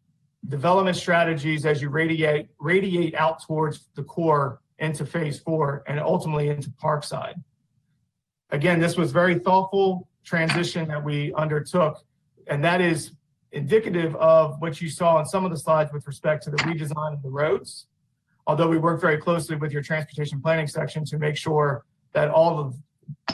development strategies as you radiate out towards the core into phase 4 and ultimately into Parkside. Again, this was very thoughtful transition that we undertook, and that is indicative of what you saw on some of the slides with respect to the redesign of the roads. Although we worked very closely with your transportation planning section to make sure that all of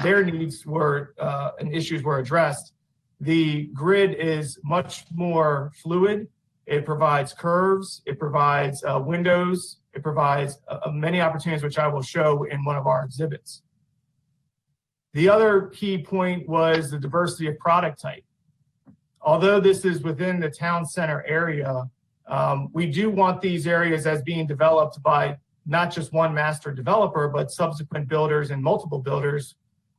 their needs were and issues were addressed, the grid is much more fluid. It provides curves, it provides windows, it provides many opportunities, which I will show in one of our exhibits. The other key point was the diversity of product type. Although this is within the town center area, we do want these areas as being developed by not just one master developer, but subsequent builders and multiple builders,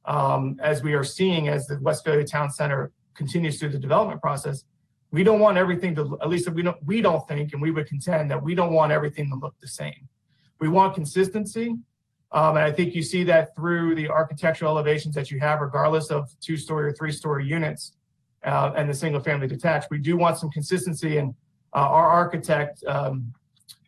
as we are seeing as the Westphalia Town Center continues through the development process. We don't want everything to, at least we don't think, and we would contend that we don't want everything to look the same. We want consistency. And I think you see that through the architectural elevations that you have, regardless of 2-story or 3-story units. and the single family detached. We do want some consistency, and our architect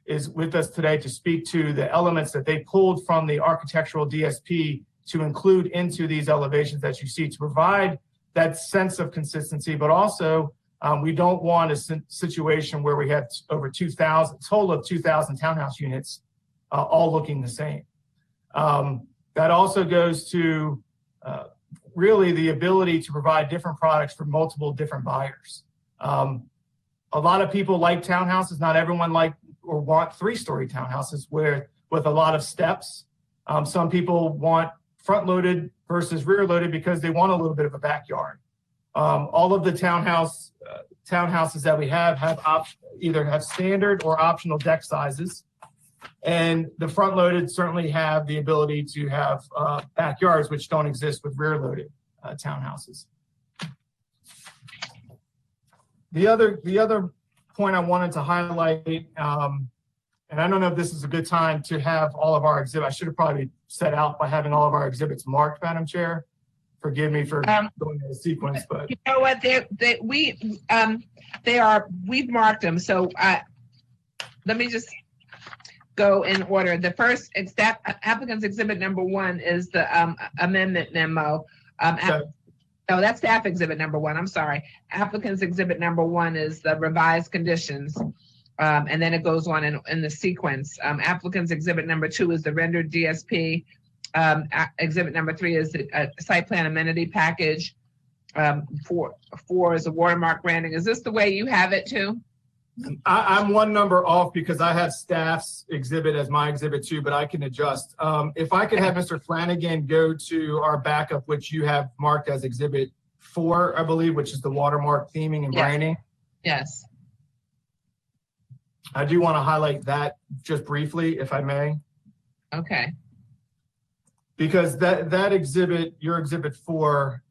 is with us today to speak to the elements that they pulled from the architectural DSP to include into these elevations that you see to provide that sense of consistency, but also we don't want a situation where we have over 2,000, total of 2,000 townhouse units all looking the same. That also goes to really the ability to provide different products for multiple different buyers. A lot of people like townhouses. Not everyone like or want 3-story townhouses with a lot of steps. Some people want front-loaded versus rear-loaded because they want a little bit of a backyard. All of the townhouses that we have either have standard or optional deck sizes. And the front-loaded certainly have the ability to have backyards, which don't exist with rear-loaded townhouses. The other point I wanted to highlight, and I don't know if this is a good time to have all of our exhibits. I should have probably set out by having all of our exhibits marked, Madam Chair. Forgive me for going in a sequence, but you know what? We've marked them. So let me just go in order. The first applicant's exhibit number 1 is the amendment memo. No, that's staff exhibit number 1. I'm sorry. Applicant's exhibit number 1 is the revised conditions. And then it goes on in the sequence. Applicant's exhibit number 2 is the rendered DSP. Exhibit number 3 is the site plan amenity package. 4 is the watermark branding. Is this the way you have it too? I'm one number off because I have staff's exhibit as my exhibit 2, but I can adjust. If I could have Mr. Flanagan go to our backup, which you have marked as exhibit 4, I believe, which is the watermark theming and branding. Yes. I do want to highlight that just briefly, if I may. Okay. Because that exhibit, your exhibit 4,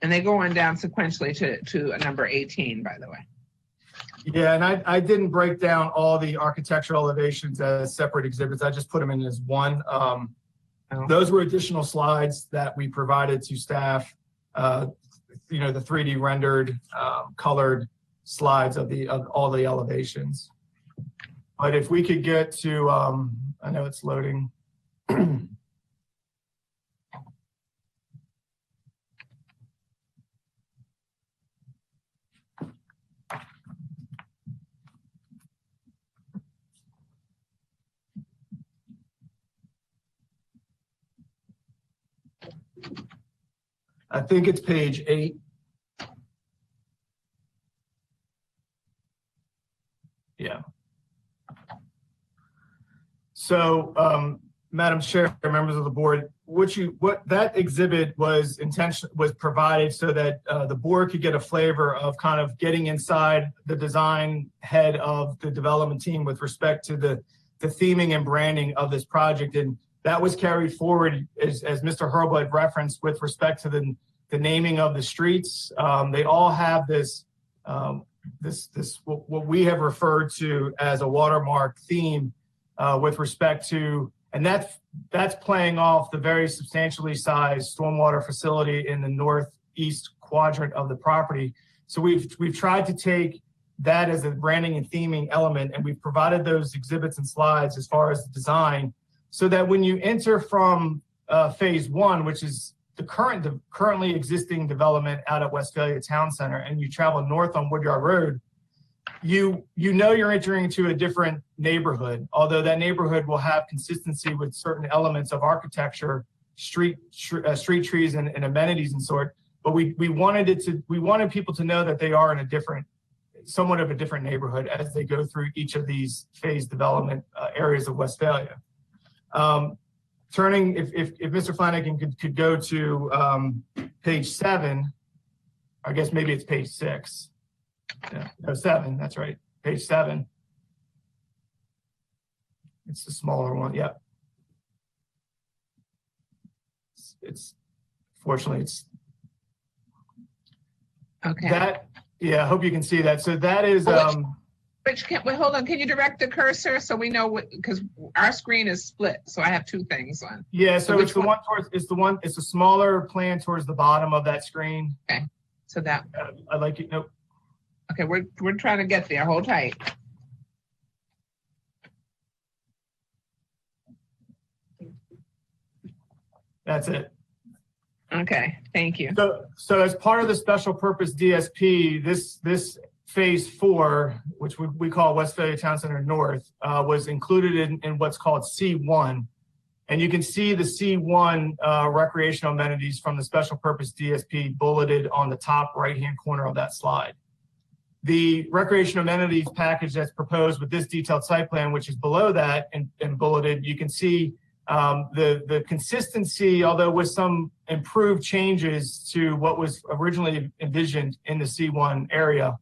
and they go on down sequentially to number 18, by the way. Yeah, and I didn't break down all the architectural elevations as separate exhibits. I just put them in as one. Those were additional slides that we provided to staff. The 3D rendered, colored slides of all the elevations. But if we could get to, I know it's loading. I think it's page 8. Yeah. So, Madam Chair, members of the board, what that exhibit was provided so that the board could get a flavor of kind of getting inside the design head of the development team with respect to the theming and branding of this project. And that was carried forward as Mr. Hurlbut referenced with respect to the naming of the streets. They all have this what we have referred to as a watermark theme with respect to, and that's playing off the very substantially sized stormwater facility in the northeast quadrant of the property. So we've tried to take that as a branding and theming element, and we've provided those exhibits and slides as far as the design, so that when you enter from phase 1, which is the currently existing development out at Westphalia Town Center, and you travel north on Woodyard Road, you know you're entering into a different neighborhood, although that neighborhood will have consistency with certain elements of architecture, street trees and amenities and sort. But we wanted people to know that they are in somewhat of a different neighborhood as they go through each of these phase development areas of Westphalia. Turning, if Mr. Flanagan could go to page 7, I guess maybe it's page 6. Yeah, no, 7, that's right, page 7. It's the smaller one, yeah. Fortunately, it's okay. I hope you can see that. So that is, Rich, wait, hold on. Can you direct the cursor so we know what, because our screen is split, so I have two things on. Yeah, so which it's the one towards, it's a smaller plan towards the bottom of that screen. Okay, so that. I like it. Nope. Okay, we're trying to get there. Hold tight. That's it. Okay, thank you. So as part of the special purpose DSP, this phase 4, which we call Westphalia Town Center North, was included in what's called C1. And you can see the C1 recreational amenities from the special purpose DSP bulleted on the top right-hand corner of that slide. The recreational amenities package that's proposed with this detailed site plan, which is below that and bulleted, you can see the consistency, although with some improved changes to what was originally envisioned in the C1 area,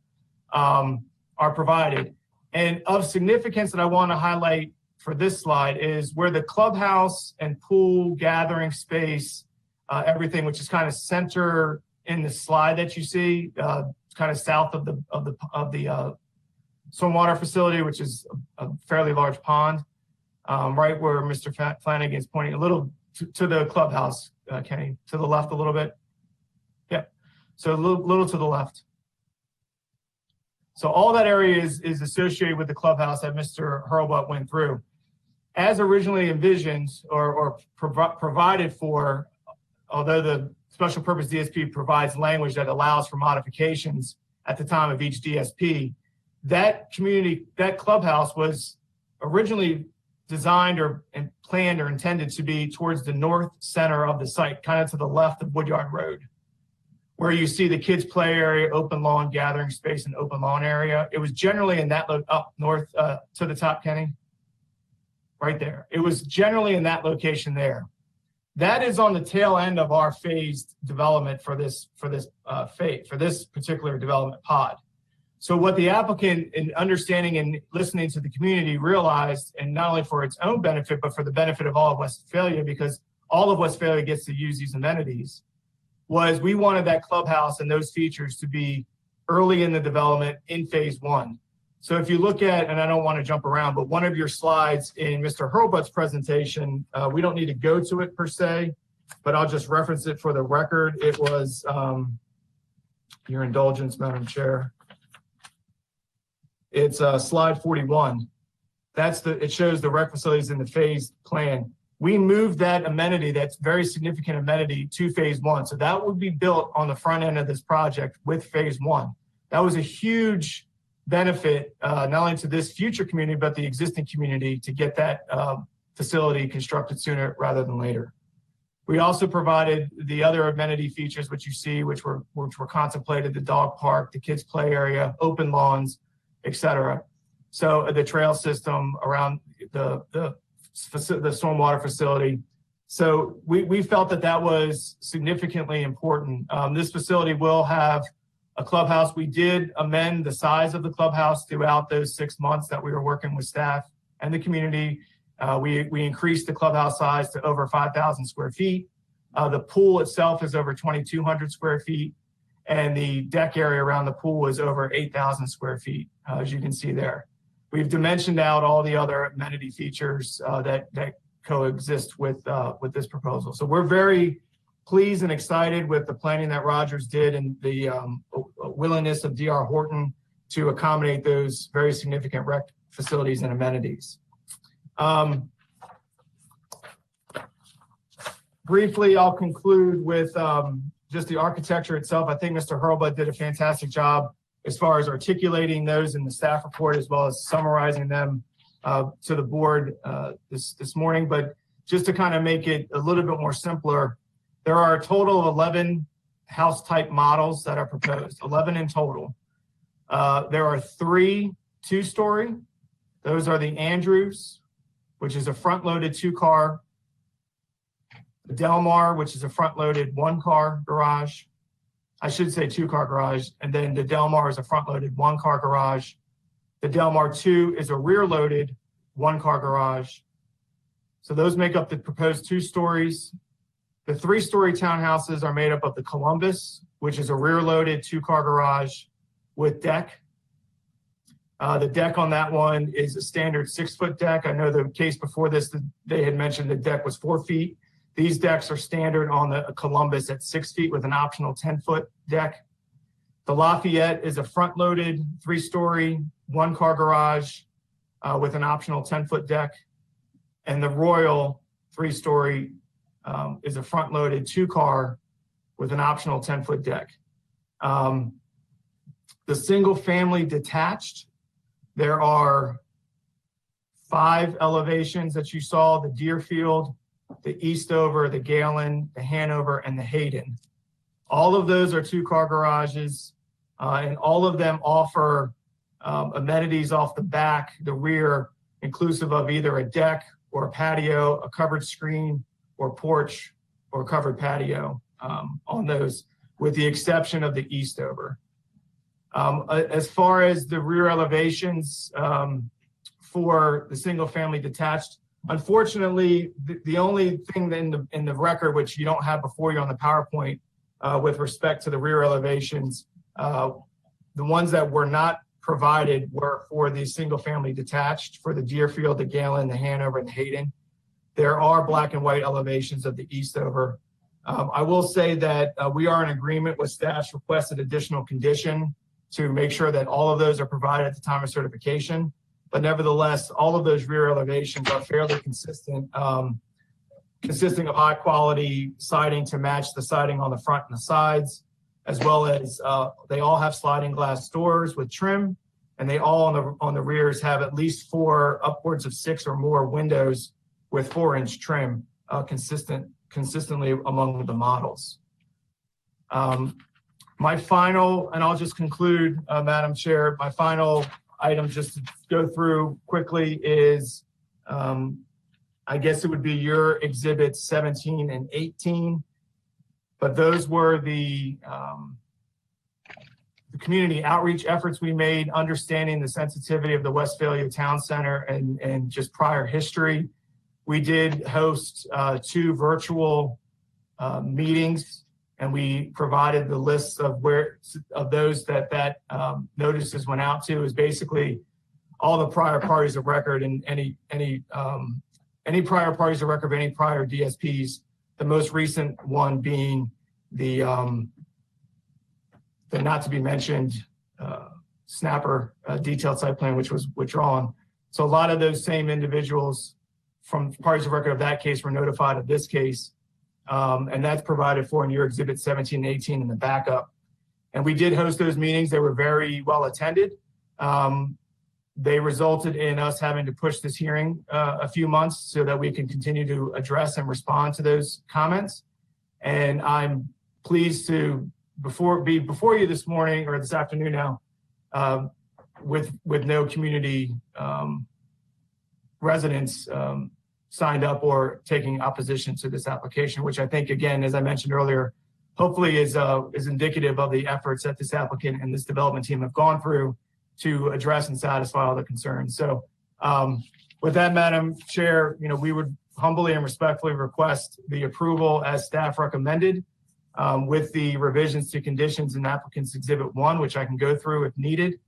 are provided. And of significance that I want to highlight for this slide is where the clubhouse and pool gathering space, everything, which is kind of center in the slide that you see, kind of south of the stormwater facility, which is a fairly large pond, right where Mr. Flanagan is pointing a little to the clubhouse, Kenny, to the left a little bit. Yep. So a little to the left. So all that area is associated with the clubhouse that Mr. Hurlbut went through. As originally envisioned or provided for, although the special purpose DSP provides language that allows for modifications at the time of each DSP, that clubhouse was originally designed and planned or intended to be towards the north center of the site, kind of to the left of Woodyard Road, where you see the kids' play area, open lawn, gathering space, and open lawn area. It was generally in that up north to the top, Kenny, right there. It was generally in that location there. That is on the tail end of our phased development for this particular development pod. So what the applicant, in understanding and listening to the community, realized, and not only for its own benefit, but for the benefit of all of Westphalia, because all of Westphalia gets to use these amenities, was we wanted that clubhouse and those features to be early in the development in phase 1. So if you look at, and I don't want to jump around, but one of your slides in Mr. Hurlbut's presentation, we don't need to go to it per se, but I'll just reference it for the record. It was, your indulgence, Madam Chair. It's slide 41. It shows the rec facilities in the phased plan. We moved that amenity, that's very significant amenity, to phase 1. So that would be built on the front end of this project with phase 1. That was a huge benefit, not only to this future community, but the existing community, to get that facility constructed sooner rather than later. We also provided the other amenity features, which you see, which were contemplated: the dog park, the kids' play area, open lawns, etc. So the trail system around the stormwater facility. So we felt that was significantly important. This facility will have a clubhouse. We did amend the size of the clubhouse throughout those 6 months that we were working with staff and the community. We increased the clubhouse size to over 5,000 square feet. The pool itself is over 2,200 square feet, and the deck area around the pool is over 8,000 square feet, as you can see there. We've dimensioned out all the other amenity features that coexist with this proposal. So we're very pleased and excited with the planning that Rogers did and the willingness of D.R. Horton to accommodate those very significant rec facilities and amenities. Briefly, I'll conclude with just the architecture itself. I think Mr. Hurlbut did a fantastic job as far as articulating those in the staff report, as well as summarizing them to the board this morning. But just to kind of make it a little bit more simpler, there are a total of 11 house type models that are proposed, 11 in total. There are 3 two-story. Those are the Andrews, which is a front-loaded 2-car. The Delmar, which is a front-loaded 1-car garage. I should say 2-car garage. And then the Delmar is a front-loaded 1-car garage. The Delmar 2 is a rear-loaded 1-car garage. So those make up the proposed 2 stories. The 3-story townhouses are made up of the Columbus, which is a rear-loaded 2-car garage with deck. The deck on that one is a standard 6-foot deck. I know the case before this, they had mentioned the deck was 4 feet. These decks are standard on the Columbus at 6 feet with an optional 10-foot deck. The Lafayette is a front-loaded 3-story, 1-car garage with an optional 10-foot deck. And the Royal 3-story is a front-loaded 2-car with an optional 10-foot deck. The single-family detached, there are 5 elevations that you saw: the Deerfield, the Eastover, the Galen, the Hanover, and the Hayden. All of those are 2-car garages, and all of them offer amenities off the back, the rear, inclusive of either a deck or a patio, a covered screen or porch or covered patio on those, with the exception of the Eastover. As far as the rear elevations for the single family detached, unfortunately, the only thing in the record, which you don't have before you on the PowerPoint, with respect to the rear elevations, the ones that were not provided were for the single family detached for the Deerfield, the Galen, the Hanover, and the Hayden. There are black and white elevations of the Eastover. I will say that we are in agreement with staff's requested additional condition to make sure that all of those are provided at the time of certification. But nevertheless, all of those rear elevations are fairly consistent, consisting of high quality siding to match the siding on the front and the sides, as well as they all have sliding glass doors with trim, and they all on the rears have at least 4, upwards of 6 or more windows with 4-inch trim, consistently among the models. My final, and I'll just conclude, Madam Chair, my final item just to go through quickly is, I guess it would be your exhibits 17 and 18, but those were the community outreach efforts we made, understanding the sensitivity of the Westphalia Town Center and just prior history. We did host 2 virtual meetings, and we provided the lists of those that notices went out to. Is basically all the prior parties of record and any prior parties of record of any prior DSPs. The most recent one being the not to be mentioned Snapper detailed site plan, which was withdrawn. So a lot of those same individuals from parties of record of that case were notified of this case. And that's provided for in your exhibit 17 and 18 in the backup. And we did host those meetings. They were very well attended. They resulted in us having to push this hearing a few months so that we can continue to address and respond to those comments. And I'm pleased to be before you this morning or this afternoon now with no community residents signed up or taking opposition to this application, which I think, again, as I mentioned earlier, hopefully is indicative of the efforts that this applicant and this development team have gone through to address and satisfy all the concerns. So with that, Madam Chair, we would humbly and respectfully request the approval as staff recommended with the revisions to conditions in applicant's exhibit 1, which I can go through if needed,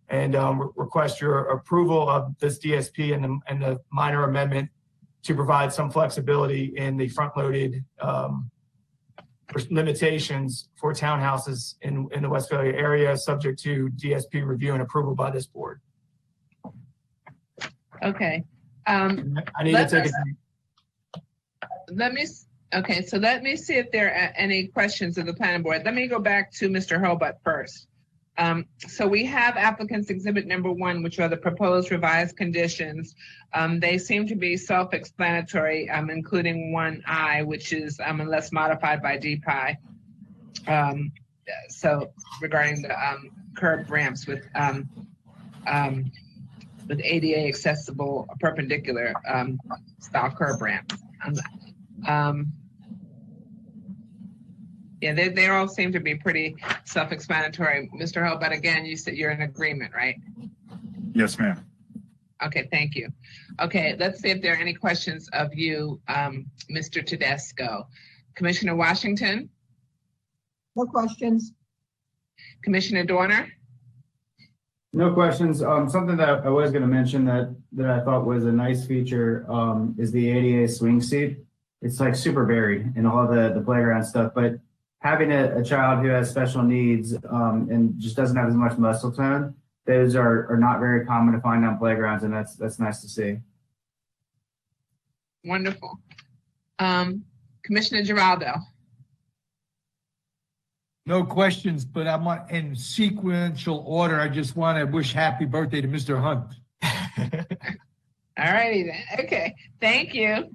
and request your approval of this DSP and the minor amendment to provide some flexibility in the front-loaded limitations for townhouses in the Westphalia area, subject to DSP review and approval by this board. Okay. I need to take so let me see if there are any questions of the planning board. Let me go back to Mr. Hurlbut first. So we have applicants exhibit number 1, which are the proposed revised conditions. They seem to be self-explanatory, including 1I, which is unless modified by DPI. So regarding the curb ramps with ADA accessible perpendicular style curb ramps. Yeah, they all seem to be pretty self-explanatory. Mr. Hurlbut, again, you said you're in agreement, right? Yes, ma'am. Okay, thank you. Okay, let's see if there are any questions of you, Mr. Tedesco. Commissioner Washington? No questions. Commissioner Dorner? No questions. Something that I was going to mention that I thought was a nice feature is the ADA swing seat. It's like super buried in all the playground stuff, but having a child who has special needs and just doesn't have as much muscle tone, those are not very common to find on playgrounds, and that's nice to see. Wonderful. Commissioner Giraldo. No questions, but I'm in sequential order. I just want to wish happy birthday to Mr. Hunt. All righty then. Okay, thank you.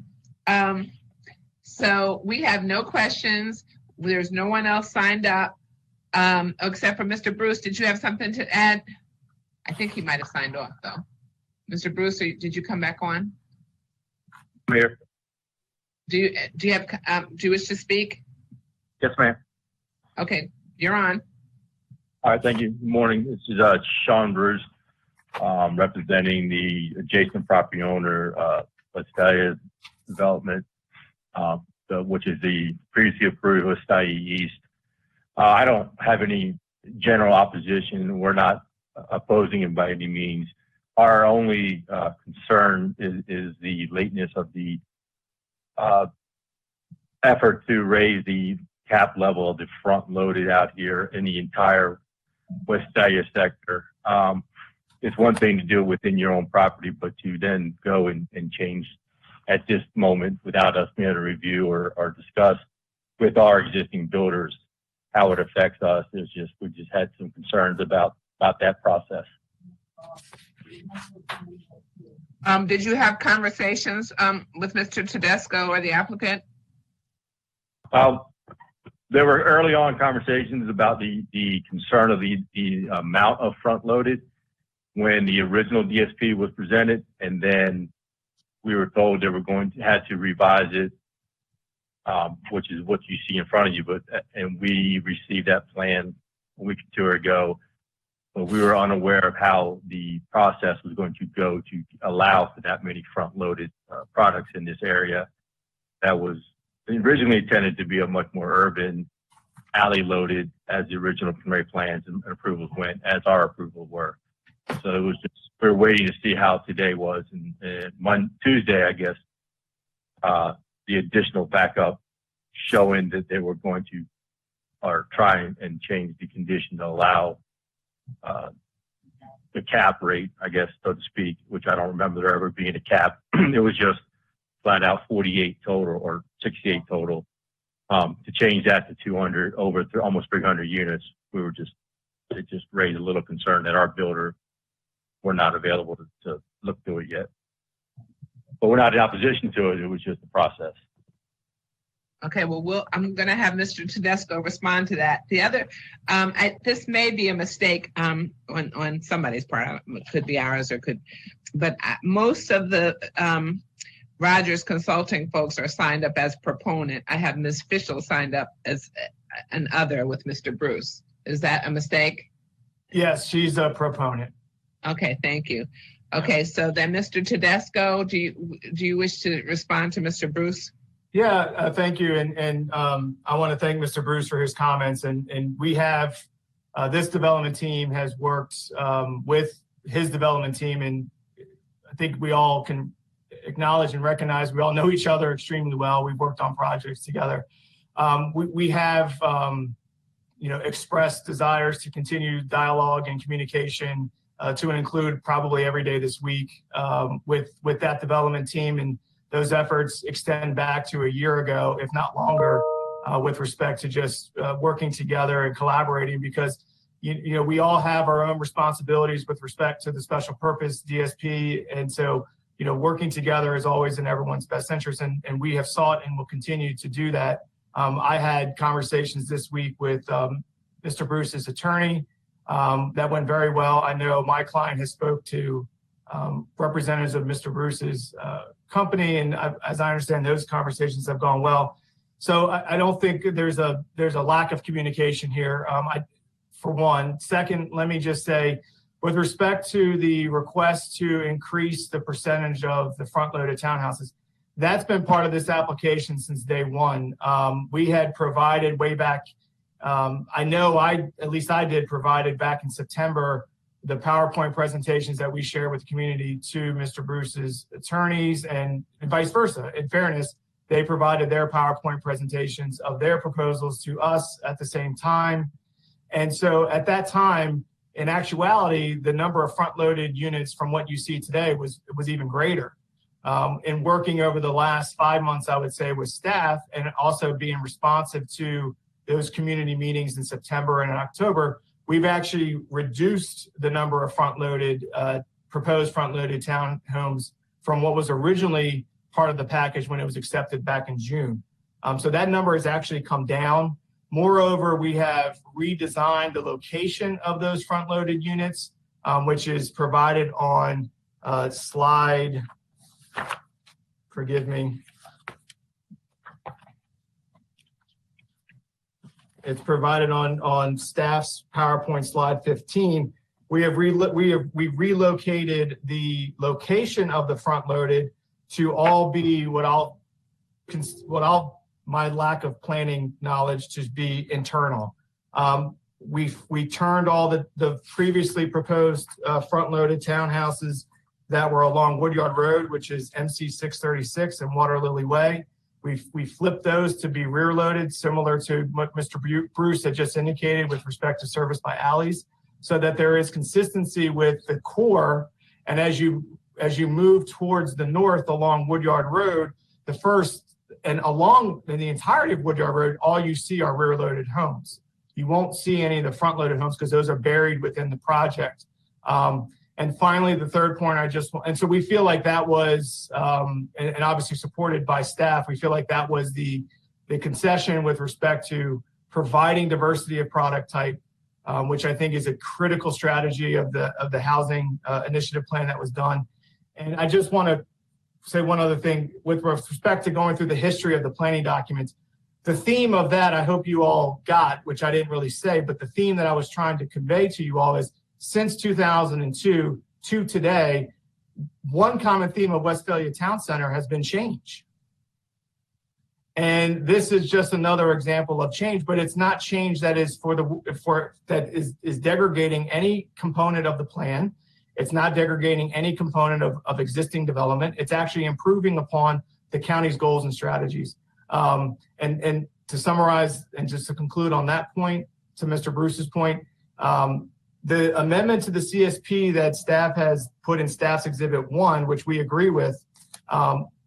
So we have no questions. There's no one else signed up except for Mr. Bruce. Did you have something to add? I think he might have signed off though. Mr. Bruce, did you come back on? Mayor. Do you wish to speak? Yes, ma'am. Okay, you're on. All right, thank you. Good morning. This is Sean Bruce, representing the adjacent property owner, Westalia Development, which is the previously approved Westalia East. I don't have any general opposition. We're not opposing it by any means. Our only concern is the lateness of the effort to raise the cap level of the front loaded out here in the entire Westalia sector. It's one thing to do it within your own property, but to then go and change at this moment without us being able to review or discuss with our existing builders how it affects us. We just had some concerns about that process. Did you have conversations with Mr. Tedesco or the applicant? There were early on conversations about the concern of the amount of front loaded when the original DSP was presented, and then we were told they were had to revise it, which is what you see in front of you. And we received that plan a week or two ago, but we were unaware of how the process was going to go to allow for that many front loaded products in this area. That was originally intended to be a much more urban, alley loaded as the original preliminary plans and approvals went, as our approvals were. So it was just, we were waiting to see how today was. And Tuesday, I guess, the additional backup showing that they were going to, or try and change the condition to allow the cap rate, I guess, so to speak, which I don't remember there ever being a cap. It was just flat out 48 total or 68 total. To change that to 200 over almost 300 units, it just raised a little concern that our builder were not available to look through it yet. But we're not in opposition to it. It was just the process. Okay, well, I'm going to have Mr. Tedesco respond to that. The other, this may be a mistake on somebody's part. It could be ours or but most of the Rogers Consulting folks are signed up as proponent. I have Ms. Fischel signed up as an other with Mr. Bruce. Is that a mistake? Yes, she's a proponent. Okay, thank you. Okay, so then Mr. Tedesco, do you wish to respond to Mr. Bruce? Yeah, thank you. And I want to thank Mr. Bruce for his comments. And we have, this development team has worked with his development team. And I think we all can acknowledge and recognize we all know each other extremely well. We've worked on projects together. We have, expressed desires to continue dialogue and communication to include probably every day this week with that development team. And those efforts extend back to a year ago, if not longer, with respect to just working together and collaborating, because we all have our own responsibilities with respect to the special purpose DSP. And so, working together is always in everyone's best interest. And we have sought and will continue to do that. I had conversations this week with Mr. Bruce's attorney that went very well. I know my client has spoke to representatives of Mr. Bruce's company, and as I understand, those conversations have gone well. So I don't think there's a lack of communication here. For one. Second, let me just say, with respect to the request to increase the percentage of the front-loaded townhouses, that's been part of this application since day one. We had provided way back, at least I did provided back in September the PowerPoint presentations that we share with the community to Mr. Bruce's attorneys and vice versa. In fairness, they provided their PowerPoint presentations of their proposals to us at the same time. And so at that time, in actuality, the number of front-loaded units from what you see today was even greater. In working over the last 5 months, I would say, with staff and also being responsive to those community meetings in September and in October, we've actually reduced the number of proposed front-loaded townhomes from what was originally part of the package when it was accepted back in June. So that number has actually come down. Moreover, we have redesigned the location of those front-loaded units, which is provided on slide, forgive me. It's provided on staff's PowerPoint slide 15. We relocated the location of the front-loaded to all be my lack of planning knowledge to be internal. We turned all the previously proposed front-loaded townhouses that were along Woodyard Road, which is MC 636 and Water Lily Way. We flipped those to be rear-loaded, similar to what Mr. Bruce had just indicated with respect to service by alleys, so that there is consistency with the core. And as you move towards the north along Woodyard Road, along the entirety of Woodyard Road, all you see are rear-loaded homes. You won't see any of the front-loaded homes because those are buried within the project. And finally, the third point, and so we feel like that was, and obviously supported by staff, we feel like that was the concession with respect to providing diversity of product type, which I think is a critical strategy of the housing initiative plan that was done. And I just want to say one other thing with respect to going through the history of the planning documents. The theme of that, I hope you all got, which I didn't really say, but the theme that I was trying to convey to you all is since 2002 to today, one common theme of Westphalia Town Center has been change. And this is just another example of change, but it's not change that is is degrading any component of the plan. It's not degrading any component of existing development. It's actually improving upon the county's goals and strategies. And to summarize and just to conclude on that point, to Mr. Bruce's point, the amendment to the CSP that staff has put in staff's Exhibit 1, which we agree with,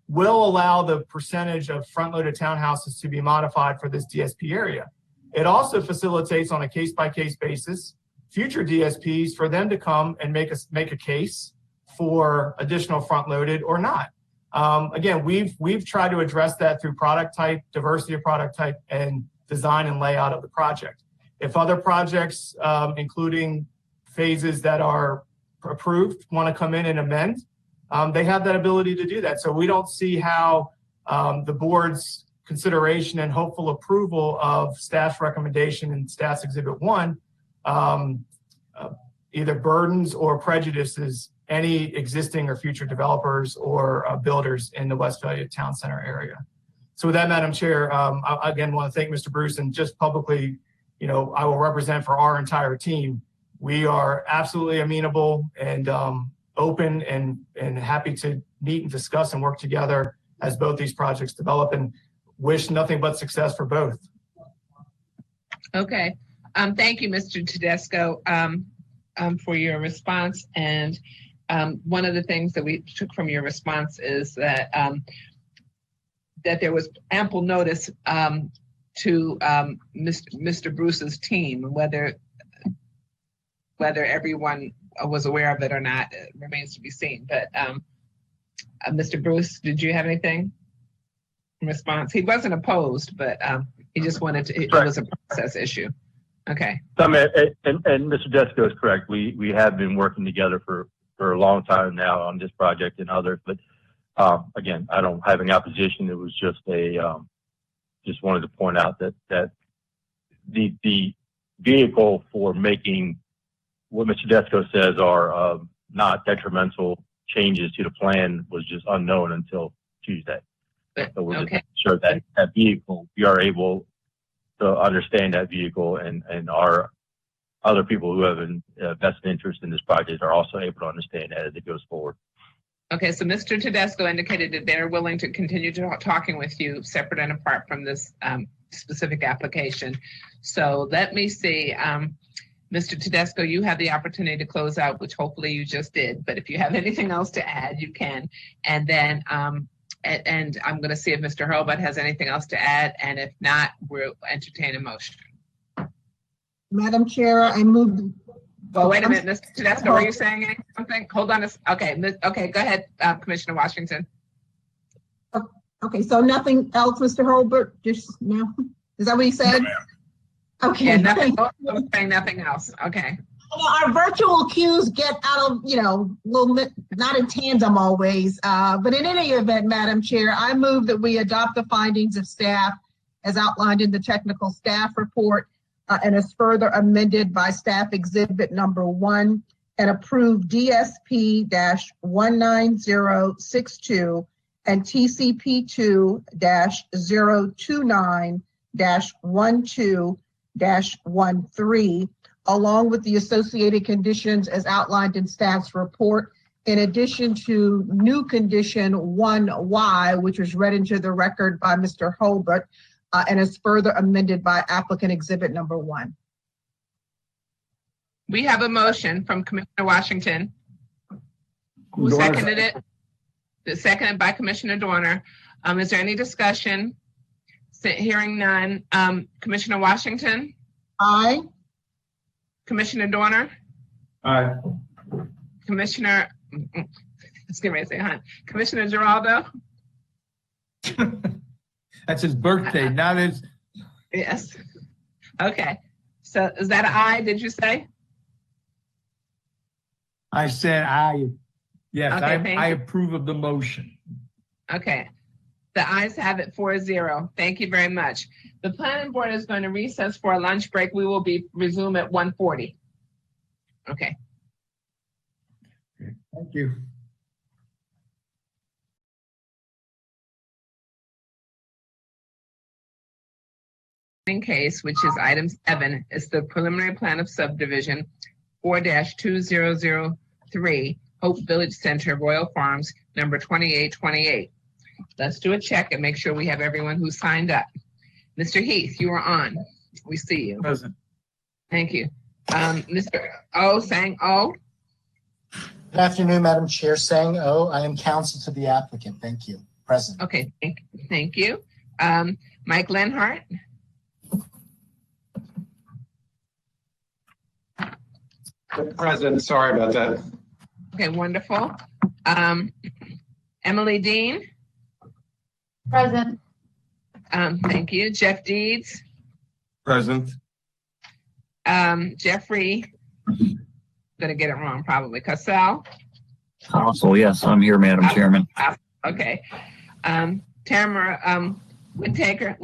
will allow the percentage of front-loaded townhouses to be modified for this DSP area. It also facilitates on a case-by-case basis future DSPs for them to come and make a case for additional front-loaded or not. Again, we've tried to address that through product type, diversity of product type, and design and layout of the project. If other projects, including phases that are approved, want to come in and amend, they have that ability to do that. So we don't see how the board's consideration and hopeful approval of staff's recommendation in staff's Exhibit 1 either burdens or prejudices any existing or future developers or builders in the Westphalia Town Center area. So with that, Madam Chair, I again want to thank Mr. Bruce, and just publicly, I will represent for our entire team. We are absolutely amenable and open and happy to meet and discuss and work together as both these projects develop, and wish nothing but success for both. Okay. Thank you, Mr. Tedesco, for your response. And one of the things that we took from your response is that that there was ample notice to Mr. Bruce's team. Whether everyone was aware of it or not remains to be seen. But Mr. Bruce, did you have anything in response? He wasn't opposed, but he just wanted to, it was a process issue. Okay. And Mr. Tedesco is correct. We have been working together for a long time now on this project and others, but again, I don't have any opposition. It was just just wanted to point out that the vehicle for making what Mr. Tedesco says are not detrimental changes to the plan was just unknown until Tuesday. So we're just making sure that that vehicle, we are able to understand that vehicle and our other people who have an vested interest in this project are also able to understand that as it goes forward. Okay, so Mr. Tedesco indicated that they're willing to continue talking with you separate and apart from this specific application. So let me see. Mr. Tedesco, you have the opportunity to close out, which hopefully you just did. But if you have anything else to add, you can. And then and I'm going to see if Mr. Hurlbut has anything else to add. And if not, we'll entertain a motion. Madam Chair, I move. Well, wait a minute, Mr. Tedesco, are you saying something? Hold on. Okay, go ahead, Commissioner Washington. Okay, so nothing else, Mr. Hurlbut? Just no? Is that what he said? Okay. Yeah, nothing, I'm saying nothing else. Okay. Our virtual cues get out of, little bit, not in tandem always. But in any event, Madam Chair, I move that we adopt the findings of staff as outlined in the technical staff report and as further amended by staff exhibit number 1 and approve DSP-19062 and TCP2-029-12-13, along with the associated conditions as outlined in staff's report, in addition to new condition 1Y, which was read into the record by Mr. Hurlbut, and is further amended by applicant exhibit number 1. We have a motion from Commissioner Washington. Who seconded it? Seconded by Commissioner Dorner. Is there any discussion? Hearing none. Commissioner Washington? Aye. Commissioner Dorner? Aye. Commissioner, excuse me, say Hunt. Commissioner Giraldo? That's his birthday, not his. Yes. Okay. So is that an aye, did you say? I said aye. Yes, Okay, I approve of the motion. Okay. The ayes have it 4-0. Thank you very much. The planning board is going to recess for a lunch break. We will resume at 1:40. Okay. Thank you. Case, which is item 7, is the preliminary plan of subdivision 4-2003, Hope Village Center, Royal Farms, number 2828. Let's do a check and make sure we have everyone who signed up. Mr. Heath, you are on. We see you. Present. Thank you. Mr. O, saying O. Good afternoon, Madam Chair. Saying O, I am counsel to the applicant. Thank you. Present. Okay, thank you. Mike Lenhart. Present. Sorry about that. Okay, wonderful. Emily Dean. Present. Thank you. Jeff Deeds. Present. Jeffrey, I'm gonna get it wrong probably. Cassell. Council, yes, I'm here, Madam Chairman. Okay. Tamara Whitaker.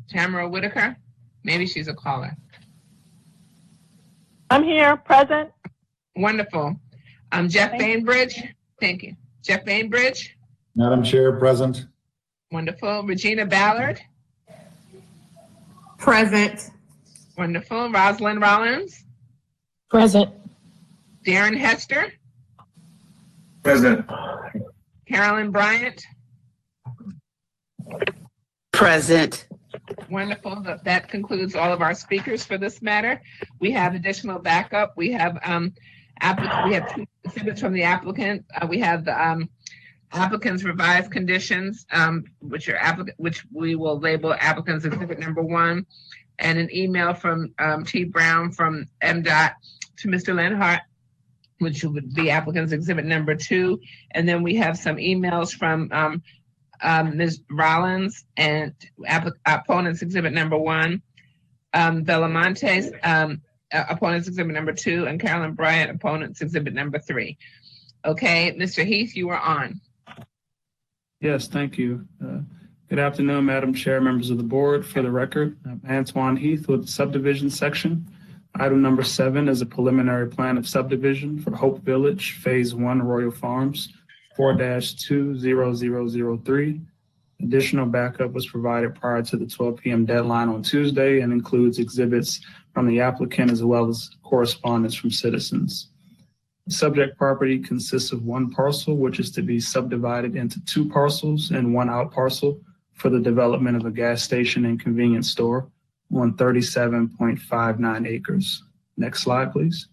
Tamara Whitaker. Maybe she's a caller. I'm here, present. Wonderful. Jeff Bainbridge. Thank you. Jeff Bainbridge. Madam Chair, present. Wonderful. Regina Ballard. Present. Wonderful. Rosalind Rollins. Present. Darren Hester. Present. Carolyn Bryant. Present. Wonderful. That concludes all of our speakers for this matter. We have additional backup. We have we have 2 exhibits from the applicant. We have the applicant's revised conditions, which we will label applicant's exhibit number 1, and an email from T. Brown from MDOT to Mr. Lenhart, which would be applicant's exhibit number 2. And then we have some emails from Ms. Rollins and opponent's exhibit number 1, Belamonte's opponent's exhibit number 2, and Carolyn Bryant opponent's exhibit number 3. Okay, Mr. Heath, you are on. Yes, thank you. Good afternoon, Madam Chair, members of the board. For the record, I'm Antoine Heath with the subdivision section. Item number 7 is a preliminary plan of subdivision for Hope Village, Phase 1, Royal Farms, 4-20003. Additional backup was provided prior to the 12 p.m. deadline on Tuesday and includes exhibits from the applicant as well as correspondence from citizens. The subject property consists of one parcel, which is to be subdivided into two parcels and one out parcel for the development of a gas station and convenience store on 37.59 acres. Next slide, please.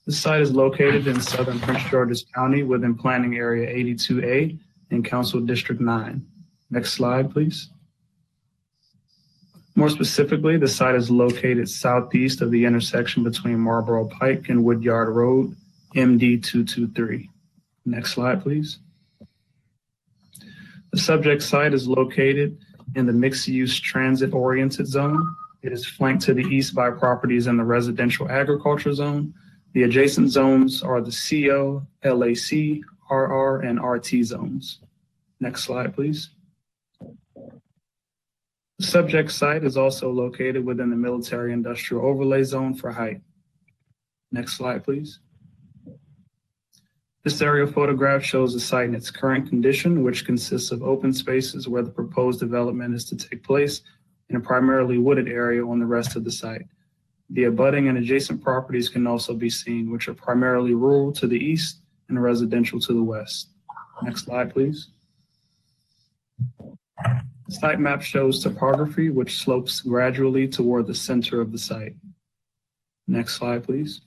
The site is located in southern Prince George's County within Planning Area 82A and Council District 9. Next slide, please. More specifically, the site is located southeast of the intersection between Marlboro Pike and Woodyard Road, MD 223. Next slide, please. The subject site is located in the mixed-use transit-oriented zone. It is flanked to the east by properties in the residential agriculture zone. The adjacent zones are the CO, LAC, RR, and RT zones. Next slide, please. The subject site is also located within the military industrial overlay zone for height. Next slide, please. This aerial photograph shows the site in its current condition, which consists of open spaces where the proposed development is to take place in a primarily wooded area on the rest of the site. The abutting and adjacent properties can also be seen, which are primarily rural to the east and residential to the west. Next slide, please. The site map shows topography, which slopes gradually toward the center of the site. Next slide, please.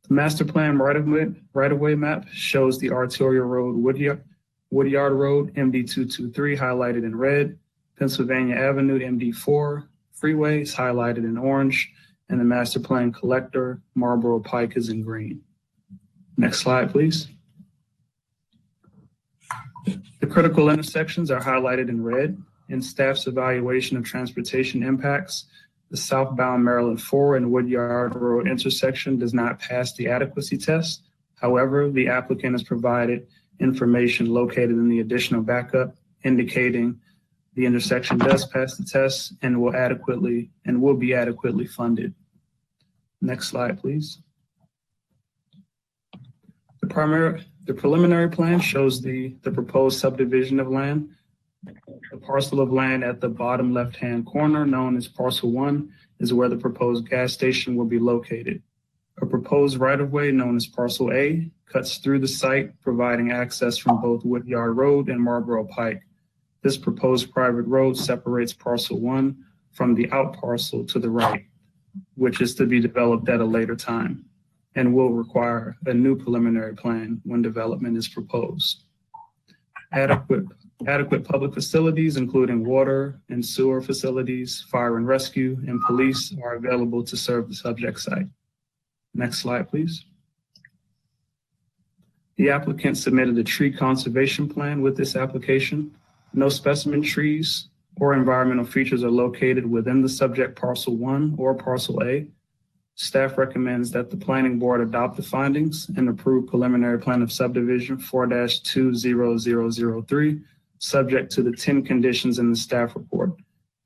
The master plan right-of-way map shows the Arterial Road, Woodyard Road, MD223, highlighted in red, Pennsylvania Avenue, MD4, Freeway is highlighted in orange, and the master plan collector, Marlboro Pike, is in green. Next slide, please. The critical intersections are highlighted in red. In staff's evaluation of transportation impacts, the southbound Maryland 4 and Woodyard Road intersection does not pass the adequacy test. However, the applicant has provided information located in the additional backup indicating the intersection does pass the test and will be adequately funded. Next slide, please. The preliminary plan shows the proposed subdivision of land. The parcel of land at the bottom left-hand corner, known as parcel 1, is where the proposed gas station will be located. A proposed right-of-way known as parcel A cuts through the site, providing access from both Woodyard Road and Marlboro Pike. This proposed private road separates parcel 1 from the out parcel to the right, which is to be developed at a later time and will require a new preliminary plan when development is proposed. Adequate public facilities, including water and sewer facilities, fire and rescue, and police, are available to serve the subject site. Next slide, please. The applicant submitted a tree conservation plan with this application. No specimen trees or environmental features are located within the subject parcel 1 or parcel A. Staff recommends that the planning board adopt the findings and approve preliminary plan of subdivision 4-20003, subject to the 10 conditions in the staff report.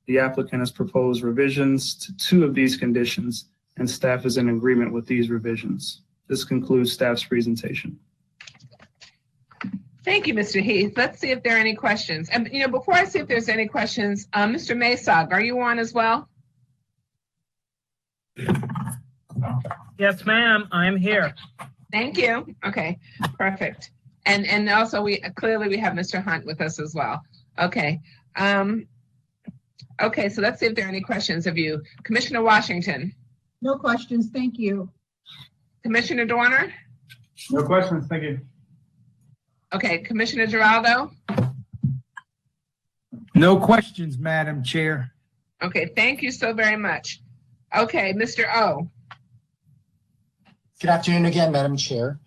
The applicant has proposed revisions to 2 of these conditions, and staff is in agreement with these revisions. This concludes staff's presentation. Thank you, Mr. Heath. Let's see if there are any questions. And before I see if there's any questions, Mr. Masog, are you on as well? Yes, ma'am, I'm here. Thank you. Okay, perfect. And also we have Mr. Hunt with us as well. Okay. Okay, so let's see if there are any questions of you. Commissioner Washington. No questions, thank you. Commissioner Dorner. No questions, thank you. Okay, Commissioner Giraldo. No questions, Madam Chair. Okay, thank you so very much. Okay, Mr. O. Good afternoon again, Madam Chair.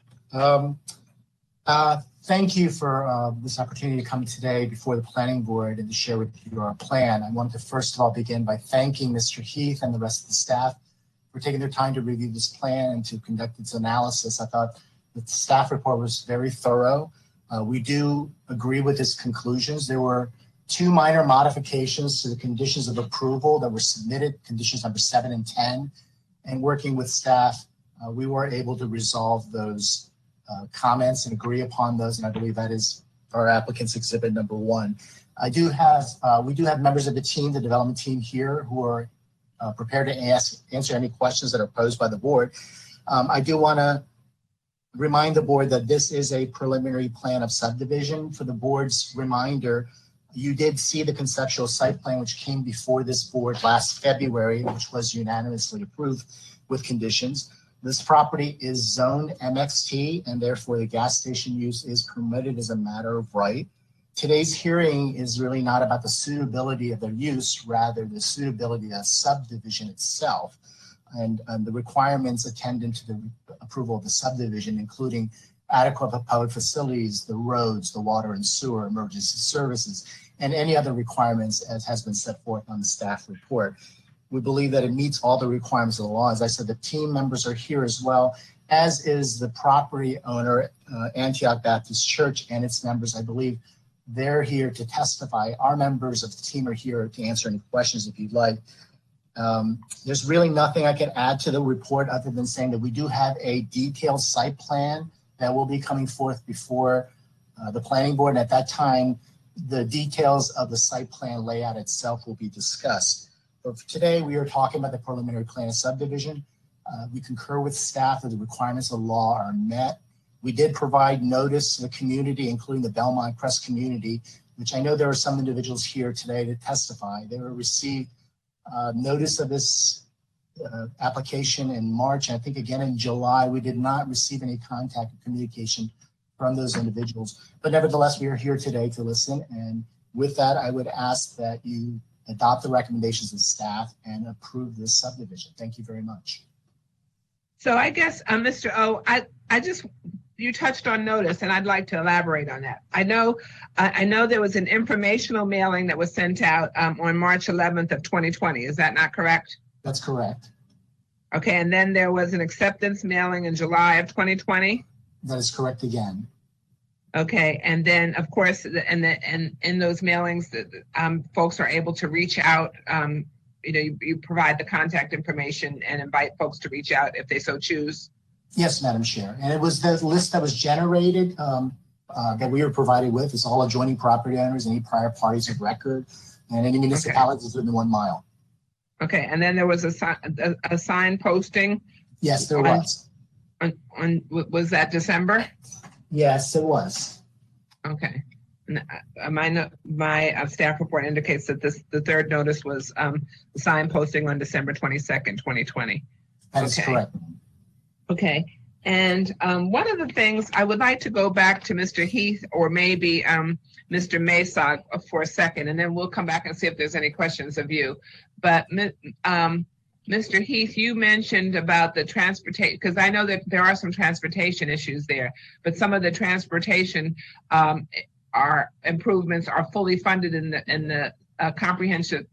Thank you for this opportunity to come today before the planning board and to share with you our plan. I want to first of all begin by thanking Mr. Heath and the rest of the staff for taking their time to review this plan and to conduct its analysis. I thought the staff report was very thorough. We do agree with its conclusions. There were 2 minor modifications to the conditions of approval that were submitted, conditions number 7 and 10, and working with staff, We were able to resolve those comments and agree upon those, and I believe that is our applicant's exhibit number 1. We do have members of the team, the development team here, who are prepared to answer any questions that are posed by the board. I do want to remind the board that this is a preliminary plan of subdivision. For the board's reminder, you did see the conceptual site plan which came before this board last February, which was unanimously approved with conditions. This property is zoned MXT, and therefore the gas station use is permitted as a matter of right. Today's hearing is really not about the suitability of their use, rather the suitability of the subdivision itself and the requirements attendant to the approval of the subdivision, including adequate public facilities, the roads, the water and sewer, emergency services, and any other requirements as has been set forth on the staff report. We believe that it meets all the requirements of the law. As I said, the team members are here as well, as is the property owner, Antioch Baptist Church, and its members. I believe they're here to testify. Our members of the team are here to answer any questions if you'd like. There's really nothing I can add to the report other than saying that we do have a detailed site plan that will be coming forth before the planning board. And at that time, the details of the site plan layout itself will be discussed. But for today, we are talking about the preliminary plan of subdivision. We concur with staff that the requirements of the law are met. We did provide notice to the community, including the Belmont Crest community, which I know there are some individuals here today to testify. They will receive notice of this application in March. I think again in July. We did not receive any contact or communication from those individuals. But nevertheless, we are here today to listen. And with that, I would ask that you adopt the recommendations of staff and approve this subdivision. Thank you very much. So I guess, Mr. O, you touched on notice, and I'd like to elaborate on that. I know there was an informational mailing that was sent out on March 11th of 2020. Is that not correct? That's correct. Okay, and then there was an acceptance mailing in July of 2020? That is correct again. Okay, and then of course, and in those mailings, folks are able to reach out. You provide the contact information and invite folks to reach out if they so choose. Yes, Madam Chair. And it was the list that was generated that we were provided with. It's all adjoining property owners, any prior parties of record, and any municipalities within 1 mile. Okay, and then there was a sign posting. Yes, there was. Was that December? Yes, it was. Okay. My staff report indicates that the third notice was sign posting on December 22nd, 2020. That is correct. Okay. And one of the things I would like to go back to Mr. Heath or maybe Mr. Masog for a second, and then we'll come back and see if there's any questions of you. But Mr. Heath, you mentioned about the transportation, because I know that there are some transportation issues there, but some of the transportation improvements are fully funded in the comprehensive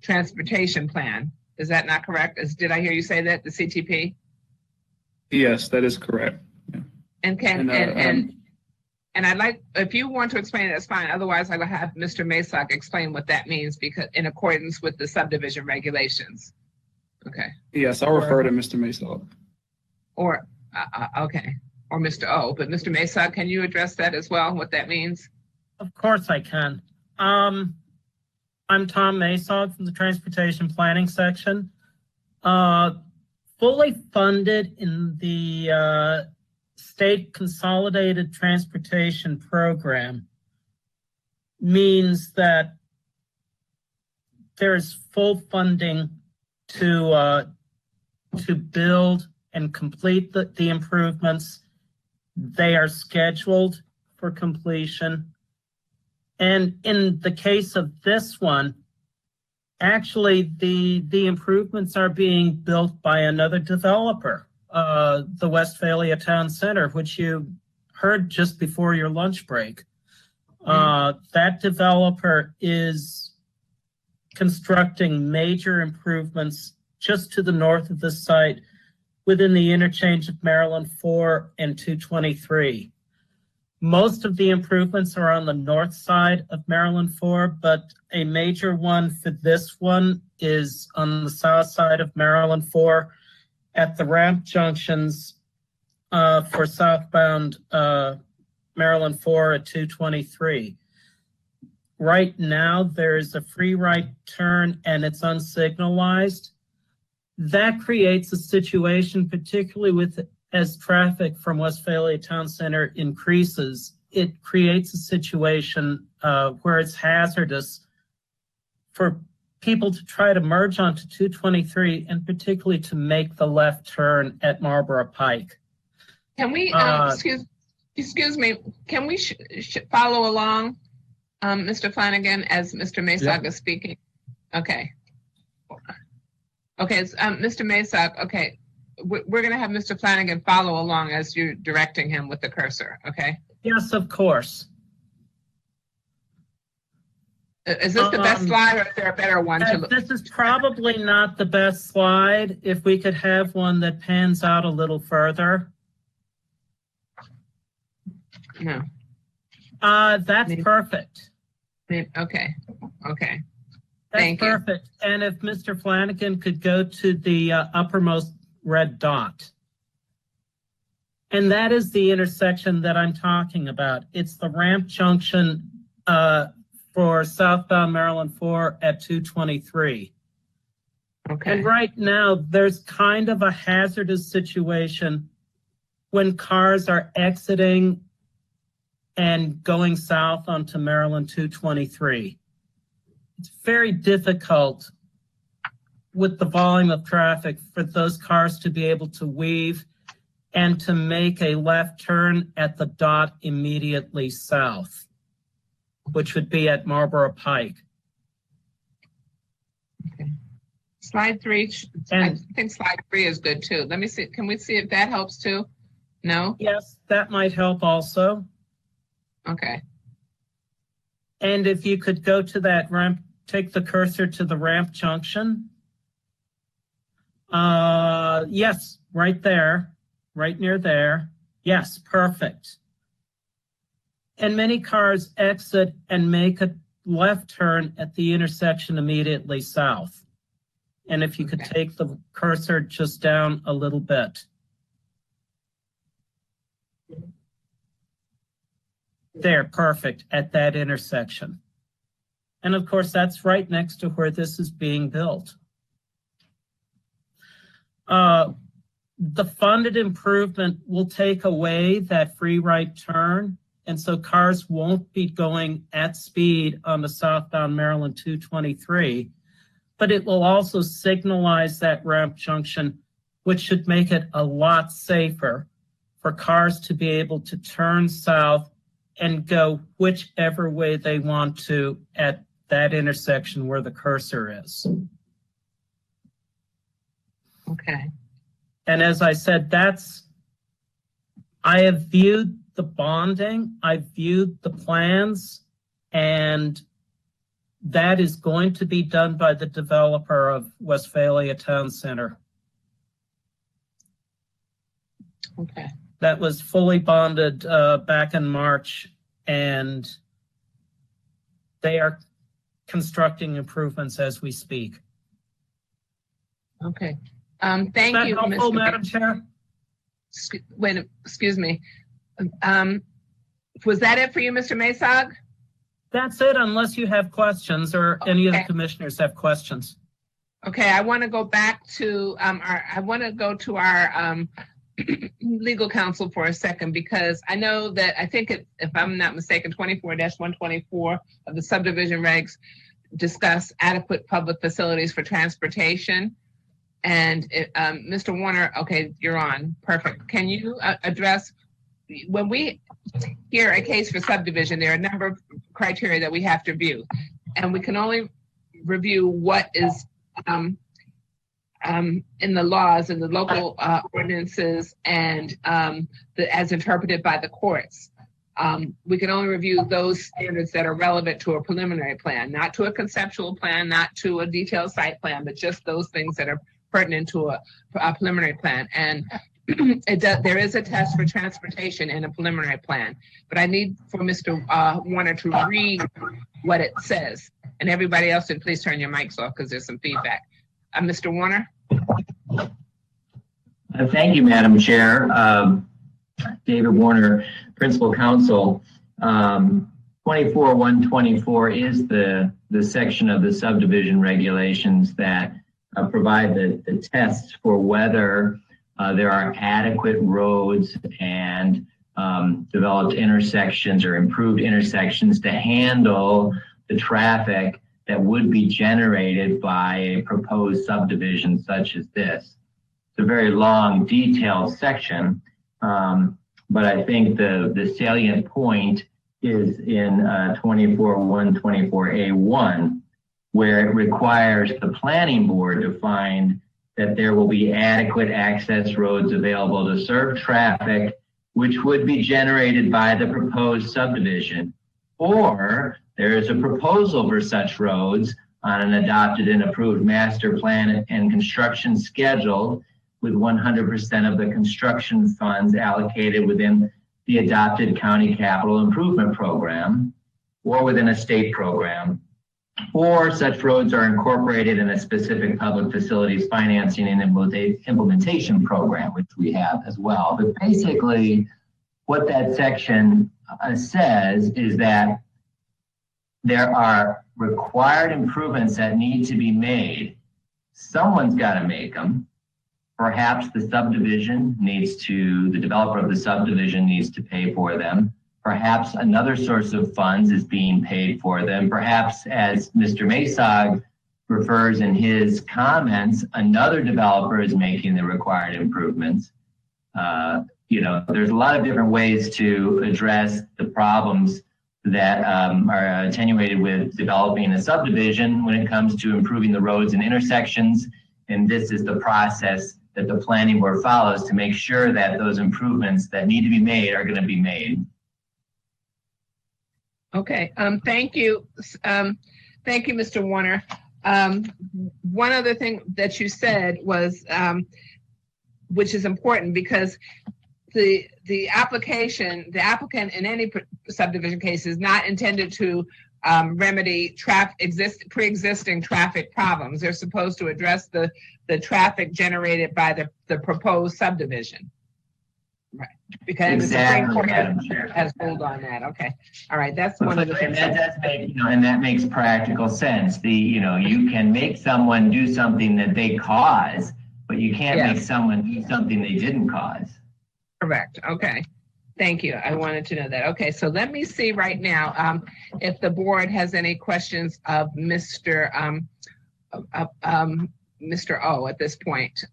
transportation plan. Is that not correct? Did I hear you say that, the CTP? Yes, that is correct. Yeah. And I'd like, if you want to explain it, that's fine. Otherwise, I'll have Mr. Masog explain what that means, because in accordance with the subdivision regulations. Okay. Yes, I'll refer to Mr. Masog. Or, okay. Or Mr. O, but Mr. Masog, can you address that as well, what that means? Of course I can. I'm Tom Masog from the Transportation Planning section. Fully funded in the State Consolidated Transportation Program means that there's full funding to build and complete the improvements. They are scheduled for completion. And in the case of this one, actually the improvements are being built by another developer, the Westphalia Town Center, which you heard just before your lunch break. That developer is constructing major improvements just to the north of the site within the interchange of Maryland 4 and 223. Most of the improvements are on the north side of Maryland 4, but a major one for this one is on the south side of Maryland 4. at the ramp junctions for southbound Maryland 4 at 223. Right now, there is a free right turn and it's unsignalized. That creates a situation, particularly as traffic from Westphalia Town Center increases, it creates a situation where it's hazardous for people to try to merge onto 223 and particularly to make the left turn at Marlboro Pike. Can we, excuse me, can we follow along, Mr. Flanagan, as Mr. Maysog is speaking? Okay. Okay, Mr. Maysog, okay. We're going to have Mr. Flanagan follow along as you're directing him with the cursor, okay? Yes, of course. Is this the best slide, or is there a better one to look? This is probably not the best slide. If we could have one that pans out a little further. No. That's perfect. Okay. That's perfect. And if Mr. Flanagan could go to the uppermost red dot. And that is the intersection that I'm talking about. It's the ramp junction for southbound Maryland 4 at 223. Okay. And right now, there's kind of a hazardous situation when cars are exiting and going south onto Maryland 223. It's very difficult with the volume of traffic for those cars to be able to weave and to make a left turn at the dot immediately south, which would be at Marlboro Pike. Okay. Slide 3, I think slide 3 is good too. Let me see, can we see if that helps too? No? Yes, that might help also. Okay. And if you could go to that ramp, take the cursor to the ramp junction. Yes, right there, right near there. Yes, perfect. And many cars exit and make a left turn at the intersection immediately south. And if you could take the cursor just down a little bit. There, perfect, at that intersection. And of course, that's right next to where this is being built. The funded improvement will take away that free right turn, and so cars won't be going at speed on the southbound Maryland 223, but it will also signalize that ramp junction, which should make it a lot safer for cars to be able to turn south and go whichever way they want to at that intersection where the cursor is. Okay. And as I said, I have viewed the bonding, I've viewed the plans, and that is going to be done by the developer of Westphalia Town Center. Okay. That was fully bonded back in March, and they are constructing improvements as we speak. Okay. Thank you, helpful, Mr. Madam Chair? Wait, excuse me. Was that it for you, Mr. Maysog? That's it, unless you have questions or any of the commissioners have questions. Okay, I want to go back to our legal counsel for a second, because I know that if I'm not mistaken, 24-124 of the subdivision regs discuss adequate public facilities for transportation. And Mr. Warner, okay, you're on. Perfect. Can you address, when we hear a case for subdivision, there are a number of criteria that we have to view, and we can only review what is in the laws and the local ordinances and as interpreted by the courts. We can only review those standards that are relevant to a preliminary plan, not to a conceptual plan, not to a detailed site plan, but just those things that are pertinent to a preliminary plan. And there is a test for transportation in a preliminary plan, but I need for Mr. Warner to read what it says. And everybody else, please turn your mics off because there's some feedback. Mr. Warner? Thank you, Madam Chair. David Warner, Principal Counsel. 24.124 is the section of the subdivision regulations that provide the tests for whether there are adequate roads and developed intersections or improved intersections to handle the traffic that would be generated by a proposed subdivision such as this. It's a very long, detailed section, but I think the salient point is in 24.124A1, where it requires the planning board to find that there will be adequate access roads available to serve traffic which would be generated by the proposed subdivision, or there is a proposal for such roads on an adopted and approved master plan and construction schedule with 100% of the construction funds allocated within the adopted county capital improvement program or within a state program, or such roads are incorporated in a specific public facilities financing and implementation program, which we have as well. But basically, what that section says is that there are required improvements that need to be made. Someone's got to make them. Perhaps the developer of the subdivision needs to pay for them. Perhaps another source of funds is being paid for them. Perhaps, as Mr. Masog refers in his comments, another developer is making the required improvements. There's a lot of different ways to address the problems that are attenuated with developing a subdivision when it comes to improving the roads and intersections. And this is the process that the planning board follows to make sure that those improvements that need to be made are going to be made. Okay, thank you. Thank you, Mr. Warner. One other thing that you said was, which is important, because the applicant in any subdivision case is not intended to remedy pre-existing traffic problems. They're supposed to address the traffic generated by the proposed subdivision. Right, because exactly, the Supreme Court has ruled on that. Okay, all right, that's one of the things. And that does make, and that makes practical sense. You can make someone do something that they cause, but you can't make someone do something they didn't cause. Correct. Okay. Thank you. I wanted to know that. Okay, so let me see right now if the board has any questions of Mr. O at this point.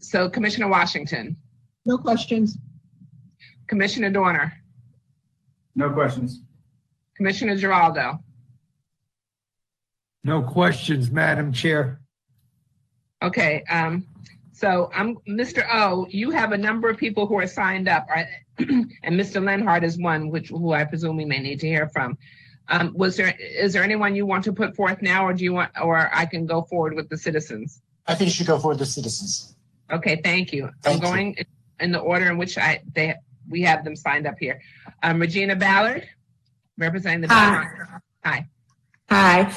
So Commissioner Washington. No questions. Commissioner Dorner. No questions. Commissioner Giraldo. No questions, Madam Chair. Okay, so Mr. O, you have a number of people who are signed up, right? And Mr. Lenhart is one, who I presume we may need to hear from. Is there anyone you want to put forth now, or I can go forward with the citizens? I think you should go forward with the citizens. Okay, thank you. I'm going in the order in which we have them signed up here. Regina Ballard, representing the Belmont. Hi. Hi.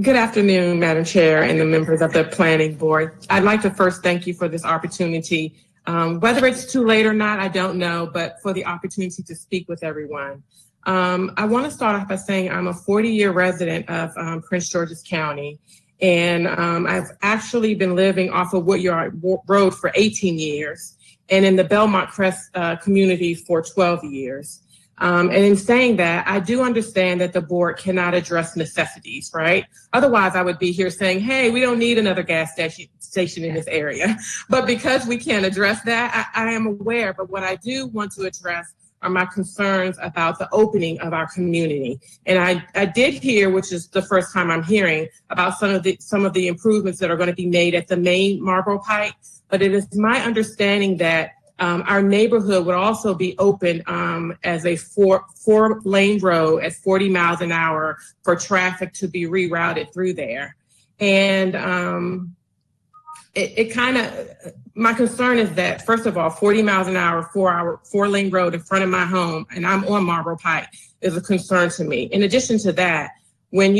Good afternoon, Madam Chair and the members of the Planning Board. I'd like to first thank you for this opportunity. Whether it's too late or not, I don't know, but for the opportunity to speak with everyone. I want to start off by saying I'm a 40-year resident of Prince George's County, and I've actually been living off of Woodyard Road for 18 years and in the Belmont Crest community for 12 years. And in saying that, I do understand that the board cannot address necessities, right? Otherwise, I would be here saying, hey, we don't need another gas station in this area. But because we can't address that, I am aware. But what I do want to address are my concerns about the opening of our community. And I did hear, which is the first time I'm hearing, about some of the improvements that are going to be made at the main Marlboro Pike. But it is my understanding that our neighborhood would also be open as a four-lane road at 40 miles an hour for traffic to be rerouted through there. And my concern is that, first of all, 40 miles an hour, four-lane road in front of my home, and I'm on Marlboro Pike, is a concern to me. In addition to that, when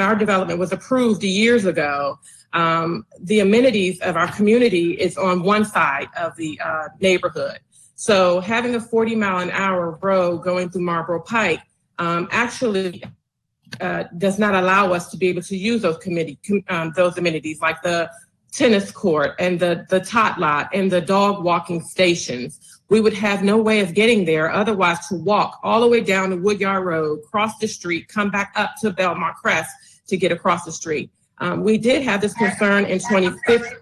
our development was approved years ago, the amenities of our community is on one side of the neighborhood. So having a 40-mile-an-hour road going through Marlboro Pike actually does not allow us to be able to use those amenities like the tennis court and the tot lot and the dog walking stations. We would have no way of getting there otherwise to walk all the way down to Woodyard Road, cross the street, come back up to Belmont Crest to get across the street. We did have this concern in 2015.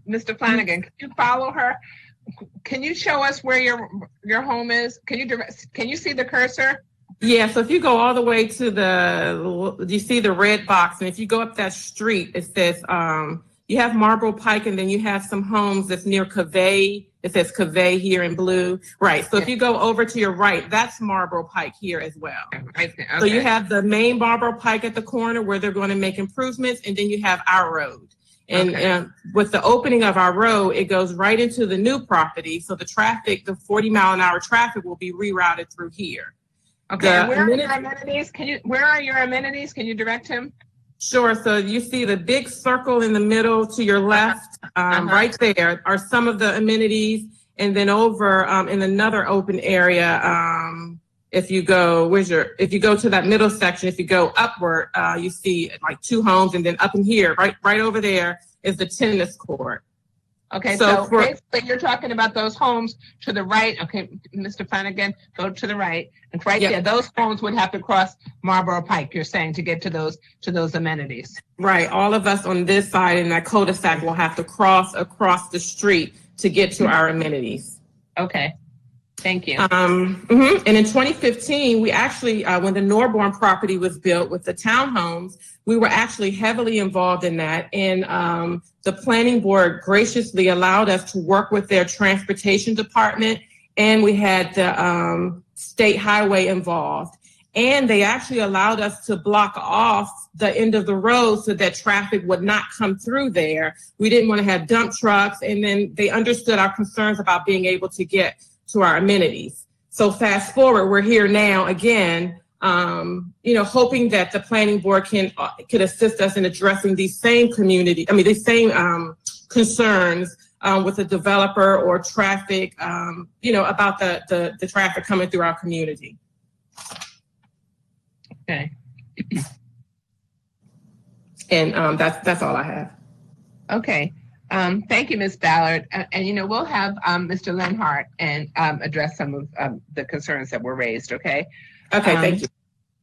Mr. Flanagan, can you follow her? Can you show us where your home is? Can you see the cursor? Yeah, so if you go all the way to you see the red box, and if you go up that street, it says, you have Marlboro Pike, and then you have some homes that's near Cavay. It says Cavay here in blue. Right, so if you go over to your right, that's Marlboro Pike here as well. Right there, okay. So you have the main Marlboro Pike at the corner where they're going to make improvements, and then you have our road. And with the opening of our road, it goes right into the new property. So the 40-mile-an-hour traffic will be rerouted through here. Okay, where are your amenities? Where are your amenities? Can you direct him? Sure. So you see the big circle in the middle to your left, right there are some of the amenities. And then over in another open area, if you go to that middle section, if you go upward, you see like 2 homes, and then up in here, right over there is the tennis court. Okay, so basically you're talking about those homes to the right. Okay, Mr. Flanagan, go to the right. And there, those homes would have to cross Marlboro Pike, you're saying, to get to those amenities. Right, all of us on this side in that cul-de-sac will have to cross across the street to get to our amenities. Okay, thank you. And in 2015, we actually, when the Norborn property was built with the townhomes, we were actually heavily involved in that. And the planning board graciously allowed us to work with their transportation department, and we had the state highway involved. And they actually allowed us to block off the end of the road so that traffic would not come through there. We didn't want to have dump trucks, and then they understood our concerns about being able to get to our amenities. So fast forward, we're here now again, hoping that the planning board could assist us in addressing these same concerns with the developer or traffic, about the traffic coming through our community. Okay. And that's all I have. Okay. Thank you, Ms. Ballard. And we'll have Mr. Lenhart and address some of the concerns that were raised, okay? Okay, thank you.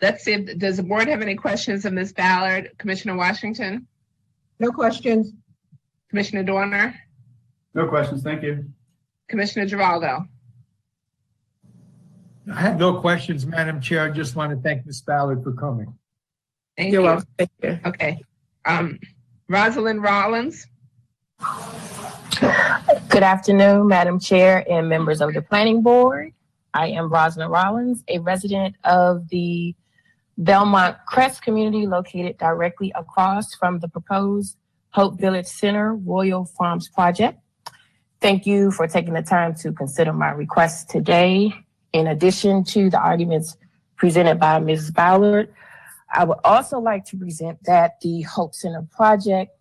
Let's see, does the board have any questions of Ms. Ballard? Commissioner Washington? No questions. Commissioner Dorner? No questions, thank you. Commissioner Giraldo? I have no questions, Madam Chair. I just want to thank Ms. Ballard for coming. Thank You're you. welcome. Thank you. Okay. Rosalind Rollins? Good afternoon, Madam Chair and members of the Planning Board. I am Rosalind Rollins, a resident of the Belmont Crest community located directly across from the proposed Hope Village Center Royal Farms project. Thank you for taking the time to consider my request today. In addition to the arguments presented by Ms. Ballard, I would also like to present that the Hope Center project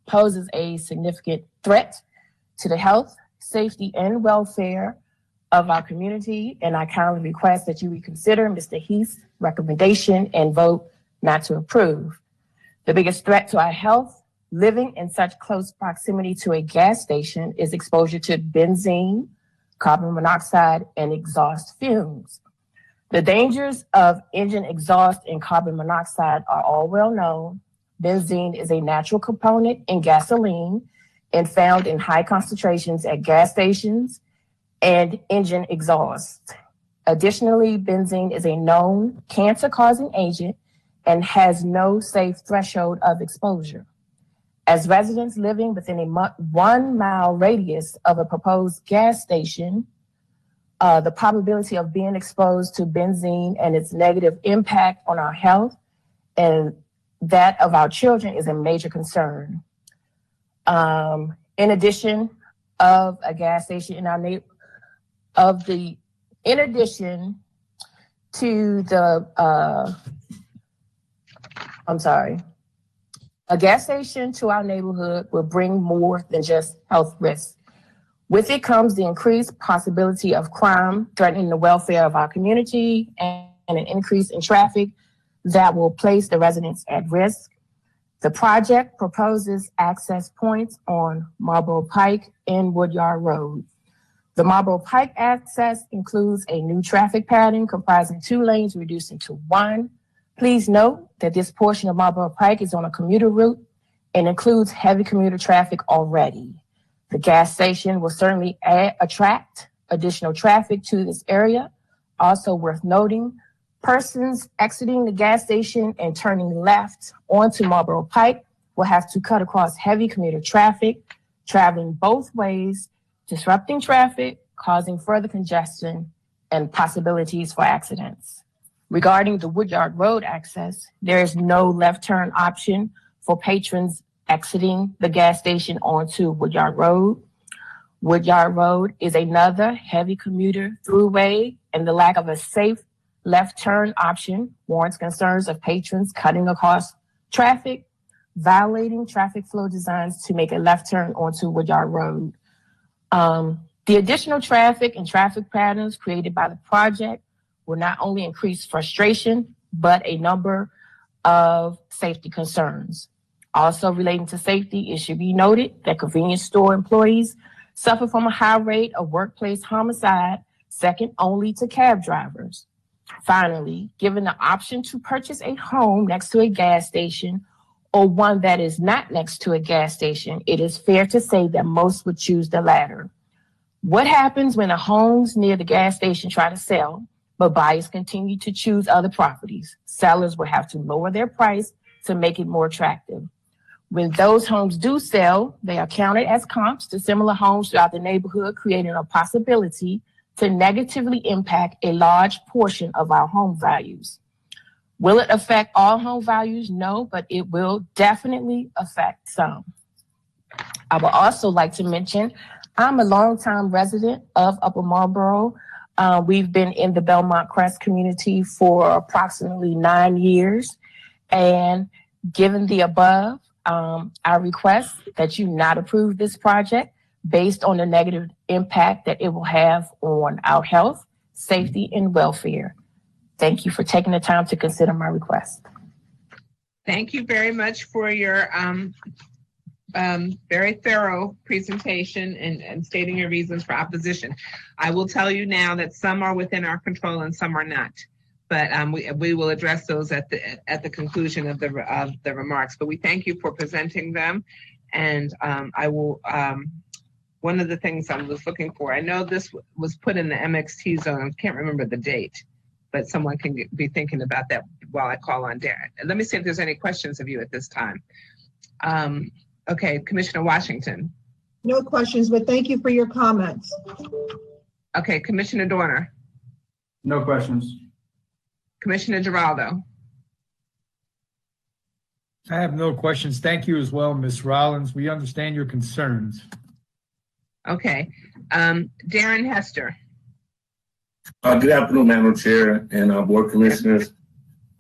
poses a significant threat to the health, safety, and welfare of our community, and I kindly request that you reconsider Mr. Heath's recommendation and vote not to approve. The biggest threat to our health, living in such close proximity to a gas station, is exposure to benzene, carbon monoxide, and exhaust fumes. The dangers of engine exhaust and carbon monoxide are all well known. Benzene is a natural component in gasoline and found in high concentrations at gas stations and engine exhaust. Additionally, benzene is a known cancer-causing agent and has no safe threshold of exposure. As residents living within a 1 mile radius of a proposed gas station, the probability of being exposed to benzene and its negative impact on our health and that of our children is a major concern. In addition of a gas station in our in addition to the, a gas station to our neighborhood will bring more than just health risks. With it comes the increased possibility of crime threatening the welfare of our community and an increase in traffic that will place the residents at risk. The project proposes access points on Marlboro Pike and Woodyard Road. The Marlboro Pike access includes a new traffic pattern comprising 2 lanes reduced into 1. Please note that this portion of Marlboro Pike is on a commuter route and includes heavy commuter traffic already. The gas station will certainly attract additional traffic to this area. Also worth noting, persons exiting the gas station and turning left onto Marlboro Pike will have to cut across heavy commuter traffic, traveling both ways, disrupting traffic, causing further congestion and possibilities for accidents. Regarding the Woodyard Road access, there is no left turn option for patrons exiting the gas station onto Woodyard Road. Woodyard Road is another heavy commuter throughway, and the lack of a safe left turn option warrants concerns of patrons cutting across traffic, violating traffic flow designs to make a left turn onto Woodyard Road. The additional traffic and traffic patterns created by the project will not only increase frustration, but a number of safety concerns. Also relating to safety, it should be noted that convenience store employees suffer from a high rate of workplace homicide, second only to cab drivers. Finally, given the option to purchase a home next to a gas station or one that is not next to a gas station, it is fair to say that most would choose the latter. What happens when the homes near the gas station try to sell, but buyers continue to choose other properties? Sellers will have to lower their price to make it more attractive. When those homes do sell, they are counted as comps to similar homes throughout the neighborhood, creating a possibility to negatively impact a large portion of our home values. Will it affect all home values? No, but it will definitely affect some. I would also like to mention, I'm a longtime resident of Upper Marlboro. We've been in the Belmont Crest community for approximately 9 years. And given the above, I request that you not approve this project based on the negative impact that it will have on our health, safety, and welfare. Thank you for taking the time to consider my request. Thank you very much for your very thorough presentation and stating your reasons for opposition. I will tell you now that some are within our control and some are not. But we will address those at the conclusion of the remarks. But we thank you for presenting them, and I will. One of the things I was looking for, I know this was put in the MXT zone. I can't remember the date, but someone can be thinking about that while I call on Darren. Let me see if there's any questions of you at this time. Okay, Commissioner Washington. No questions, but thank you for your comments. Okay, Commissioner Dorner. No questions. Commissioner Giraldo. I have no questions. Thank you as well, Ms. Rollins. We understand your concerns. Okay, Darren Hester. Good afternoon, Madam Chair and Board Commissioners.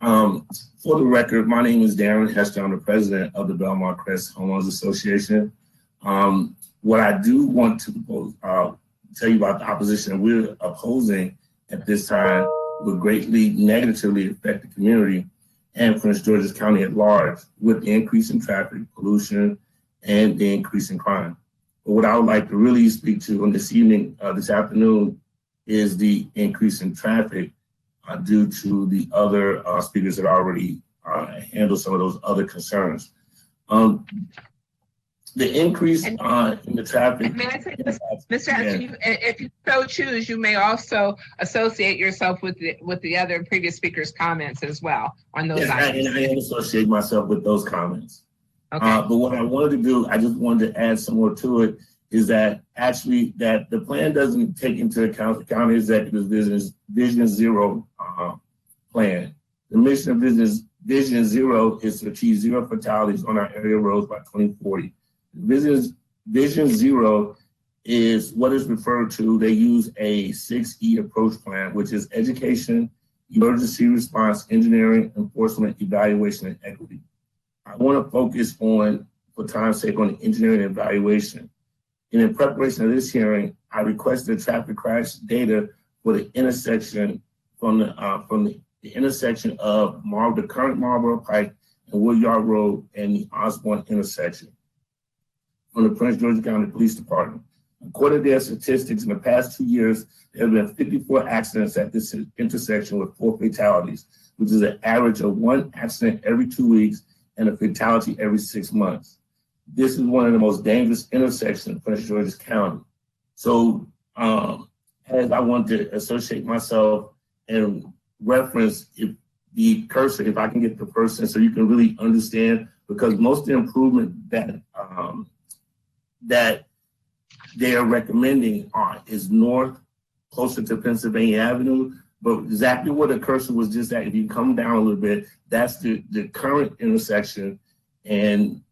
For the record, my name is Darren Hester. I'm the president of the Belmont Crest Homeowners Association. What I do want to tell you about the opposition that we're opposing at this time would greatly negatively affect the community and Prince George's County at large with the increase in traffic, pollution, and the increase in crime. But what I would like to really speak to on this evening, this afternoon, is the increase in traffic due to the other speakers that already handled some of those other concerns. The increase in the traffic. May I say this, Mr. Hester, if you so choose, you may also associate yourself with the other previous speakers' comments as well on those items. I associate myself with those comments. Okay. But what I wanted to do, I just wanted to add some more to it, is that actually that the plan doesn't take into account the county executive Vision Zero plan. The mission of Vision Zero is to achieve 0 fatalities on our area roads by 2040. Vision Zero is what is referred to. They use a 6E approach plan, which is education, emergency response, engineering, enforcement, evaluation, and equity. I want to focus on, for time's sake, on the engineering and evaluation. And in preparation of this hearing, I requested traffic crash data for the intersection from the intersection of the current Marlboro Pike and Woodyard Road and the Osborne intersection from the Prince George's County Police Department. According to their statistics, in the past 2 years, there have been 54 accidents at this intersection with 4 fatalities, which is an average of 1 accident every 2 weeks and a fatality every 6 months. This is one of the most dangerous intersections in Prince George's County. So as I want to associate myself and reference the cursor, if I can get the person so you can really understand, because most of the improvement that they are recommending is north, closer to Pennsylvania Avenue, but exactly where the cursor was just at, if you come down a little bit, that's the current intersection. And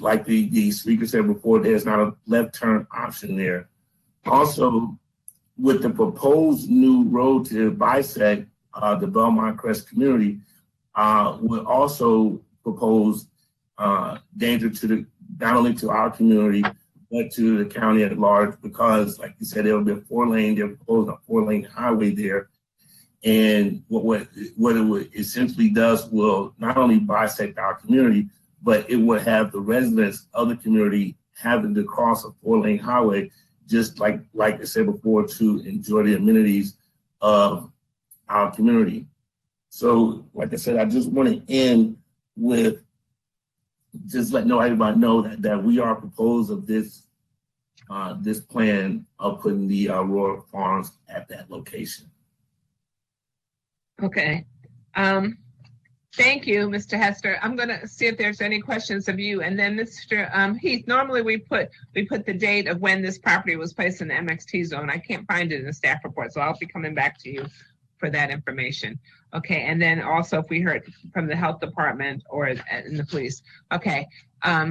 like the speaker said before, there's not a left turn option there. Also, with the proposed new road to bisect the Belmont Crest community, would also propose danger to not only to our community, but to the county at large, because like you said, there will be a 4-lane, they're proposing a 4-lane highway there. And what it would essentially does will not only bisect our community, but it would have the residents of the community having to cross a 4-lane highway, just like I said before, to enjoy the amenities of our community. So, like I said, I just want to end with just letting everybody know that we are proposed of this plan of putting the Royal Farms at that location. Okay. Thank you, Mr. Hester. I'm going to see if there's any questions of you. And then Mr. Heath, normally we put the date of when this property was placed in the MXT zone. I can't find it in the staff report, so I'll be coming back to you for that information. Okay, and then also if we heard from the health department or in the police. Okay, are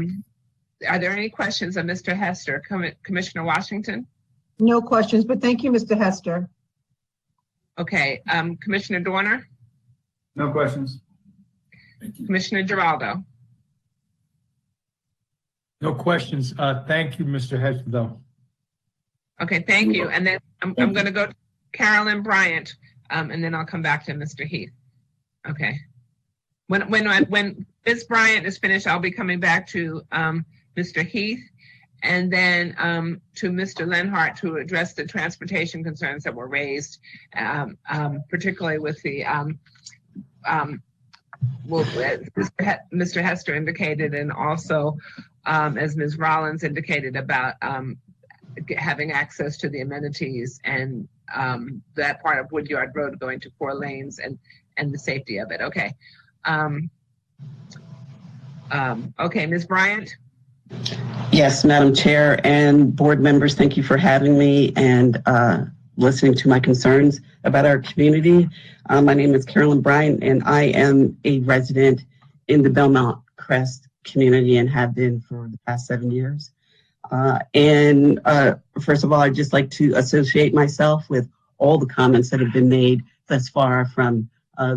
there any questions of Mr. Hester? Commissioner Washington? No questions, but thank you, Mr. Hester. Okay, Commissioner Dorner? No questions. Commissioner Giraldo? No questions. Thank you, Mr. Hester, though. Okay, thank you. And then I'm going to go to Carolyn Bryant, and then I'll come back to Mr. Heath. Okay. When Ms. Bryant is finished, I'll be coming back to Mr. Heath, and then to Mr. Lenhart to address the transportation concerns that were raised, particularly with the Mr. Hester indicated, and also as Ms. Rollins indicated about having access to the amenities and that part of Woodyard Road going to 4 lanes and the safety of it. Okay. Okay, Ms. Bryant? Yes, Madam Chair and board members, thank you for having me and listening to my concerns about our community. My name is Carolyn Bryant, and I am a resident in the Belmont Crest community and have been for the past 7 years. First of all, I'd just like to associate myself with all the comments that have been made thus far from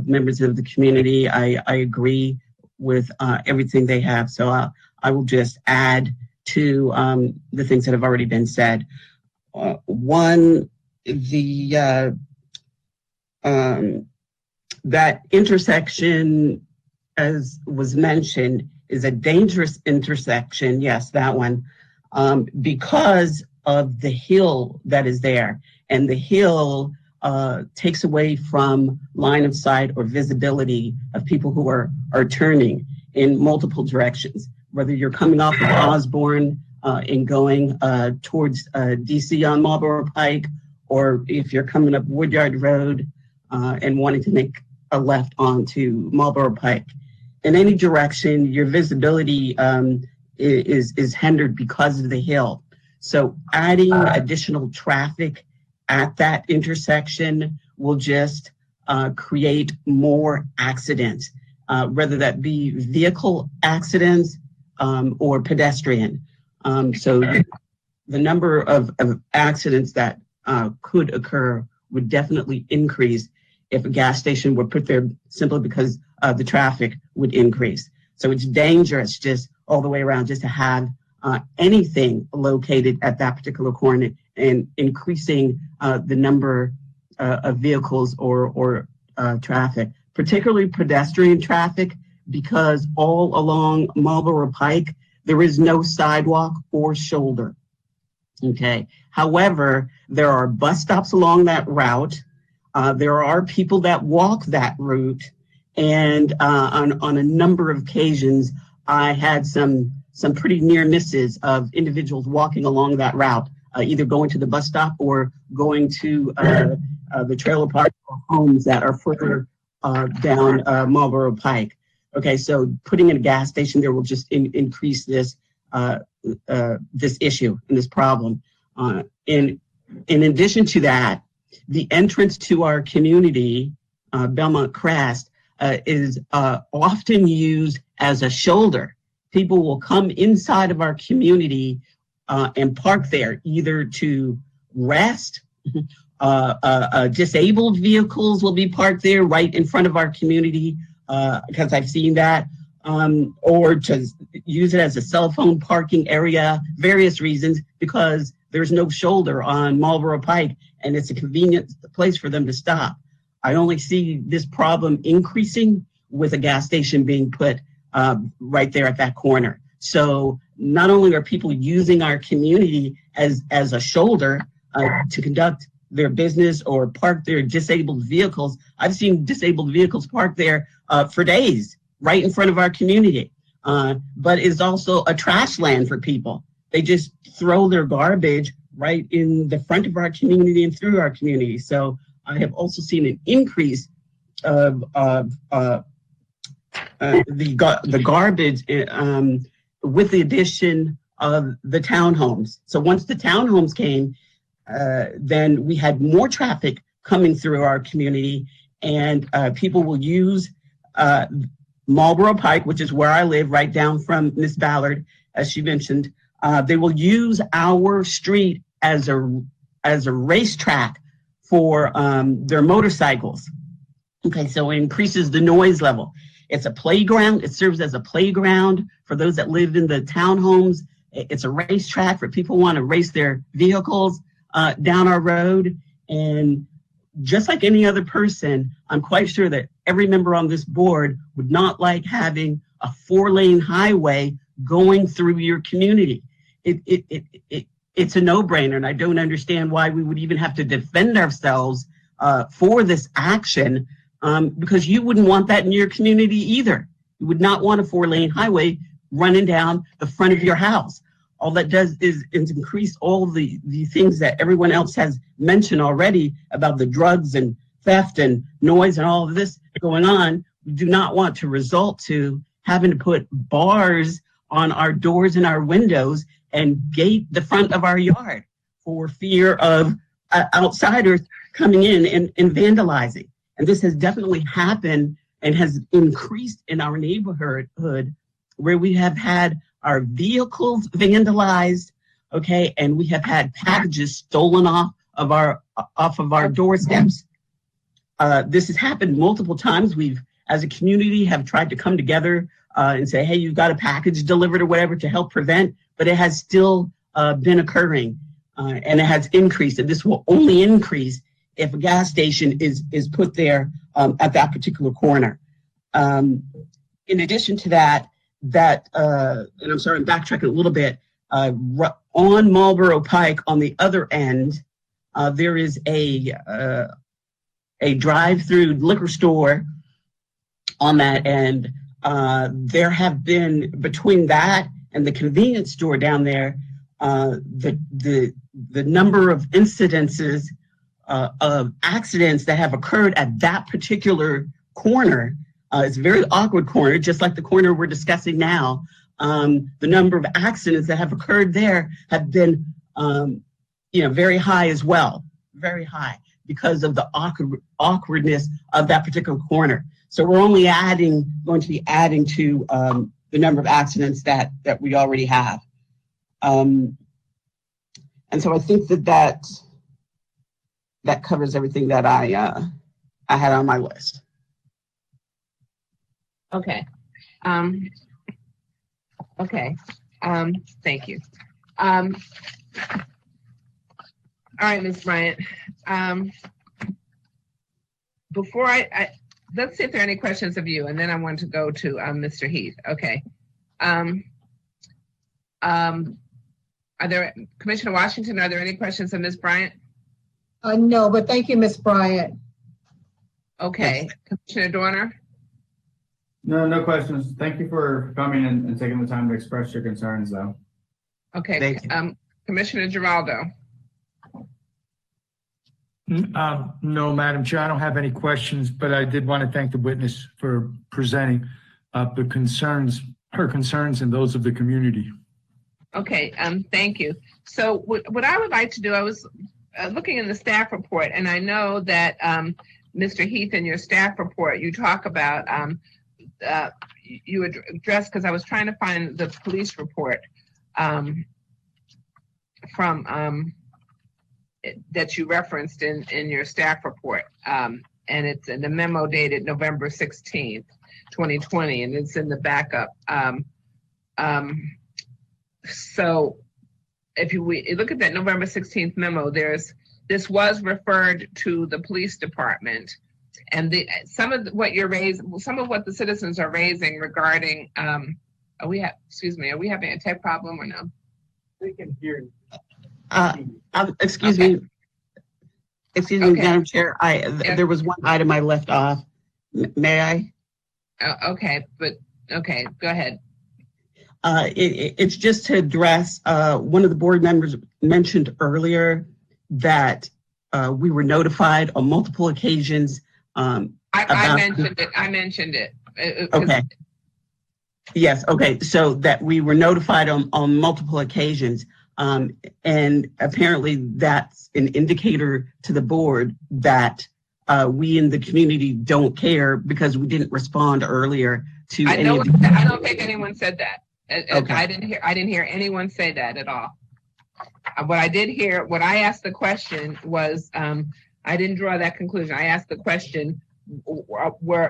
members of the community. I agree with everything they have. So I will just add to the things that have already been said. That intersection, as was mentioned, is a dangerous intersection. Yes, that one. Because of the hill that is there, and the hill takes away from line of sight or visibility of people who are turning in multiple directions, whether you're coming off of Osborne and going towards DC on Marlboro Pike, or if you're coming up Woodyard Road and wanting to make a left onto Marlboro Pike. In any direction, your visibility is hindered because of the hill. So adding additional traffic at that intersection will just create more accidents, whether that be vehicle accidents or pedestrian. So the number of accidents that could occur would definitely increase if a gas station were put there simply because the traffic would increase. So it's dangerous just all the way around just to have anything located at that particular corner and increasing the number of vehicles or traffic, particularly pedestrian traffic, because all along Marlboro Pike, there is no sidewalk or shoulder. Okay. However, there are bus stops along that route. There are people that walk that route. And on a number of occasions, I had some pretty near misses of individuals walking along that route, either going to the bus stop or going to the trailer park or homes that are further down Marlboro Pike. Okay, so putting in a gas station there will just increase this this issue and this problem. In addition to that, the entrance to our community, Belmont Crest, is often used as a shoulder. People will come inside of our community and park there either to rest. Disabled vehicles will be parked there right in front of our community, because I've seen that, or to use it as a cell phone parking area, various reasons, because there's no shoulder on Marlboro Pike and it's a convenient place for them to stop. I only see this problem increasing with a gas station being put right there at that corner. So not only are people using our community as a shoulder to conduct their business or park their disabled vehicles, I've seen disabled vehicles parked there for days right in front of our community. But it's also a trash land for people. They just throw their garbage right in the front of our community and through our community. So I have also seen an increase of the garbage with the addition of the townhomes. So once the townhomes came, then we had more traffic coming through our community, and people will use Marlboro Pike, which is where I live, right down from Miss Ballard, as she mentioned. They will use our street as a racetrack for their motorcycles. Okay, so it increases the noise level. It's a playground. It serves as a playground for those that live in the townhomes. It's a racetrack for people who want to race their vehicles down our road. And just like any other person, I'm quite sure that every member on this board would not like having a 4-lane highway going through your community. It's a no-brainer, and I don't understand why we would even have to defend ourselves for this action, because you wouldn't want that in your community either. You would not want a 4-lane highway running down the front of your house. All that does is increase all the things that everyone else has mentioned already about the drugs and theft and noise and all of this going on. We do not want to result to having to put bars on our doors and our windows and gate the front of our yard for fear of outsiders coming in and vandalizing. And this has definitely happened and has increased in our neighborhood, where we have had our vehicles vandalized, okay, and we have had packages stolen off of our doorsteps. This has happened multiple times. We've, as a community, have tried to come together and say, hey, you've got a package delivered or whatever to help prevent, but it has still been occurring, and it has increased, and this will only increase if a gas station is put there at that particular corner. In addition to that, and I'm sorry, I'm backtracking a little bit, on Marlboro Pike on the other end, there is a drive-through liquor store on that end. There have been, between that and the convenience store down there, the number of incidences of accidents that have occurred at that particular corner. It's a very awkward corner, just like the corner we're discussing now. The number of accidents that have occurred there have been, very high as well, very high, because of the awkwardness of that particular corner. So we're only going to be adding to the number of accidents that we already have. And so I think that covers everything that I I had on my list. Okay. Okay. Thank you. All right, Ms. Bryant. Before let's see if there are any questions of you, and then I want to go to Mr. Heath. Okay. Are there, Commissioner Washington, are there any questions of Ms. Bryant? No, but thank you, Ms. Bryant. Okay. Commissioner Dorner? No questions. Thank you for coming and taking the time to express your concerns, though. Okay. Commissioner Giraldo? No, Madam Chair, I don't have any questions, but I did want to thank the witness for presenting her concerns and those of the community. Okay, thank you. So what I would like to do, I was looking in the staff report, and I know that Mr. Heath, in your staff report, you talk about, you address, because I was trying to find the police report from that you referenced in your staff report, and it's in the memo dated November 16th, 2020, and it's in the backup. So if we look at that November 16th memo, this was referred to the police department, and some of what the citizens are raising regarding, are we having a tech problem or no? We can hear you. Excuse Okay. me. Excuse me, Okay. Madam Chair. There was one item I left off. May I? Okay, go ahead. It's just to address, one of the board members mentioned earlier that we were notified on multiple occasions. I mentioned it. Okay. Yes, okay. So that we were notified on multiple occasions. And apparently that's an indicator to the board that we in the community don't care because we didn't respond earlier to I any know. of the. I don't think anyone said that. Okay. I didn't hear anyone say that at all. What I did hear, what I asked the question was, I didn't draw that conclusion. I asked the question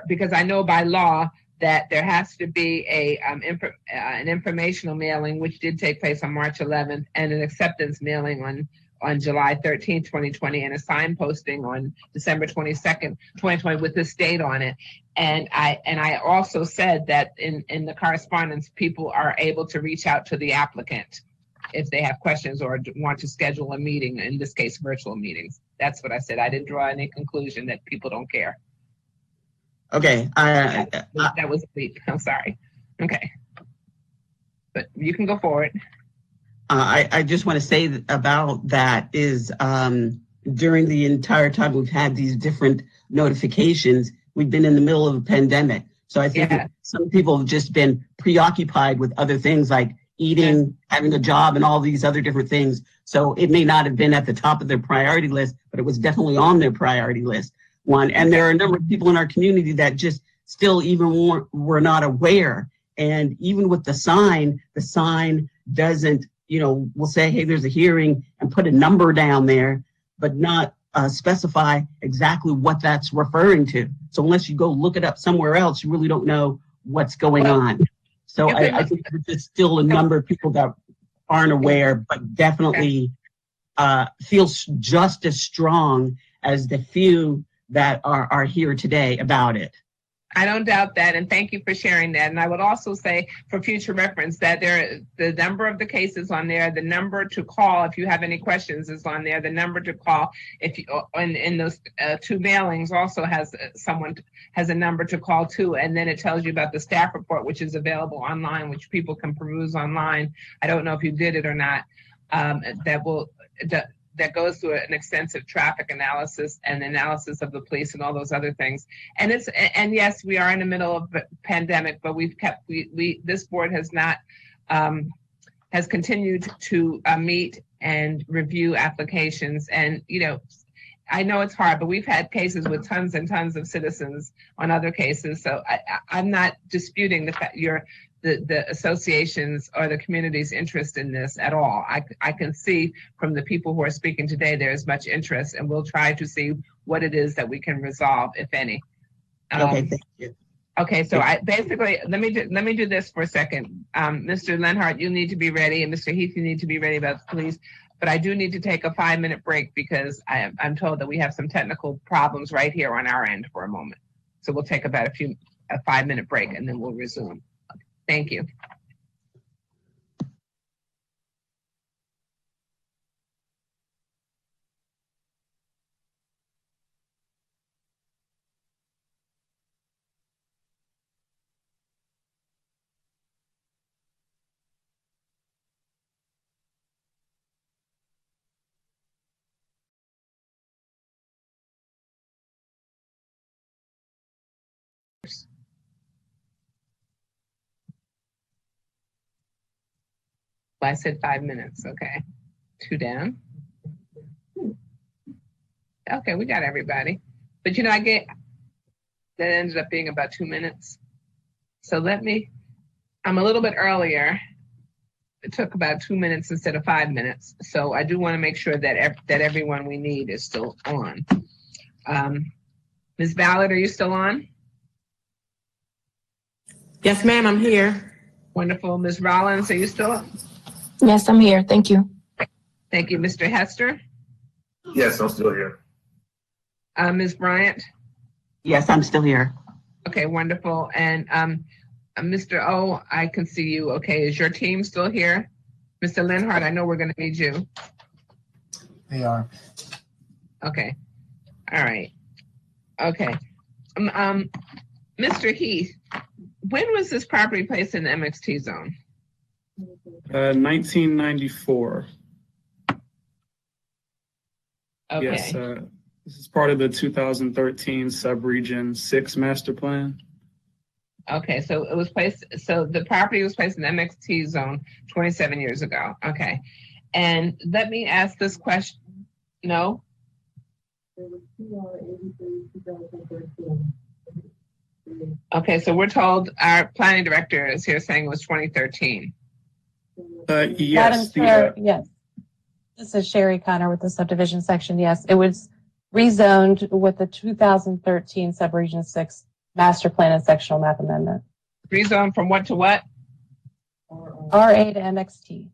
because I know by law that there has to be an informational mailing, which did take place on March 11th, and an acceptance mailing on July 13th, 2020, and a signposting on December 22nd, 2020, with this date on it. And I also said that in the correspondence, people are able to reach out to the applicant if they have questions or want to schedule a meeting, in this case, virtual meetings. That's what I said. I didn't draw any conclusion that people don't care. Okay. That was deep. I'm sorry. Okay. But you can go forward. I just want to say about that is during the entire time we've had these different notifications, we've been in the middle of a pandemic. So I think some people have just been preoccupied with other things like eating, having a job, and all these other different things. So it may not have been at the top of their priority list, but it was definitely on their priority list. One, and there are a number of people in our community that just still even were not aware. And even with the sign doesn't, we'll say, hey, there's a hearing and put a number down there, but not specify exactly what that's referring to. So unless you go look it up somewhere else, you really don't know what's going on. So I think there's still a number of people that aren't aware, but definitely feels just as strong as the few that are here today about it. I don't doubt that, and thank you for sharing that. And I would also say, for future reference, that the number of the cases on there, the number to call if you have any questions is on there. The number to call if you in those two mailings also has a number to call too, and then it tells you about the staff report, which is available online, which people can peruse online. I don't know if you did it or not. That goes through an extensive traffic analysis and analysis of the police and all those other things. And yes, we are in the middle of a pandemic, but this board has continued to meet and review applications. And I know it's hard, but we've had cases with tons and tons of citizens on other cases. So I'm not disputing the fact the associations or the community's interest in this at all. I can see from the people who are speaking today, there is much interest, and we'll try to see what it is that we can resolve, if any. Okay, thank you. Okay, so I basically, let me do this for a second. Mr. Lenhart, you need to be ready, and Mr. Heath, you need to be ready about the police. But I do need to take a 5-minute break because I'm told that we have some technical problems right here on our end for a moment. So we'll take about a 5-minute break and then we'll resume. Thank you. I said 5 minutes, okay. 2 down. Okay, we got everybody. But you know, that ended up being about 2 minutes. So I'm a little bit earlier. It took about 2 minutes instead of 5 minutes. So I do want to make sure that everyone we need is still on. Ms. Ballard, are you still on? Yes, ma'am, I'm here. Wonderful. Ms. Rollins, are you still on? Yes, I'm here. Thank you. Thank you. Mr. Hester? Yes, I'm still here. Ms. Bryant? Yes, I'm still here. Okay, wonderful. And Mr. O, I can see you. Okay, is your team still here? Mr. Lenhart, I know we're going to need you. They are. Okay. All right. Okay. Mr. Heath, when was this property placed in the MXT zone? 1994. Okay. Yes, this is part of the 2013 Subregion 6 Master Plan. Okay, so it was placed, so the property was placed in the MXT zone 27 years ago. Okay. And let me ask this question. No? Okay, so we're told our planning director is here saying it was 2013. Yes. Madam Chair, yes. This is Sherry Connor with the subdivision section. Yes, it was rezoned with the 2013 Subregion 6 Master Plan and Sectional Map Amendment. Rezoned from what to what? RA to MXT.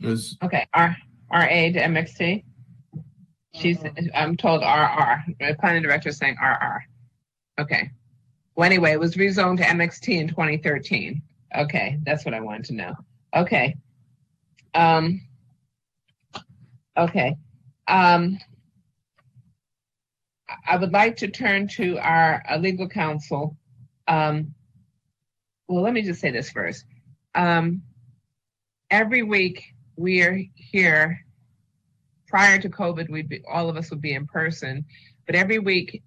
Okay, RA to MXT. I'm told RR. The planning director is saying RR. Okay. Well, anyway, it was rezoned to MXT in 2013. Okay, that's what I wanted to know. Okay. Okay. I would like to turn to our legal counsel. Well, let me just say this first. Every week we are here. Prior to COVID, all of us would be in person, but every week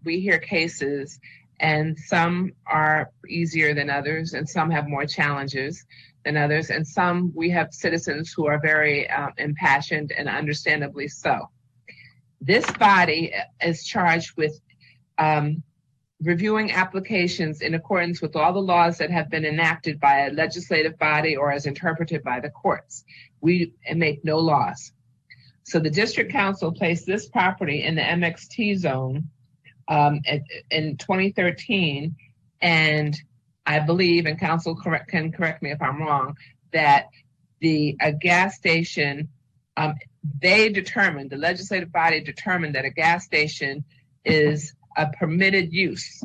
we hear cases, and some are easier than others, and some have more challenges than others, and some we have citizens who are very impassioned, and understandably so. This body is charged with reviewing applications in accordance with all the laws that have been enacted by a legislative body or as interpreted by the courts. We make no laws. So the district council placed this property in the MXT zone in 2013, and I believe, and council can correct me if I'm wrong, that a gas station, the legislative body determined that a gas station is a permitted use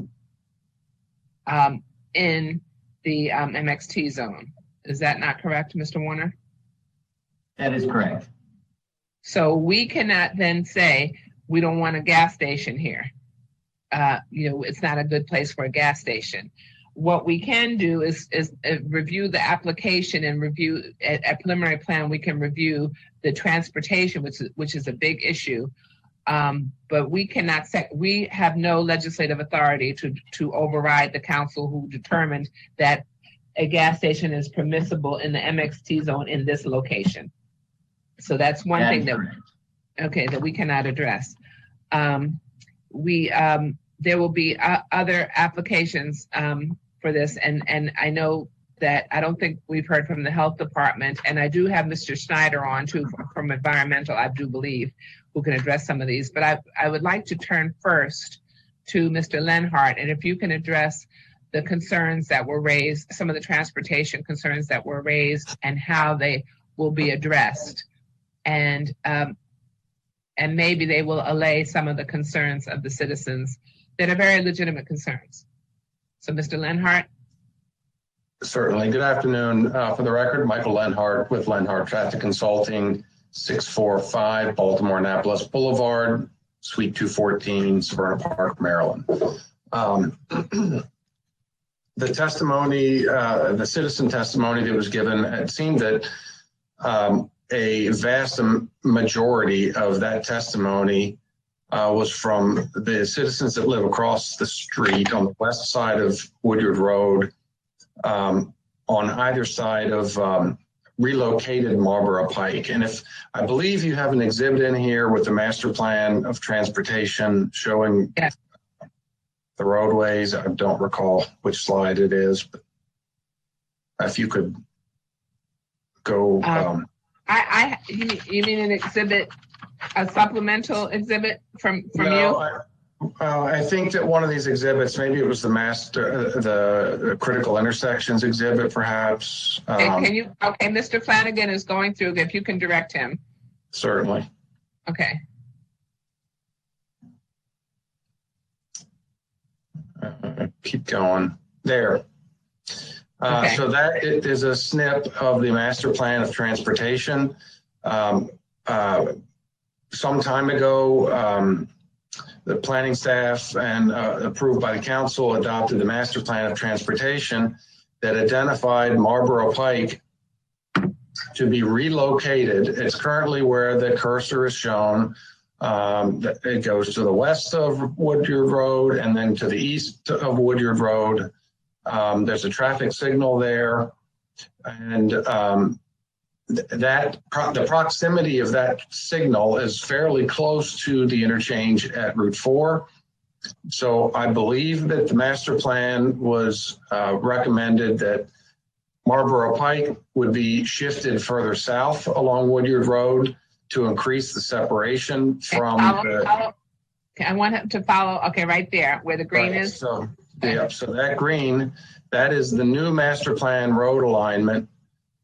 in the MXT zone. Is that not correct, Mr. Warner? That is correct. So we cannot then say we don't want a gas station here. It's not a good place for a gas station. What we can do is review the application and review a preliminary plan. We can review the transportation, which is a big issue. But we cannot we have no legislative authority to override the council who determined that a gas station is permissible in the MXT zone in this location. So that's one thing that we cannot address. There will be other applications for this, and I know that I don't think we've heard from the health department. And I do have Mr. Schneider on too from environmental, I do believe, who can address some of these. But I would like to turn first to Mr. Lenhart, and if you can address the concerns that were raised, some of the transportation concerns that were raised, and how they will be addressed, and maybe they will allay some of the concerns of the citizens that are very legitimate concerns. So, Mr. Lenhart. Certainly. Good afternoon. For the record, Michael Lenhart with Lenhart Traffic Consulting, 645 Baltimore Annapolis Boulevard, Suite 214, Severna Park, Maryland. The testimony, the citizen testimony that was given, it seemed that a vast majority of that testimony was from the citizens that live across the street on the west side of Woodyard Road, on either side of relocated Marlboro Pike. And if I believe you have an exhibit in here with the master plan of transportation showing the roadways. I don't recall which slide it is, but if you could go. You mean an exhibit, a supplemental exhibit from you? I think that one of these exhibits, maybe it was the critical intersections exhibit, perhaps. Okay, Mr. Flanagan is going through, if you can direct him. Certainly. Okay. Keep going. There. Okay. So that is a snip of the master plan of transportation. Some time ago, the planning staff and approved by the council adopted the master plan of transportation that identified Marlboro Pike to be relocated. It's currently where the cursor is shown. It goes to the west of Woodyard Road and then to the east of Woodyard Road. There's a traffic signal there, and the proximity of that signal is fairly close to the interchange at Route 4. So I believe that the master plan was recommended that Marlboro Pike would be shifted further south along Woodyard Road to increase the separation from I want him to follow, okay, right there where the green is. So, yeah, so that green, that is the new master plan road alignment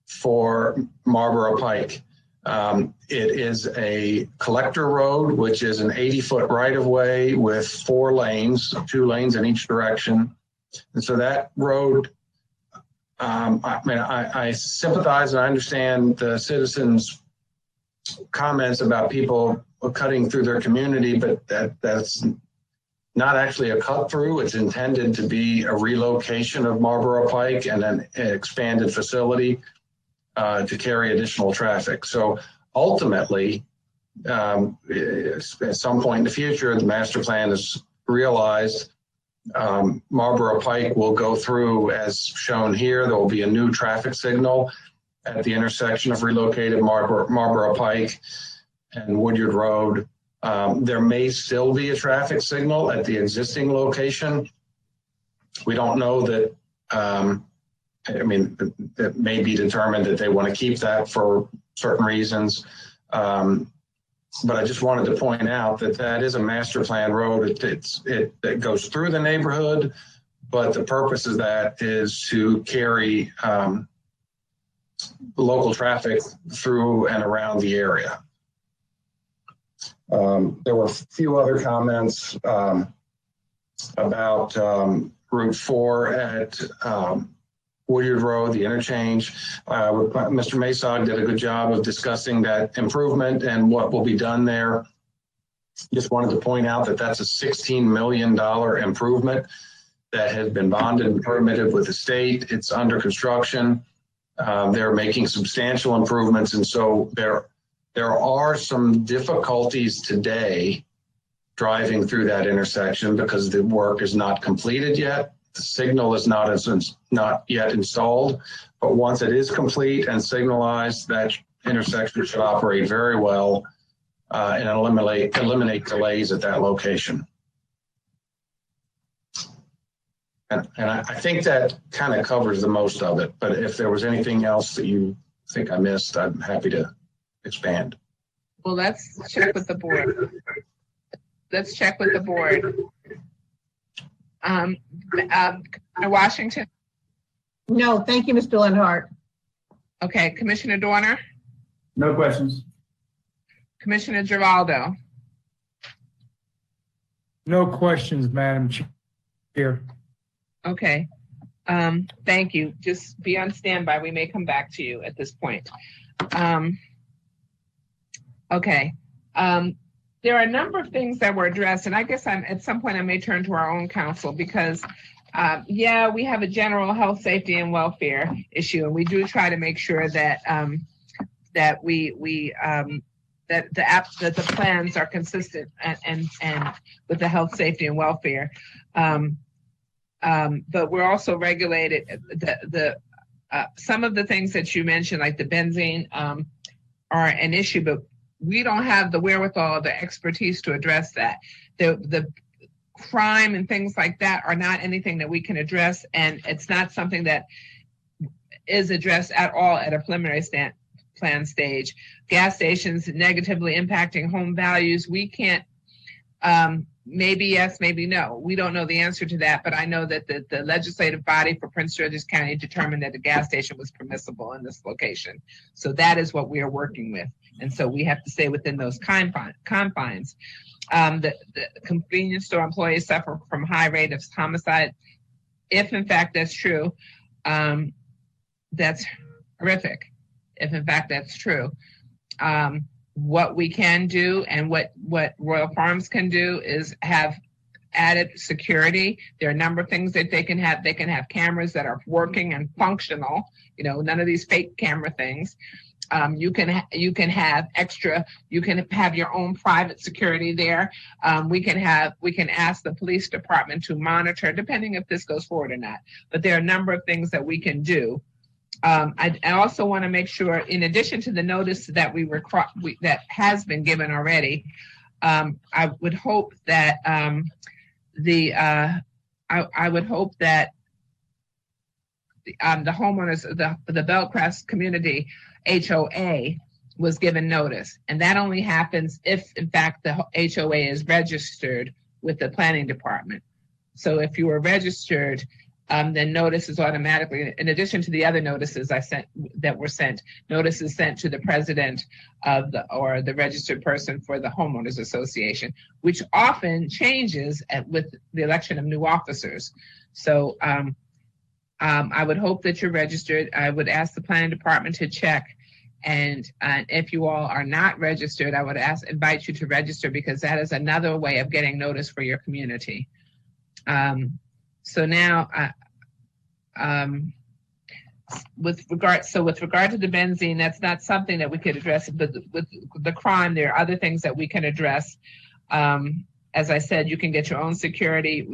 for Marlboro Pike. It is a collector road, which is an 80-foot right-of-way with 4 lanes, 2 lanes in each direction. And so that road, I sympathize and I understand the citizens' comments about people cutting through their community, but that's not actually a cut through. It's intended to be a relocation of Marlboro Pike and an expanded facility to carry additional traffic. So ultimately, at some point in the future, the master plan is realized. Marlboro Pike will go through as shown here. There will be a new traffic signal at the intersection of relocated Marlboro Pike and Woodyard Road. There may still be a traffic signal at the existing location. We don't know that. It may be determined that they want to keep that for certain reasons. But I just wanted to point out that that is a master plan road. It goes through the neighborhood, but the purpose of that is to carry local traffic through and around the area. There were a few other comments about Route 4 at Woodyard Road, the interchange. Mr. Masog did a good job of discussing that improvement and what will be done there. Just wanted to point out that that's a $16 million improvement that has been bonded and permitted with the state. It's under construction. They're making substantial improvements. And so there are some difficulties today driving through that intersection because the work is not completed yet. The signal is not yet installed, but once it is complete and signalized, that intersection should operate very well and eliminate delays at that location. And I think that kind of covers the most of it, but if there was anything else that you think I missed, I'm happy to expand. Well, let's check with the board. Let's check with the board. Washington? No, thank you, Mr. Lenhart. Okay, Commissioner Dorner? No questions. Commissioner Giraldo? No questions, Madam Chair. Okay. Thank you. Just be on standby. We may come back to you at this point. Okay. There are a number of things that were addressed, and I guess at some point I may turn to our own council because, yeah, we have a general health, safety, and welfare issue, and we do try to make sure that that the plans are consistent and with the health, safety, and welfare. But we're also regulated. Some of the things that you mentioned, like the benzene, are an issue, but we don't have the wherewithal, the expertise to address that. The crime and things like that are not anything that we can address, and it's not something that is addressed at all at a preliminary plan stage. Gas stations negatively impacting home values. We can't, maybe yes, maybe no. We don't know the answer to that, but I know that the legislative body for Prince George's County determined that the gas station was permissible in this location. So that is what we are working with. And so we have to stay within those confines. The convenience store employees suffer from high rate of homicide. If in fact that's true, that's horrific. If in fact that's true. What we can do and what Royal Farms can do is have added security. There are a number of things that they can have. They can have cameras that are working and functional, none of these fake camera things. You can have extra, you can have your own private security there. We can ask the police department to monitor, depending if this goes forward or not. But there are a number of things that we can do. I also want to make sure, in addition to the notice that that has been given already, I would hope that the homeowners, the Bellcrest Community HOA was given notice, and that only happens if, in fact, the HOA is registered with the planning department. So if you were registered, then notice is automatically, in addition to the other notices that were sent, notices sent to the president or the registered person for the homeowners association, which often changes with the election of new officers. So I would hope that you're registered. I would ask the planning department to check. And if you all are not registered, I would invite you to register, because that is another way of getting notice for your community. So now, with regard to the benzene, that's not something that we could address. But with the crime, there are other things that we can address. As I said, you can get your own security.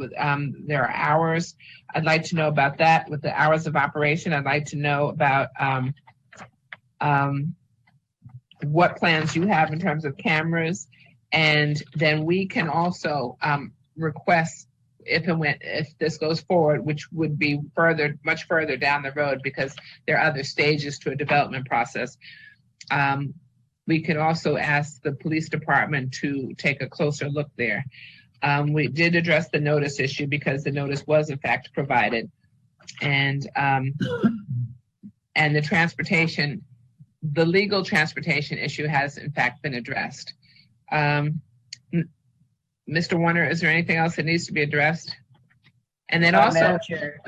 There are hours. I'd like to know about that. With the hours of operation, I'd like to know about what plans you have in terms of cameras, and then we can also request, if this goes forward, which would be much further down the road, because there are other stages to a development process. We can also ask the police department to take a closer look there. We did address the notice issue, because the notice was in fact provided, and the transportation, the legal transportation issue has in fact been addressed. Mr. Warner, is there anything else that needs to be addressed? And then also,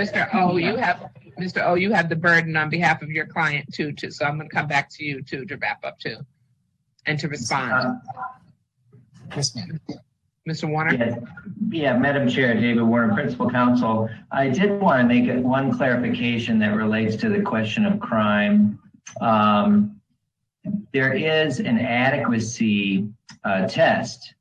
Mr. O, you have the burden on behalf of your client too. So I'm going to come back to you to wrap up too, and to respond. Yes, ma'am. Mr. Warner? Yeah, Madam Chair, David Warner, Principal Counsel. I did want to make one clarification that relates to the question of crime. There is an adequacy test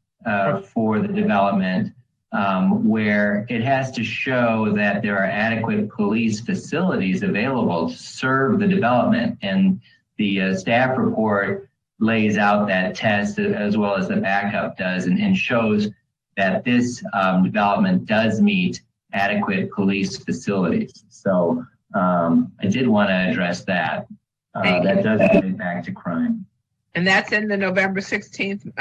for the development, where it has to show that there are adequate police facilities available to serve the development. And the staff report lays out that test, as well as the backup does, and shows that this development does meet adequate police facilities. So I did want to address that. That does get back to crime. And that's in the November 16th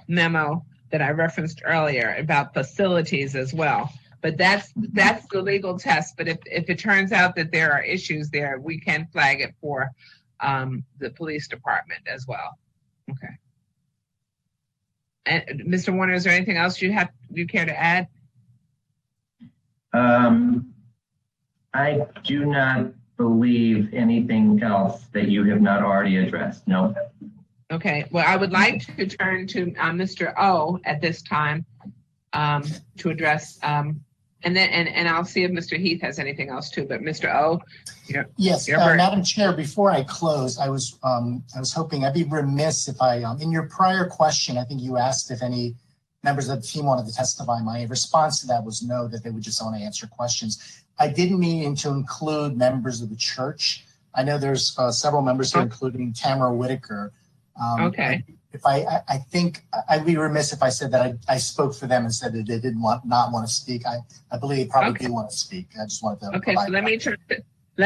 memo that I referenced earlier about facilities as well. But that's the legal test. But if it turns out that there are issues there, we can flag it for the police department as well. Okay. And Mr. Warner, is there anything else you care to add? I do not believe anything else that you have not already addressed. No. Okay. Well, I would like to turn to Mr. O at this time to address, and I'll see if Mr. Heath has anything else too. But Mr. O, yes, Madam Chair. Before I close, I was hoping I'd be remiss if I, in your prior question, I think you asked if any members of the team wanted to testify. My response to that was no, that they would just want to answer questions. I didn't mean to include members of the church. I know there's several members here, including Tamara Whitaker. Okay. If I think I'd be remiss if I said that I spoke for them and said that they did not want to speak. I believe they probably do want to speak. I just wanted to. Okay, so let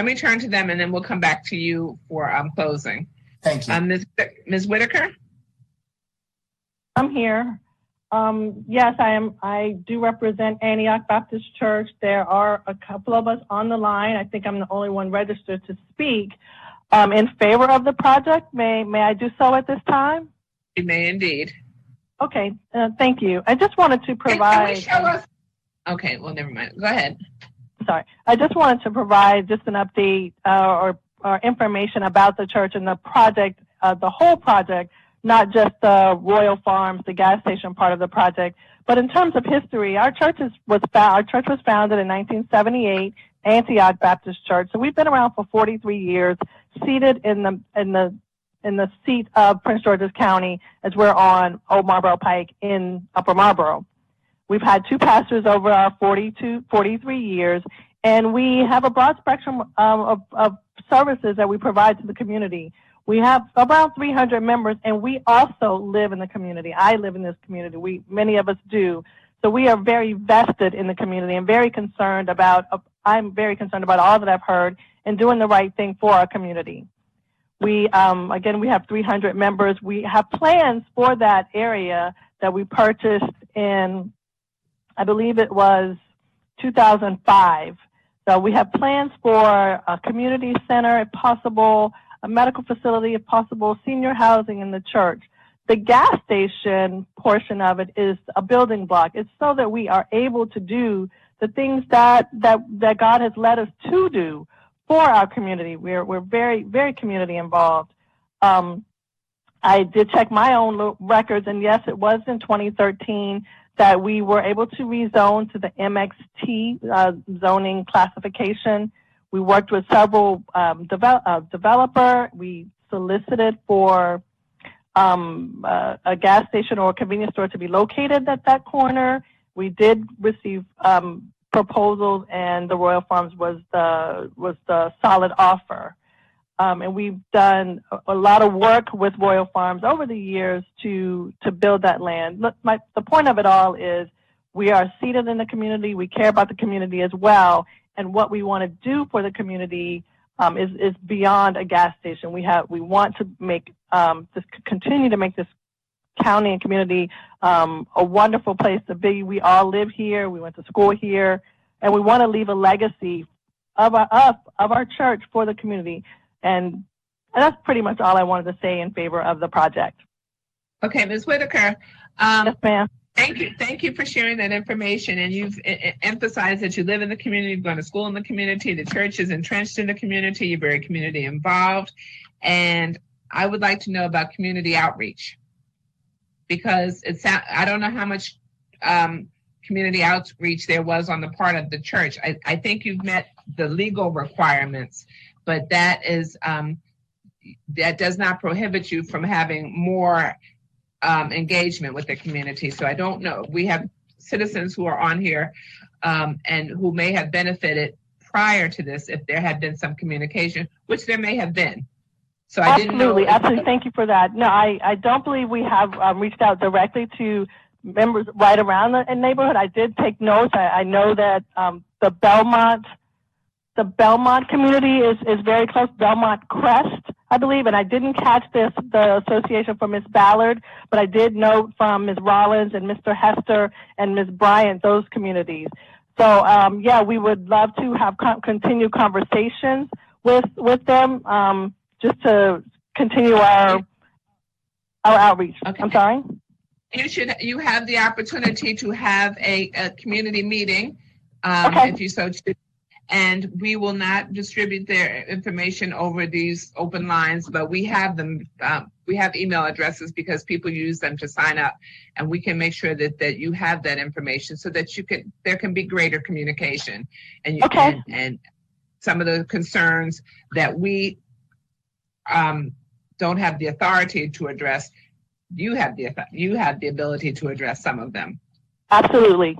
me turn to them, and then we'll come back to you for closing. Thank you. Ms. Whitaker? I'm here. Yes, I am. I do represent Antioch Baptist Church. There are a couple of us on the line. I think I'm the only one registered to speak in favor of the project. May I do so at this time? You may indeed. Okay, thank you. I just wanted to provide. Okay, well, never mind. Go ahead. Sorry. I just wanted to provide just an update or information about the church and the project, the whole project, not just the Royal Farms, the gas station part of the project, but in terms of history, our church was founded in 1978, Antioch Baptist Church. So we've been around for 43 years, seated in the seat of Prince George's County, as we're on Old Marlboro Pike in Upper Marlboro. We've had two pastors over our 43 years, and we have a broad spectrum of services that we provide to the community. We have around 300 members, and we also live in the community. I live in this community. Many of us do. So we are very vested in the community and very concerned about, I'm very concerned about all that I've heard and doing the right thing for our community. We, again, we have 300 members. We have plans for that area that we purchased in, I believe it was 2005. So we have plans for a community center, if possible, a medical facility, if possible, senior housing in the church. The gas station portion of it is a building block. It's so that we are able to do the things that God has led us to do for our community. We're very, very community involved. I did check my own records, and yes, it was in 2013 that we were able to rezone to the MXT zoning classification. We worked with several developer. We solicited for a gas station or a convenience store to be located at that corner. We did receive proposals, and the Royal Farms was the solid offer. And we've done a lot of work with Royal Farms over the years to build that land. Look, the point of it all is we are seated in the community. We care about the community as well. And what we want to do for the community is beyond a gas station. We want to make continue to make this county and community a wonderful place to be. We all live here. We went to school here, and we want to leave a legacy of our church for the community. And that's pretty much all I wanted to say in favor of the project. Okay, Ms. Whitaker. Yes, ma'am. Thank you for sharing that information. And you've emphasized that you live in the community, you've gone to school in the community, the church is entrenched in the community, you're very community involved. And I would like to know about community outreach, because I don't know how much community outreach there was on the part of the church. I think you've met the legal requirements, but that does not prohibit you from having more engagement with the community. So I don't know. We have citizens who are on here and who may have benefited prior to this if there had been some communication, which there may have been. So I didn't know. Absolutely. Thank you for that. No, I don't believe we have reached out directly to members right around the neighborhood. I did take notes. I know that the Belmont community is very close. Belmont Crest, I believe, and I didn't catch the association for Ms. Ballard, but I did note from Ms. Rollins and Mr. Hester and Ms. Bryant, those communities. So yeah, we would love to have continued conversations with them, just to continue our outreach. Okay. I'm sorry? You have the opportunity to have a community meeting, Okay. if you so choose. And we will not distribute their information over these open lines, but we have them. We have email addresses because people use them to sign up, and we can make sure that you have that information so that there can be greater communication. And Okay. and some of the concerns that we don't have the authority to address, you have the ability to address some of them. Absolutely.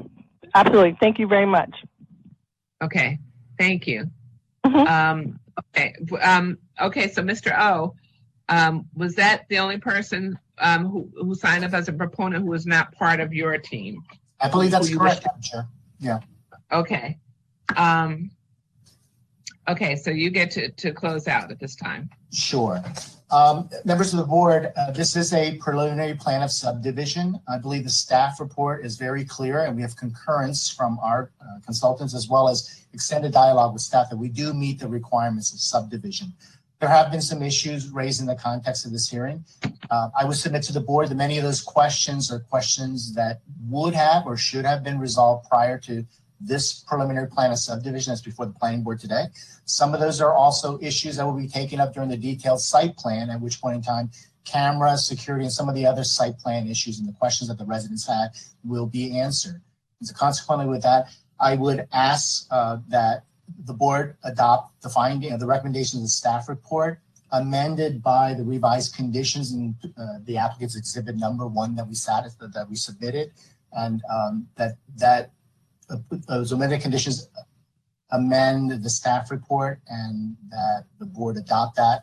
Absolutely. Thank you very much. Okay. Thank you. Mhm. Okay. Okay. So Mr. O, was that the only person who signed up as a proponent who was not part of your team? I believe that's Who you correct, wish- Madam Chair. Yeah. Okay. Okay. So you get to close out at this time. Sure. Members of the board, this is a preliminary plan of subdivision. I believe the staff report is very clear, and we have concurrence from our consultants as well as extended dialogue with staff that we do meet the requirements of subdivision. There have been some issues raised in the context of this hearing. I would submit to the board that many of those questions are questions that would have or should have been resolved prior to this preliminary plan of subdivision that's before the planning board today. Some of those are also issues that will be taken up during the detailed site plan, at which point in time camera, security, and some of the other site plan issues and the questions that the residents had will be answered. And so consequently with that, I would ask that the board adopt the finding of the recommendations of the staff report amended by the revised conditions in the applicant's exhibit number 1 that we submitted, and that those amended conditions amend the staff report and that the board adopt that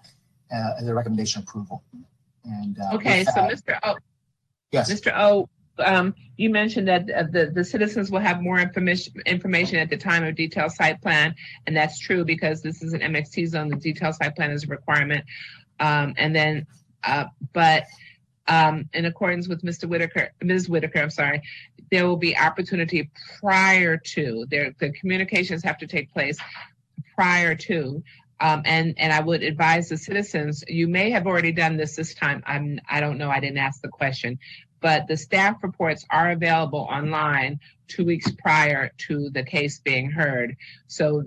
as a recommendation approval. And Okay. with So that- Mr. O, Yes. Mr. O, you mentioned that the citizens will have more information at the time of detailed site plan, and that's true because this is an MXT zone. The detailed site plan is a requirement, and then, but in accordance with Ms. Whitaker, I'm sorry, there will be opportunity prior to the communications have to take place prior to. And I would advise the citizens, you may have already done this time. I don't know. I didn't ask the question, but the staff reports are available online 2 weeks prior to the case being heard. So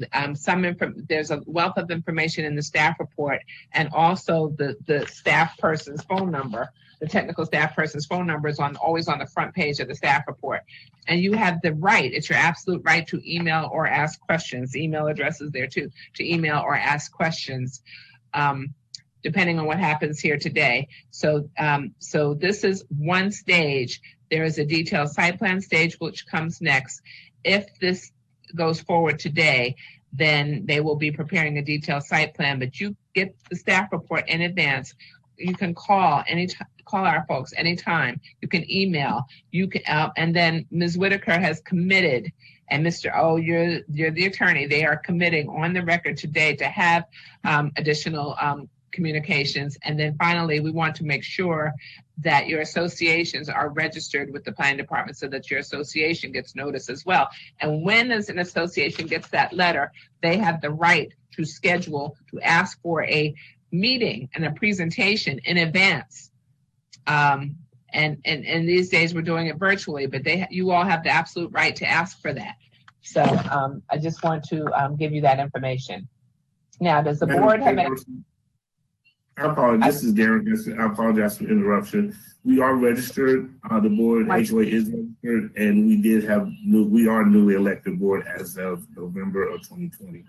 there's a wealth of information in the staff report, and also the staff person's phone number. The technical staff person's phone number is always on the front page of the staff report. And you have the right, it's your absolute right to email or ask questions. Email addresses there too, to email or ask questions, depending on what happens here today. So this is one stage. There is a detailed site plan stage, which comes next. If this goes forward today, then they will be preparing a detailed site plan, but you get the staff report in advance. You can call our folks anytime. You can email. You can, and then Ms. Whitaker has committed, and Mr. O, you're the attorney. They are committing on the record today to have additional communications. And then finally, we want to make sure that your associations are registered with the planning department so that your association gets notice as well. And when an association gets that letter, they have the right to schedule, to ask for a meeting and a presentation in advance. And these days we're doing it virtually, but you all have the absolute right to ask for that. So I just want to give you that information. Now, does the board have any? I apologize. This is Darren. I apologize for the interruption. We are registered. The board HOA is registered, and we are newly elected board as of November of 2020.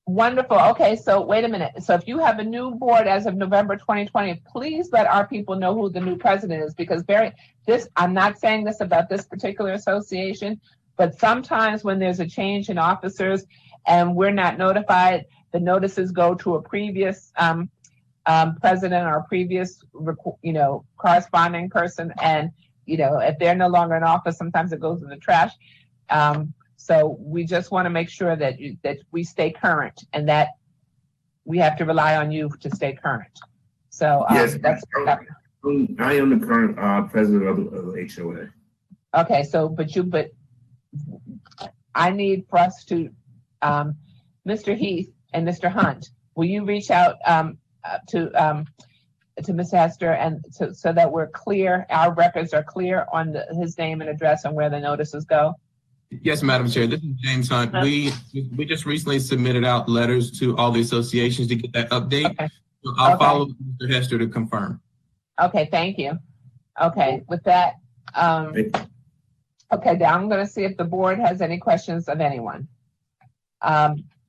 Wonderful. Okay, so wait a minute. So if you have a new board as of November 2020, please let our people know who the new president is, because I'm not saying this about this particular association, but sometimes when there's a change in officers and we're not notified, the notices go to a previous president or a previous, corresponding person, and you know, if they're no longer in office, sometimes it goes in the trash. So we just want to make sure that we stay current, and that we have to rely on you to stay current. So Yes, I am the current president of the HOA. okay. So, but I need for us to, Mr. Heath and Mr. Hunt, will you reach out to Ms. Hester, and so that we're clear, our records are clear on his name and address and where the notices go? Yes, Madam Chair. This is James Hunt. We just recently submitted out letters to all the associations to get that update. Okay. So I'll follow Mr. Hester to confirm. Okay, thank you. Okay, with that, okay, now I'm going to see if the board has any questions of anyone.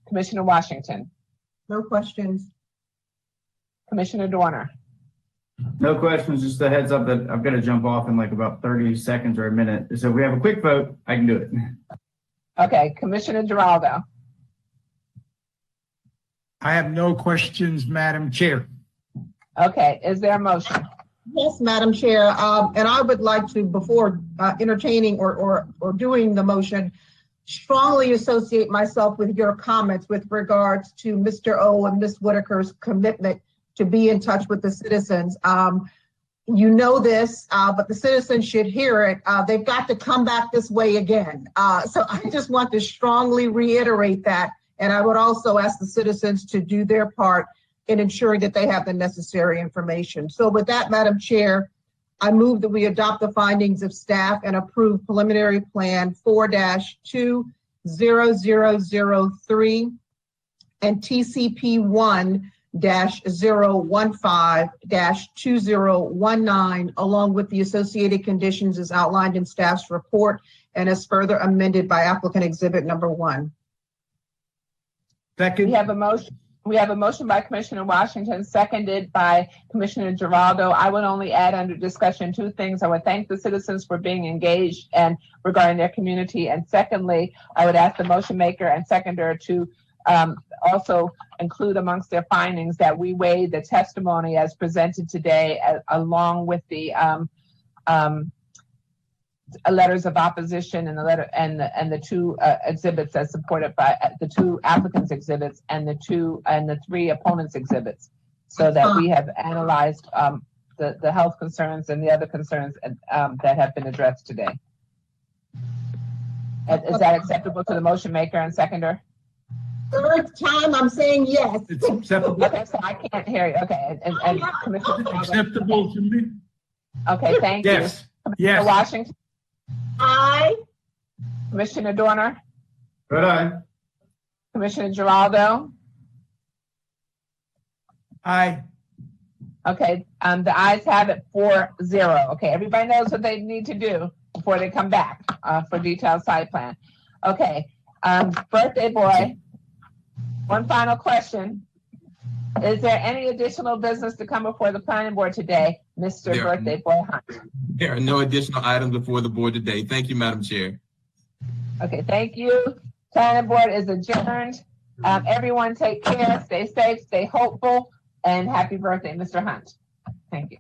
Commissioner Washington. No questions. Commissioner Dorner. No questions, just a heads up that I've got to jump off in like about 30 seconds or a minute. So if we have a quick vote, I can do it. Okay, Commissioner Giraldo. I have no questions, Madam Chair. Okay, is there a motion? Yes, Madam Chair, and I would like to, before entertaining or doing the motion, strongly associate myself with your comments with regards to Mr. O and Ms. Whitaker's commitment to be in touch with the citizens. You know this, but the citizens should hear it. They've got to come back this way again. So I just want to strongly reiterate that. And I would also ask the citizens to do their part in ensuring that they have the necessary information. So with that, Madam Chair, I move that we adopt the findings of staff and approve preliminary plan 4-20003 and TCP 1-015-2019, along with the associated conditions as outlined in staff's report and as further amended by applicant exhibit number 1. Second. We have a motion. We have a motion by Commissioner Washington, seconded by Commissioner Giraldo. I would only add under discussion 2 things. I would thank the citizens for being engaged and regarding their community. And secondly, I would ask the motion maker and seconder to also include amongst their findings that we weigh the testimony as presented today along with the letters of opposition and the letter and the 2 exhibits as supported by the 2 applicants exhibits and the 3 opponents exhibits, so that we have analyzed the health concerns and the other concerns that have been addressed today. Is that acceptable to the motion maker and seconder? Third time I'm saying yes. It's acceptable. Okay, so I can't hear you. Okay, and Commissioner Acceptable to me? Okay, thank you. Yes. Commissioner Yes. Washington. Aye. Commissioner Dorner. Good eye. Commissioner Giraldo. Aye. Okay, the ayes have it 4-0. Okay, everybody knows what they need to do before they come back for detailed site plan. Okay, birthday boy, one final question. Is there any additional business to come before the planning board today, Mr. There- Birthday Boy Hunt? There are no additional items before the board today. Thank you, Madam Chair. Okay, thank you. Planning board is adjourned. Everyone take care, stay safe, stay hopeful, and happy birthday, Mr. Hunt. Thank you.